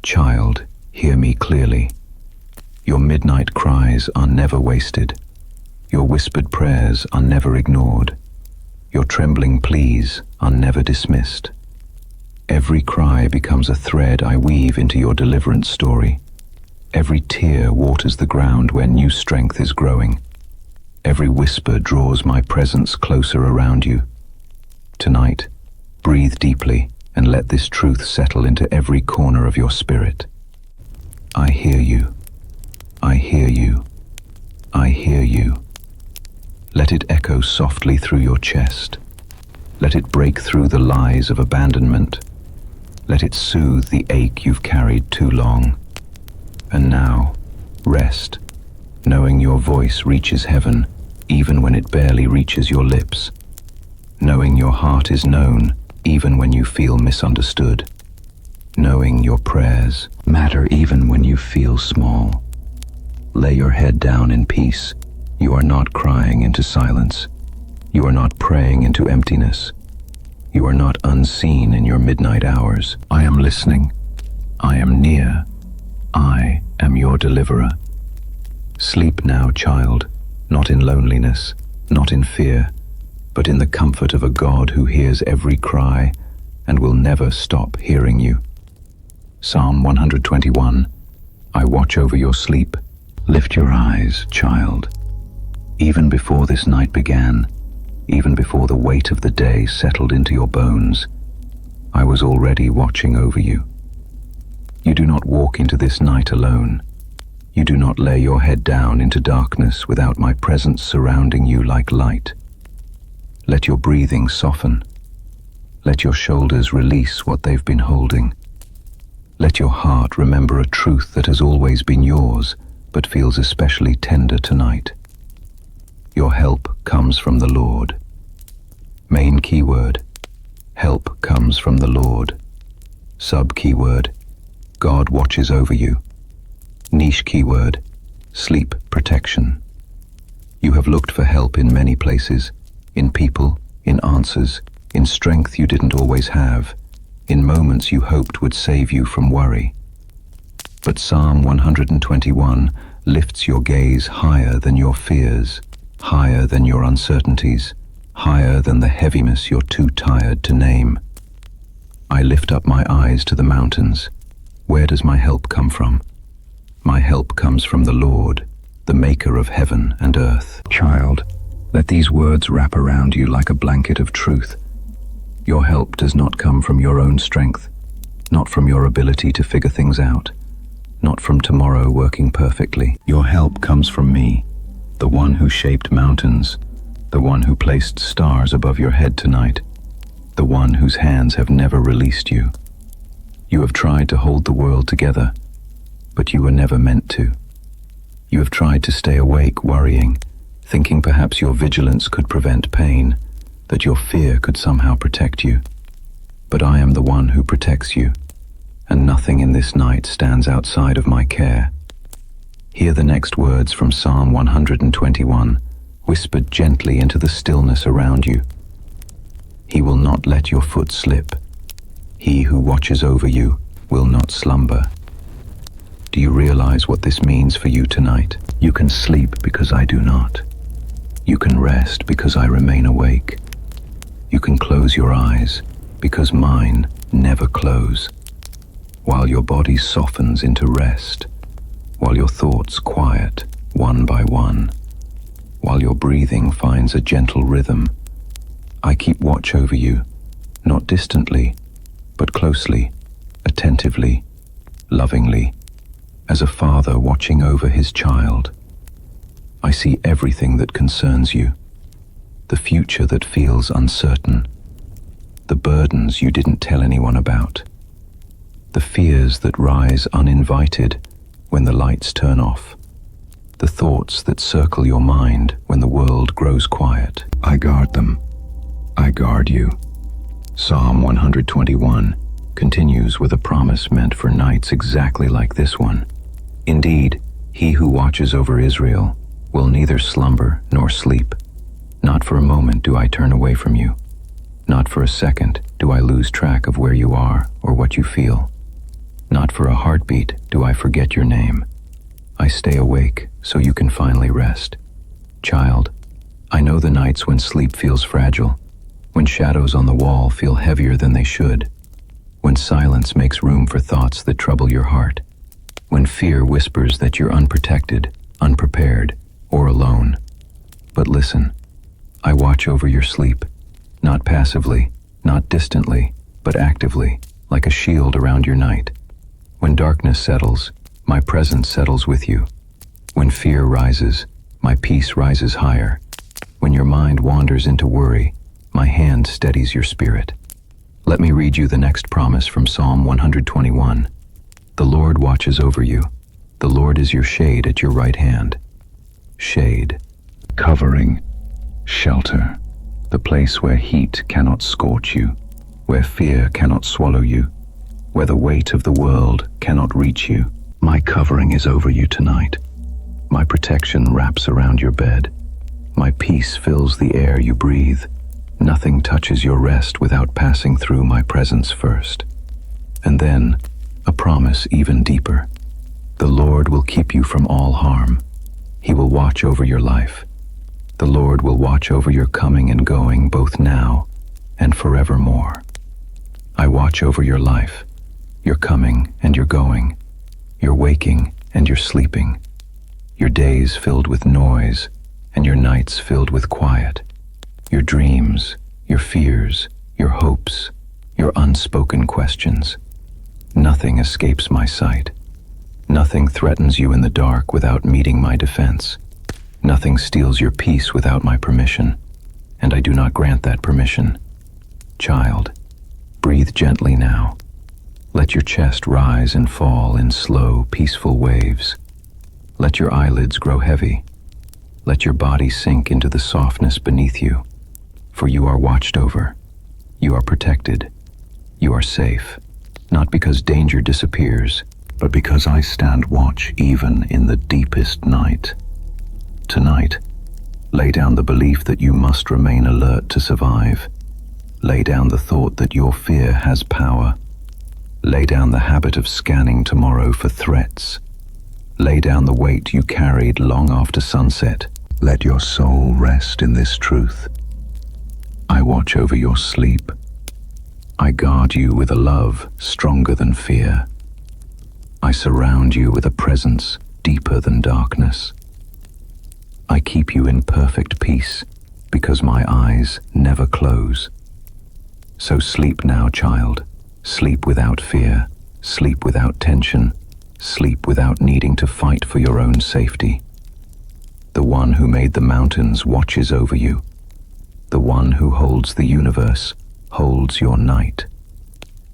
Child, hear me clearly. Your midnight cries are never wasted. Your whispered prayers are never ignored. Your trembling pleas are never dismissed. Every cry becomes a thread I weave into your deliverance story. Every tear waters the ground where new strength is growing. Every whisper draws my presence closer around you. Tonight, breathe deeply and let this truth settle into every corner of your spirit. I hear you. I hear you. I hear you. Let it echo softly through your chest. Let it break through the lies of abandonment. Let it soothe the ache you've carried too long. And now, rest, knowing your voice reaches heaven, even when it barely reaches your lips. Knowing your heart is known, even when you feel misunderstood. Knowing your prayers matter even when you feel small. Lay your head down in peace. You are not crying into silence. You are not praying into emptiness. You are not unseen in your midnight hours. I am listening. I am near. I am your deliverer. Sleep now, child, not in loneliness, not in fear, but in the comfort of a God who hears every cry and will never stop hearing you. Psalm 121. I watch over your sleep. Lift your eyes, child. Even before this night began, even before the weight of the day settled into your bones, I was already watching over you. You do not walk into this night alone. You do not lay your head down into darkness without my presence surrounding you like light. Let your breathing soften. Let your shoulders release what they've been holding. Let your heart remember a truth that has always been yours, but feels especially tender tonight. Your help comes from the Lord. Main keyword: help comes from the Lord. Sub keyword: God watches over you. Niche keyword: sleep protection. You have looked for help in many places, in people, in answers, in strength you didn't always have, in moments you hoped would save you from worry. But Psalm 121 lifts your gaze higher than your fears, higher than your uncertainties, higher than the heaviness you're too tired to name. I lift up my eyes to the mountains. Where does my help come from? My help comes from the Lord, the maker of heaven and earth. Child, let these words wrap around you like a blanket of truth. Your help does not come from your own strength, not from your ability to figure things out, not from tomorrow working perfectly. Your help comes from me, the one who shaped mountains, the one who placed stars above your head tonight, the one whose hands have never released you. You have tried to hold the world together, but you were never meant to. You have tried to stay awake, worrying, thinking perhaps your vigilance could prevent pain, that your fear could somehow protect you. But I am the one who protects you, and nothing in this night stands outside of my care. Hear the next words from Psalm 121, whispered gently into the stillness around you. He will not let your foot slip. He who watches over you will not slumber. Do you realize what this means for you tonight? You can sleep because I do not. You can rest because I remain awake. You can close your eyes because mine never close. While your body softens into rest, while your thoughts quiet one by one, while your breathing finds a gentle rhythm, I keep watch over you, not distantly, but closely, attentively, lovingly, as a father watching over his child. I see everything that concerns you, the future that feels uncertain, the burdens you didn't tell anyone about, the fears that rise uninvited when the lights turn off, the thoughts that circle your mind when the world grows quiet. I guard them. I guard you. Psalm 121 continues with a promise meant for nights exactly like this one. Indeed, he who watches over Israel will neither slumber nor sleep. Not for a moment do I turn away from you. Not for a second do I lose track of where you are or what you feel. Not for a heartbeat do I forget your name. I stay awake so you can finally rest. Child, I know the nights when sleep feels fragile, when shadows on the wall feel heavier than they should, when silence makes room for thoughts that trouble your heart, when fear whispers that you're unprotected, unprepared, or alone. But listen, I watch over your sleep, not passively, not distantly, but actively, like a shield around your night. When darkness settles, my presence settles with you. When fear rises, my peace rises higher. When your mind wanders into worry, my hand steadies your spirit. Let me read you the next promise from Psalm 121. The Lord watches over you. The Lord is your shade at your right hand. Shade, covering, shelter, the place where heat cannot scorch you, where fear cannot swallow you, where the weight of the world cannot reach you. My covering is over you tonight. My protection wraps around your bed. My peace fills the air you breathe. Nothing touches your rest without passing through my presence first. And then, a promise even deeper. The Lord will keep you from all harm. He will watch over your life. The Lord will watch over your coming and going both now and forevermore. I watch over your life, your coming and your going, your waking and your sleeping, your days filled with noise and your nights filled with quiet, your dreams, your fears, your hopes, your unspoken questions. Nothing escapes my sight. Nothing threatens you in the dark without meeting my defense. Nothing steals your peace without my permission, and I do not grant that permission. Child, breathe gently now. Let Let your chest rise and fall in slow, peaceful waves. Let your eyelids grow heavy. Let your body sink into the softness beneath you. For you are watched over. You are protected. You are safe. Not because danger disappears, but because I stand watch even in the deepest night. Tonight, lay down the belief that you must remain alert to survive. Lay down the thought that your fear has power. Lay down the habit of scanning tomorrow for threats. Lay down the weight you carried long after sunset. Let your soul rest in this truth. I watch over your sleep. I guard you with a love stronger than fear. I surround you with a presence deeper than darkness. I keep you in perfect peace because my eyes never close. So sleep now, child. Sleep without fear. Sleep without tension. Sleep without needing to fight for your own safety. The one who made the mountains watches over you. The one who holds the universe holds your night.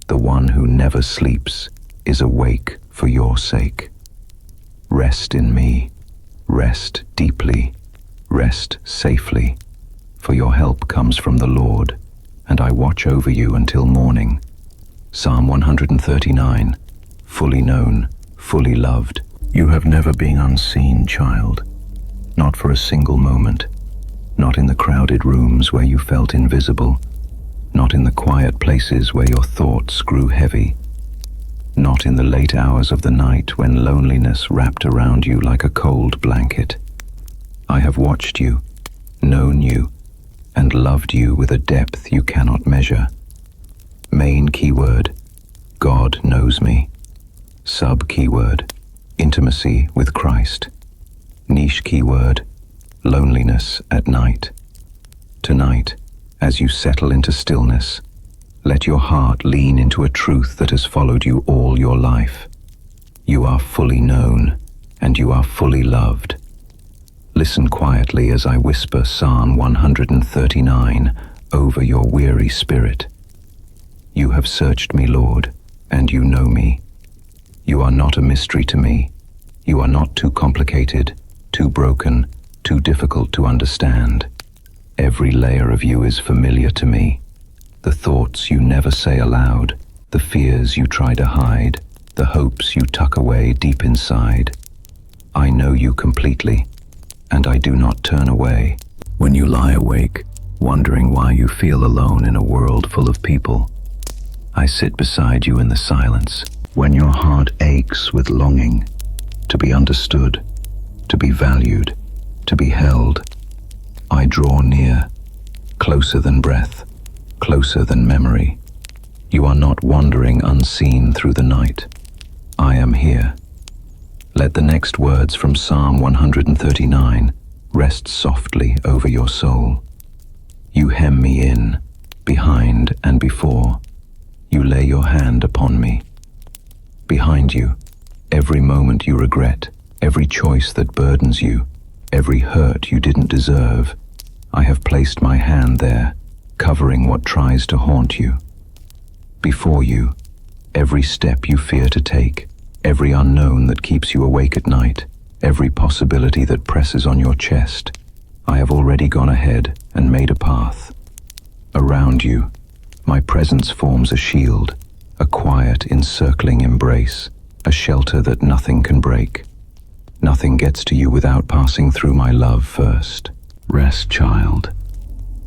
The one who never sleeps is awake for your sake. Rest in me. Rest deeply. Rest safely. For your help comes from the Lord, and I watch over you until morning. Psalm 139. Fully known, fully loved. You have never been unseen, child. Not for a single moment. Not in the crowded rooms where you felt invisible. Not in the quiet places where your thoughts grew heavy. Not in the late hours of the night when loneliness wrapped around you like a cold blanket. I have watched you, known you, and loved you with a depth you cannot measure. Main keyword, God knows me. Sub keyword, intimacy with Christ. Niche keyword, loneliness at night. Tonight, as you settle into stillness, let your heart lean into a truth that has followed you all your life. You are fully known, and you are fully loved. Listen quietly as I whisper Psalm 139 over your weary spirit. You have searched me, Lord, and you know me. You are not a mystery to me. You are not too complicated, too broken, too difficult to understand. Every layer of you is familiar to me. The thoughts you never say aloud, the fears you try to hide, the hopes you tuck away deep inside. I know you completely, and I do not turn away. When you lie awake, wondering why you feel alone in a world full of people, I sit beside you in the silence. When your heart aches with longing to be understood, to be valued, to be held, I draw near, closer than breath, closer than memory. You are not wandering unseen through the night. I am here. Let the next words from Psalm 139 rest softly over your soul. You hem me in, behind and before. You lay your hand upon me. Behind you, every moment you regret, every choice that burdens you, every hurt you didn't deserve, I have placed my hand there, covering what tries to haunt you. Before you, every step you fear to take, every unknown that keeps you awake at night, every possibility that presses on your chest, I have already gone ahead and made a path. Around you, my presence forms a shield, a quiet, encircling embrace, a shelter that nothing can break. Nothing gets to you without passing through my love first. Rest, child.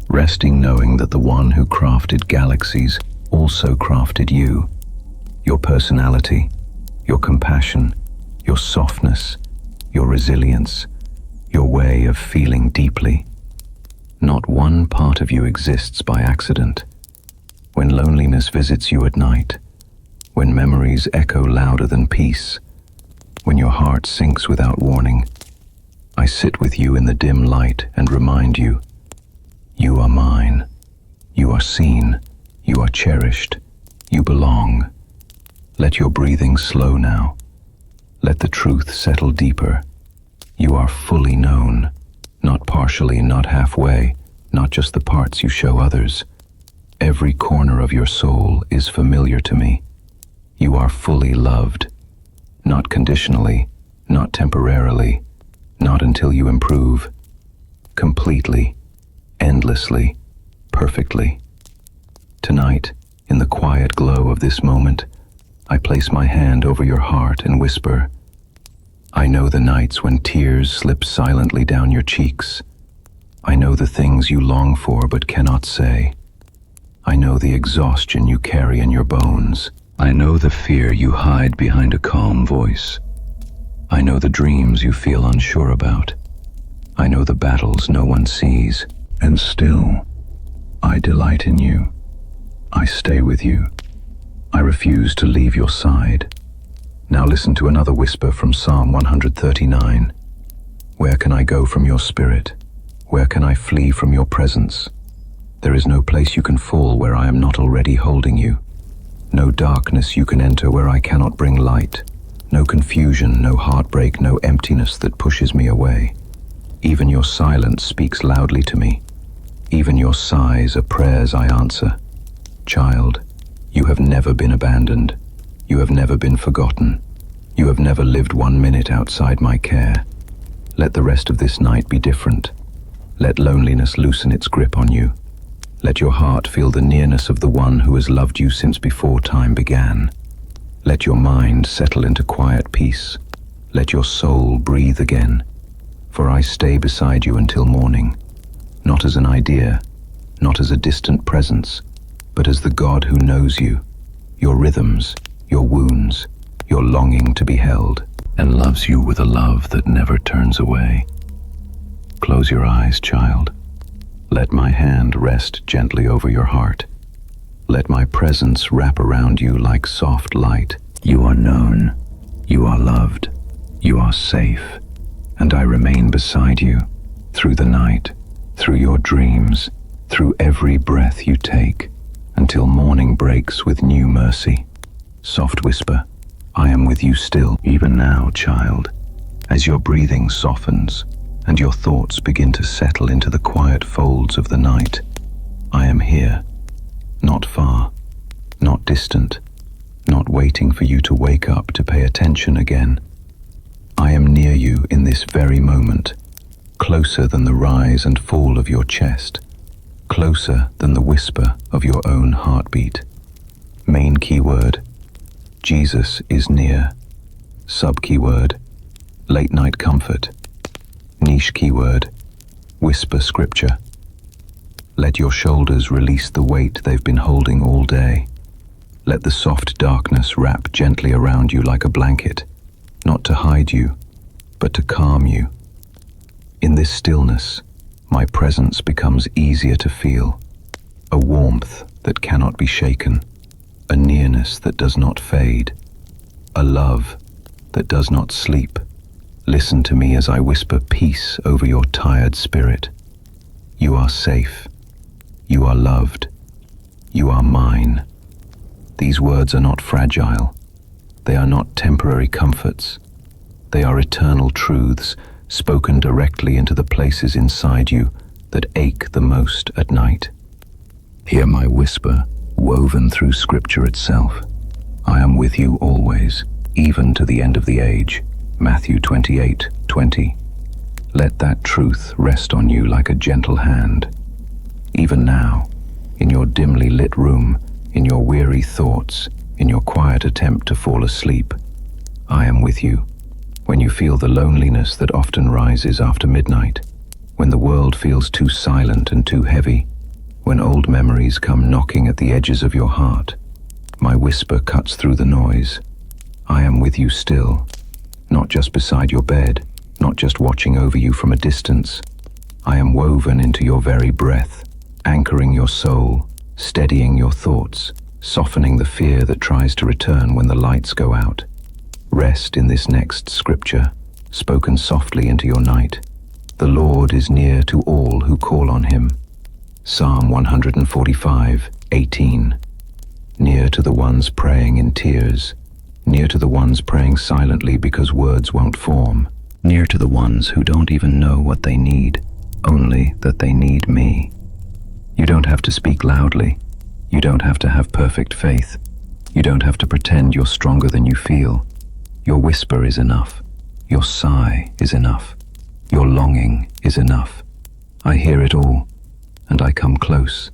Resting knowing that the one who crafted galaxies also crafted you. Your personality, your compassion, your softness, your resilience, your way of feeling deeply. Not one part of you exists by accident. When loneliness visits you at night, when memories echo louder than peace, when your heart sinks without warning, I sit with you in the dim light and remind you, you are mine, you are seen, you are cherished, you belong. Let your breathing slow now. Let the truth settle deeper. You are fully known, not partially, not halfway, not just the parts you show others. Every corner of your soul is familiar to me. You are fully loved. Not conditionally, not temporarily, not until you improve. Completely, endlessly, perfectly. Tonight, in the quiet glow of this moment, I place my hand over your heart and whisper, I know the nights when tears slip silently down your cheeks. I know the things you long for but cannot say. I know the exhaustion you carry in your bones. I know the fear you hide behind a calm voice. I know the dreams you feel unsure about. I know the battles no one sees. And still, I delight in you. I stay with you. I refuse to leave your side. Now listen to another whisper from Psalm 139. Where can I go from your spirit? Where can I flee from your presence? There is no place you can fall where I am not already holding you. No darkness you can enter where I cannot bring light. No confusion, no heartbreak, no emptiness that pushes me away. Even your silence speaks loudly to me. Even your sighs are prayers I answer. Child, you have never been abandoned. You have never been forgotten. You have never lived 1 minute outside my care. Let the rest of this night be different. Let loneliness loosen its grip on you. Let your heart feel the nearness of the one who has loved you since before time began. Let your mind settle into quiet peace. Let your soul breathe again. For I stay beside you until morning, not as an idea, not as a distant presence, but as the God who knows you, your rhythms, your wounds, your longing to be held, and loves you with a love that never turns away. Close your eyes, child. Let my hand rest gently over your heart. Let my presence wrap around you like soft light. You are known. You are loved. You are safe. And I remain beside you, through the night, through your dreams, through every breath you take, until morning breaks with new mercy. Soft whisper, I am with you still, even now, child, as your breathing softens and your thoughts begin to settle into the quiet folds of the night. I am here, not far, not distant, not waiting for you to wake up to pay attention again. I am near you in this very moment, closer than the rise and fall of your chest, closer than the whisper of your own heartbeat. Main keyword, Jesus is near. Sub keyword, late night comfort. Niche keyword, whisper scripture. Let your shoulders release the weight they've been holding all day. Let the soft darkness wrap gently around you like a blanket, not to hide you, but to calm you. In this stillness, my presence becomes easier to feel, a warmth that cannot be shaken, a nearness that does not fade, a love that does not sleep. Listen to me as I whisper peace over your tired spirit. You are safe. You are loved. You are mine. These words are not fragile. They are not temporary comforts. They are eternal truths spoken directly into the places inside you that ache the most at night. Hear my whisper, woven through Scripture itself. I am with you always, even to the end of the age. Matthew 28:20. Let that truth rest on you like a gentle hand. Even now, in your dimly lit room, in your weary thoughts, in your quiet attempt to fall asleep, I am with you. When you feel the loneliness that often rises after midnight, when the world feels too silent and too heavy, when old memories come knocking at the edges of your heart, my whisper cuts through the noise. I am with you still, not just beside your bed, not just watching over you from a distance. I am woven into your very breath, anchoring your soul, steadying your thoughts, softening the fear that tries to return when the lights go out. Rest in this next scripture, spoken softly into your night. The Lord is near to all who call on him. Psalm 145:18. Near to the ones praying in tears, near to the ones praying silently because words won't form, near to the ones who don't even know what they need, only that they need me. You don't have to speak loudly. You don't have to have perfect faith. You don't have to pretend you're stronger than you feel. Your whisper is enough. Your sigh is enough. Your longing is enough. I hear it all, and I come close.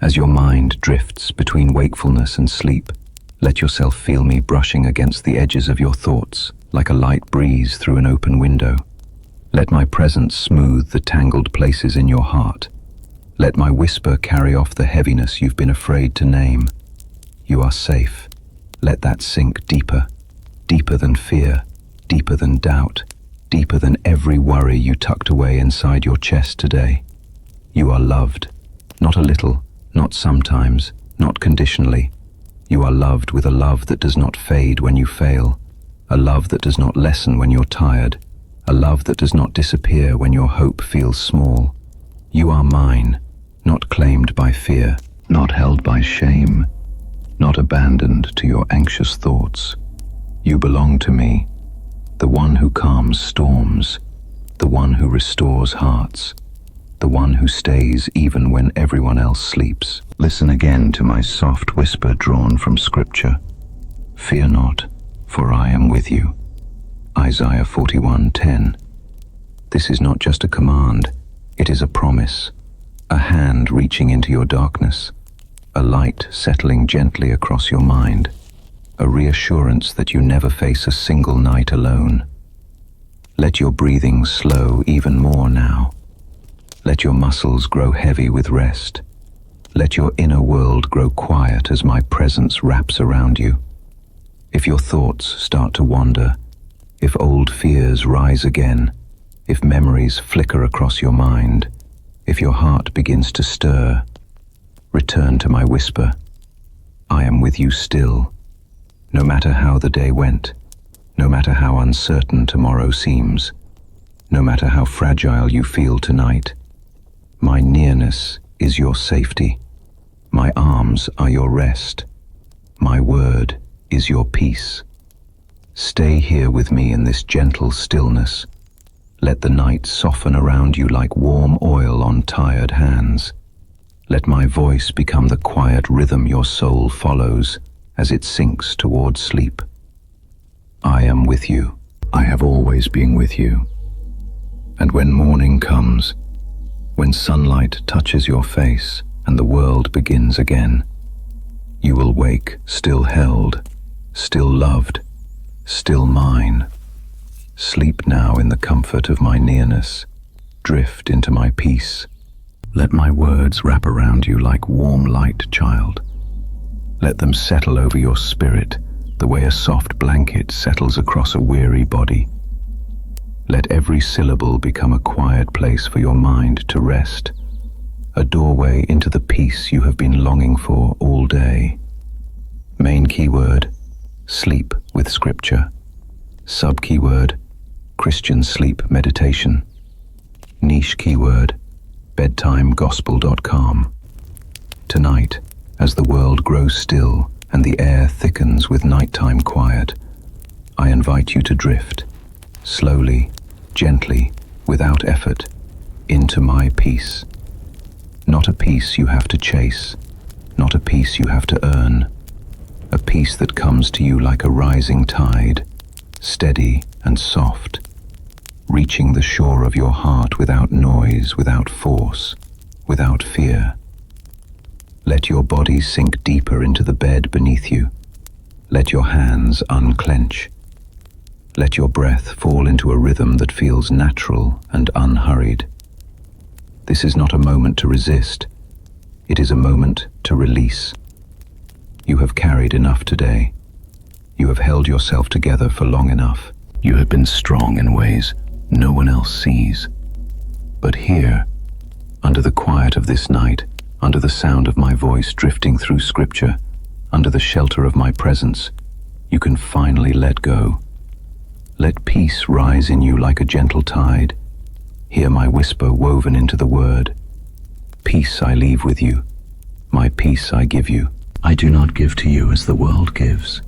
As your mind drifts between wakefulness and sleep, let yourself feel me brushing against the edges of your thoughts like a light breeze through an open window. Let my presence smooth the tangled places in your heart. Let my whisper carry off the heaviness you've been afraid to name. You are safe. Let that sink deeper, deeper than fear, deeper than doubt, deeper than every worry you tucked away inside your chest today. You are loved, not a little, not sometimes, not conditionally. You are loved with a love that does not fade when you fail, a love that does not lessen when you're tired, a love that does not disappear when your hope feels small. You are mine, not claimed by fear, not held by shame, not abandoned to your anxious thoughts. You belong to me, the one who calms storms, the one who restores hearts, the one who stays even when everyone else sleeps. Listen again to my soft whisper drawn from Scripture. Fear not, for I am with you. Isaiah 41:10. This is not just a command, it is a promise, a hand reaching into your darkness, a light settling gently across your mind, a reassurance that you never face a single night alone. Let your breathing slow even more now. Let your muscles grow heavy with rest. Let your inner world grow quiet as my presence wraps around you. If your thoughts start to wander, if old fears rise again, if memories flicker across your mind, if your heart begins to stir, return to my whisper. I am with you still. No matter how the day went, no matter how uncertain tomorrow seems, no matter how fragile you feel tonight, my nearness is your safety. My arms are your rest. My word is your peace. Stay here with me in this gentle stillness. Let the night soften around you like warm oil on tired hands. Let my voice become the quiet rhythm your soul follows as it sinks towards sleep. I am with you. I have always been with you. And when morning comes, when sunlight touches your face and the world begins again, you will wake still held, still loved, still mine. Sleep now in the comfort of my nearness. Drift into my peace. Let my words wrap around you like warm light, child. Let them settle over your spirit the way a soft blanket settles across a weary body. Let every syllable become a quiet place for your mind to rest, a doorway into the peace you have been longing for all day. Main keyword, sleep with Scripture. Sub-keyword, Christian sleep meditation. Niche keyword, bedtimegospel.com. Tonight, as the world grows still and the air thickens with nighttime quiet, I invite you to drift, slowly, gently, without effort, into my peace. Not a peace you have to chase, not a peace you have to earn, a peace that comes to you like a rising tide, steady and soft, reaching the shore of your heart without noise, without force, without fear. Let your body sink deeper into the bed beneath you. Let your hands unclench. Let your breath fall into a rhythm that feels natural and unhurried. This is not a moment to resist. It is a moment to release. You have carried enough today. You have held yourself together for long enough. You have been strong in ways no one else sees. But here, under the quiet of this night, under the sound of my voice drifting through Scripture, under the shelter of my presence, you can finally let go. Let peace rise in you like a gentle tide. Hear my whisper woven into the word. Peace I leave with you. My peace I give you. I do not give to you as the world gives.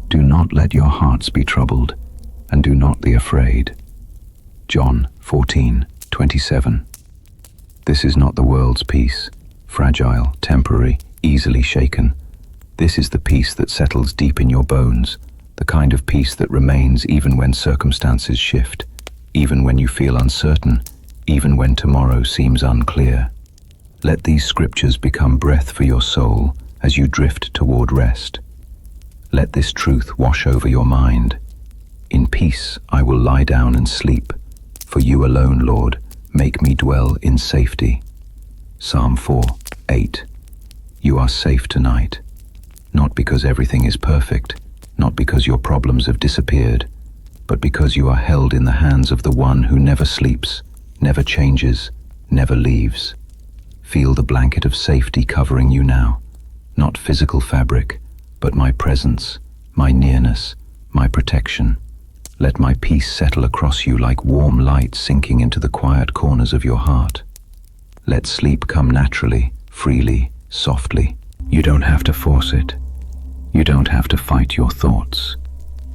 Do not let your hearts be troubled, and do not be afraid. John 14:27. This is not the world's peace, fragile, temporary, easily shaken. This is the peace that settles deep in your bones, the kind of peace that remains even when circumstances shift, even when you feel uncertain, even when tomorrow seems unclear. Let these scriptures become breath for your soul as you drift toward rest. Let this truth wash over your mind. In peace I will lie down and sleep. For you alone, Lord, make me dwell in safety. Psalm 4:8. You are safe tonight, not because everything is perfect, not because your problems have disappeared, but because you are held in the hands of the one who never sleeps, never changes, never leaves. Feel the blanket of safety covering you now, not physical fabric, but my presence, my nearness, my protection. Let my peace settle across you like warm light sinking into the quiet corners of your heart. Let sleep come naturally, freely, softly. You don't have to force it. You don't have to fight your thoughts.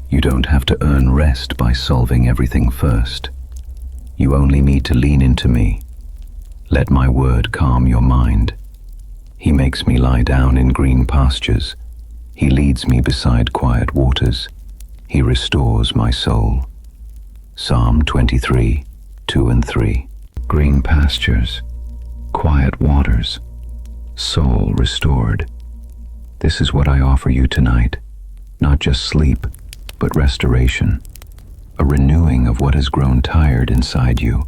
You don't have to earn rest by solving everything first. You only need to lean into me. Let my word calm your mind. He makes me lie down in green pastures. He leads me beside quiet waters. He restores my soul. Psalm 23:2 and 3. Green pastures, quiet waters, soul restored. This is what I offer you tonight. Not just sleep, but restoration. A renewing of what has grown tired inside you.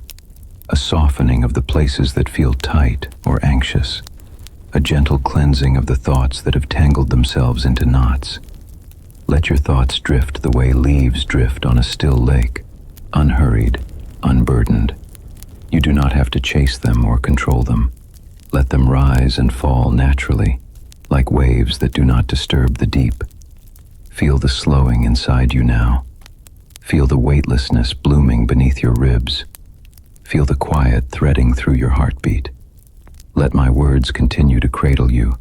A softening of the places that feel tight or anxious. A gentle cleansing of the thoughts that have tangled themselves into knots. Let your thoughts drift the way leaves drift on a still lake, unhurried, unburdened. You do not have to chase them or control them. Let them rise and fall naturally, like waves that do not disturb the deep. Feel the slowing inside you now. Feel the weightlessness blooming beneath your ribs. Feel the quiet threading through your heartbeat. Let my words continue to cradle you.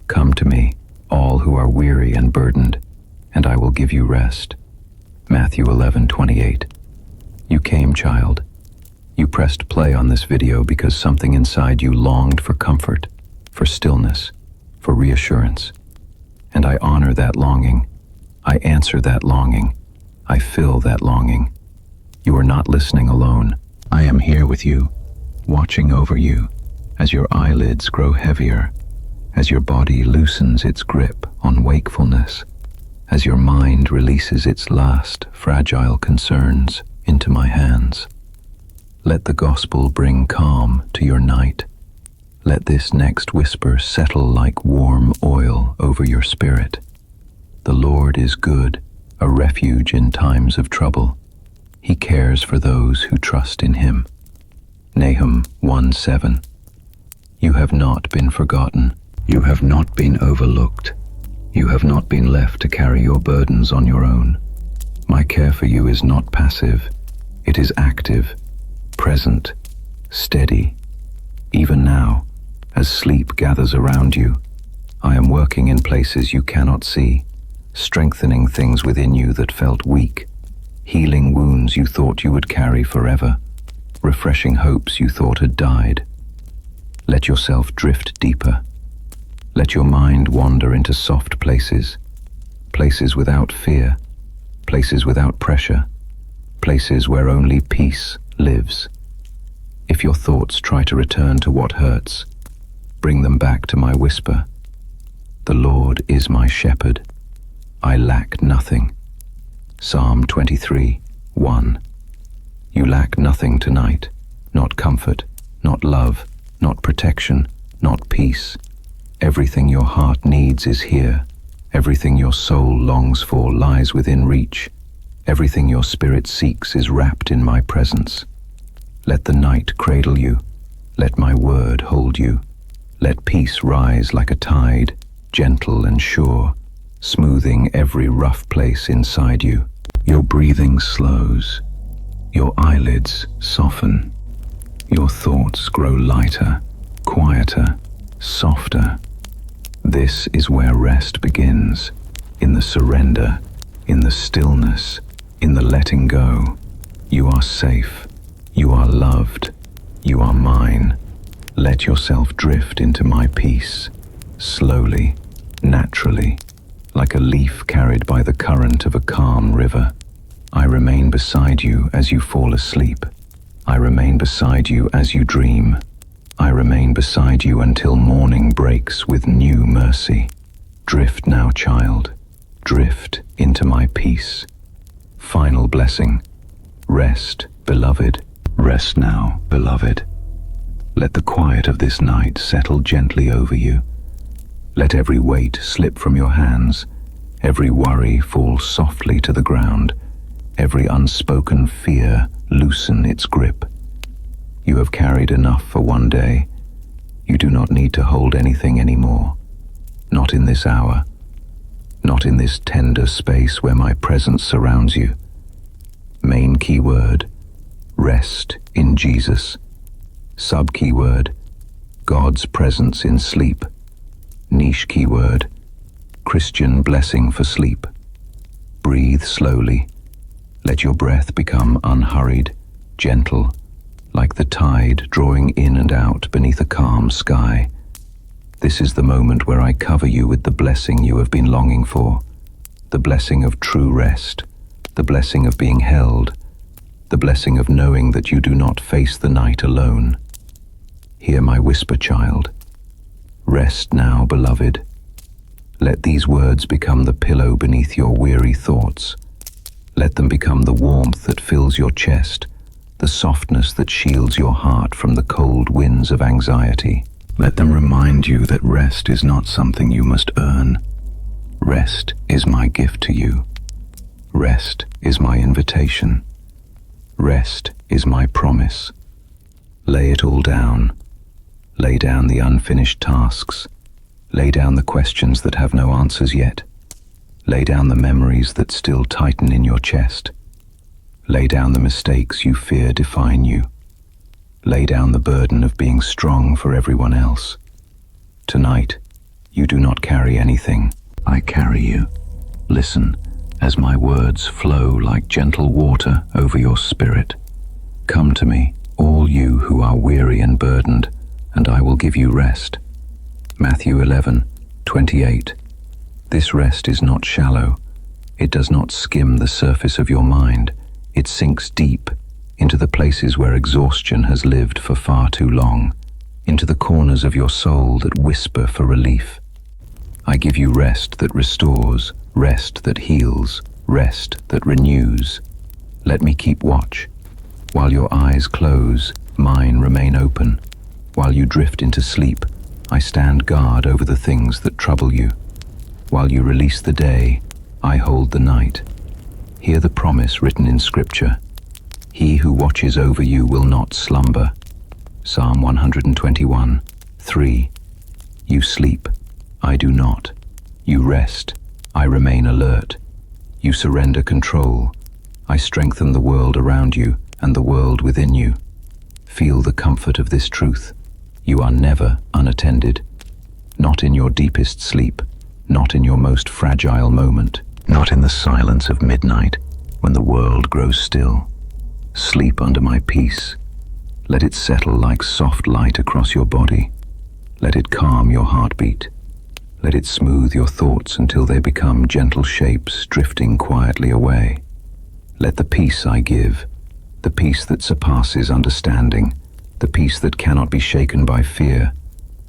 Come to me, all who are weary and burdened, and I will give you rest. Matthew 11:28. You came, child. You pressed play on this video because something inside you longed for comfort, for stillness, for reassurance. And I honor that longing. I answer that longing. I fill that longing. You are not listening alone. I am here with you, watching over you, as your eyelids grow heavier, as your body loosens its grip on wakefulness, as your mind releases its last fragile concerns into my hands. Let the gospel bring calm to your night. Let this next whisper settle like warm oil over your spirit. The Lord is good, a refuge in times of trouble. He cares for those who trust in him. Nahum 1:7. You have not been forgotten. You have not been overlooked. You have not been left to carry your burdens on your own. My care for you is not passive. It is active, present, steady. Even now, as sleep gathers around you, I am working in places you cannot see, strengthening things within you that felt weak, healing wounds you thought you would carry forever, refreshing hopes you thought had died. Let yourself drift deeper. Let your mind wander into soft places, places without fear, places without pressure, places where only peace lives. If your thoughts try to return to what hurts, bring them back to my whisper. The Lord is my shepherd. I lack nothing. Psalm 23:1. You lack nothing tonight, not comfort, not love, not protection, not peace. Everything your heart needs is here. Everything your soul longs for lies within reach. Everything your spirit seeks is wrapped in my presence. Let the night cradle you. Let my word hold you. Let peace rise like a tide, gentle and sure, smoothing every rough place inside you. Your breathing slows. Your eyelids soften. Your thoughts grow lighter, quieter, softer. This is where rest begins, in the surrender, in the stillness, in the letting go. You are safe. You are loved. You are mine. Let yourself drift into my peace, slowly, naturally, like a leaf carried by the current of a calm river. I remain beside you as you fall asleep. I remain beside you as you dream. I remain beside you until morning breaks with new mercy. Drift now, child. Drift into my peace. Final blessing. Rest, beloved. Rest now, beloved. Let the quiet of this night settle gently over you. Let every weight slip from your hands, every worry fall softly to the ground, every unspoken fear loosen its grip. You have carried enough for one day. You do not need to hold anything anymore. Not in this hour. Not in this tender space where my presence surrounds you. Main keyword, rest in Jesus. Sub-keyword, God's presence in sleep. Niche keyword, Christian blessing for sleep. Breathe slowly. Let your breath become unhurried, gentle, like the tide drawing in and out beneath a calm sky. This is the moment where I cover you with the blessing you have been longing for, the blessing of true rest, the blessing of being held, the blessing of knowing that you do not face the night alone. Hear my whisper, child. Rest now, beloved. Let these words become the pillow beneath your weary thoughts. Let them become the warmth that fills your chest, the softness that shields your heart from the cold winds of anxiety. Let them remind you that rest is not something you must earn. Rest is my gift to you. Rest is my invitation. Rest is my promise. Lay it all down. Lay down the unfinished tasks. Lay down the questions that have no answers yet. Lay down the memories that still tighten in your chest. Lay down the mistakes you fear define you. Lay down the burden of being strong for everyone else. Tonight, you do not carry anything. I carry you. Listen as my words flow like gentle water over your spirit. Come to me, all you who are weary and burdened, and I will give you rest. Matthew 11:28. This rest is not shallow. It does not skim the surface of your mind. It sinks deep into the places where exhaustion has lived for far too long, into the corners of your soul that whisper for relief. I give you rest that restores, rest that heals, rest that renews. Let me keep watch. While your eyes close, mine remain open. While you drift into sleep, I stand guard over the things that trouble you. While you release the day, I hold the night. Hear the promise written in Scripture. He who watches over you will not slumber. Psalm 121:3. You sleep, I do not. You rest, I remain alert. You surrender control. I strengthen the world around you and the world within you. Feel the comfort of this truth. You are never unattended. Not in your deepest sleep, not in your most fragile moment, not in the silence of midnight when the world grows still. Sleep under my peace. Let it settle like soft light across your body. Let it calm your heartbeat. Let it smooth your thoughts until they become gentle shapes drifting quietly away. Let the peace I give, the peace that surpasses understanding, the peace that cannot be shaken by fear,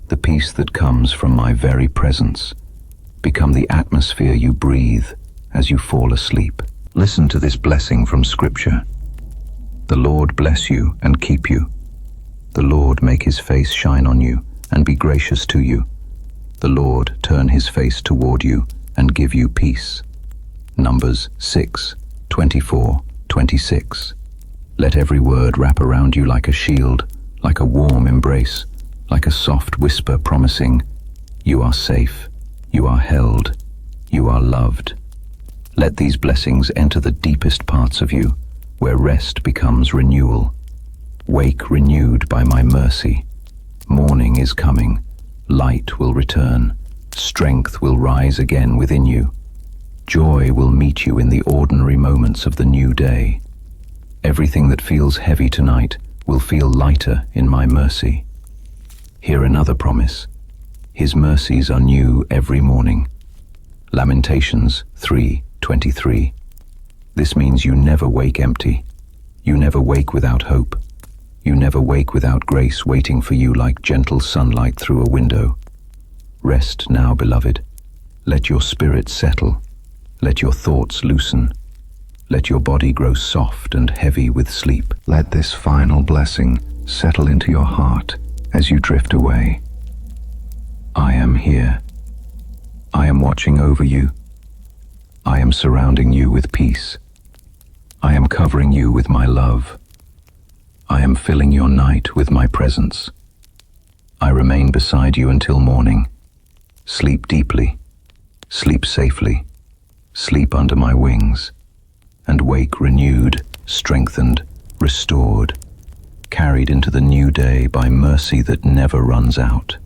the peace that comes from my very presence, become the atmosphere you breathe as you fall asleep. Listen to this blessing from Scripture. The Lord bless you and keep you. The Lord make his face shine on you and be gracious to you. The Lord turn his face toward you and give you peace. Numbers 6:24-26. Let every word wrap around you like a shield, like a warm embrace, like a soft whisper promising, you are safe, you are held, you are loved. Let these blessings enter the deepest parts of you, where rest becomes renewal. Wake renewed by my mercy. Morning is coming. Light will return. Strength will rise again within you. Joy will meet you in the ordinary moments of the new day. Everything that feels heavy tonight will feel lighter in my mercy. Hear another promise. His mercies are new every morning. Lamentations 3:23. This means you never wake empty. You never wake without hope. You never wake without grace waiting for you like gentle sunlight through a window. Rest now, beloved. Let your spirit settle. Let your thoughts loosen. Let your body grow soft and heavy with sleep. Let this final blessing settle into your heart as you drift away. I am here. I am watching over you. I am surrounding you with peace. I am covering you with my love. I am filling your night with my presence. I remain beside you until morning. Sleep deeply. Sleep safely. Sleep under my wings. And wake renewed, strengthened, restored, carried into the new day by mercy that never runs out.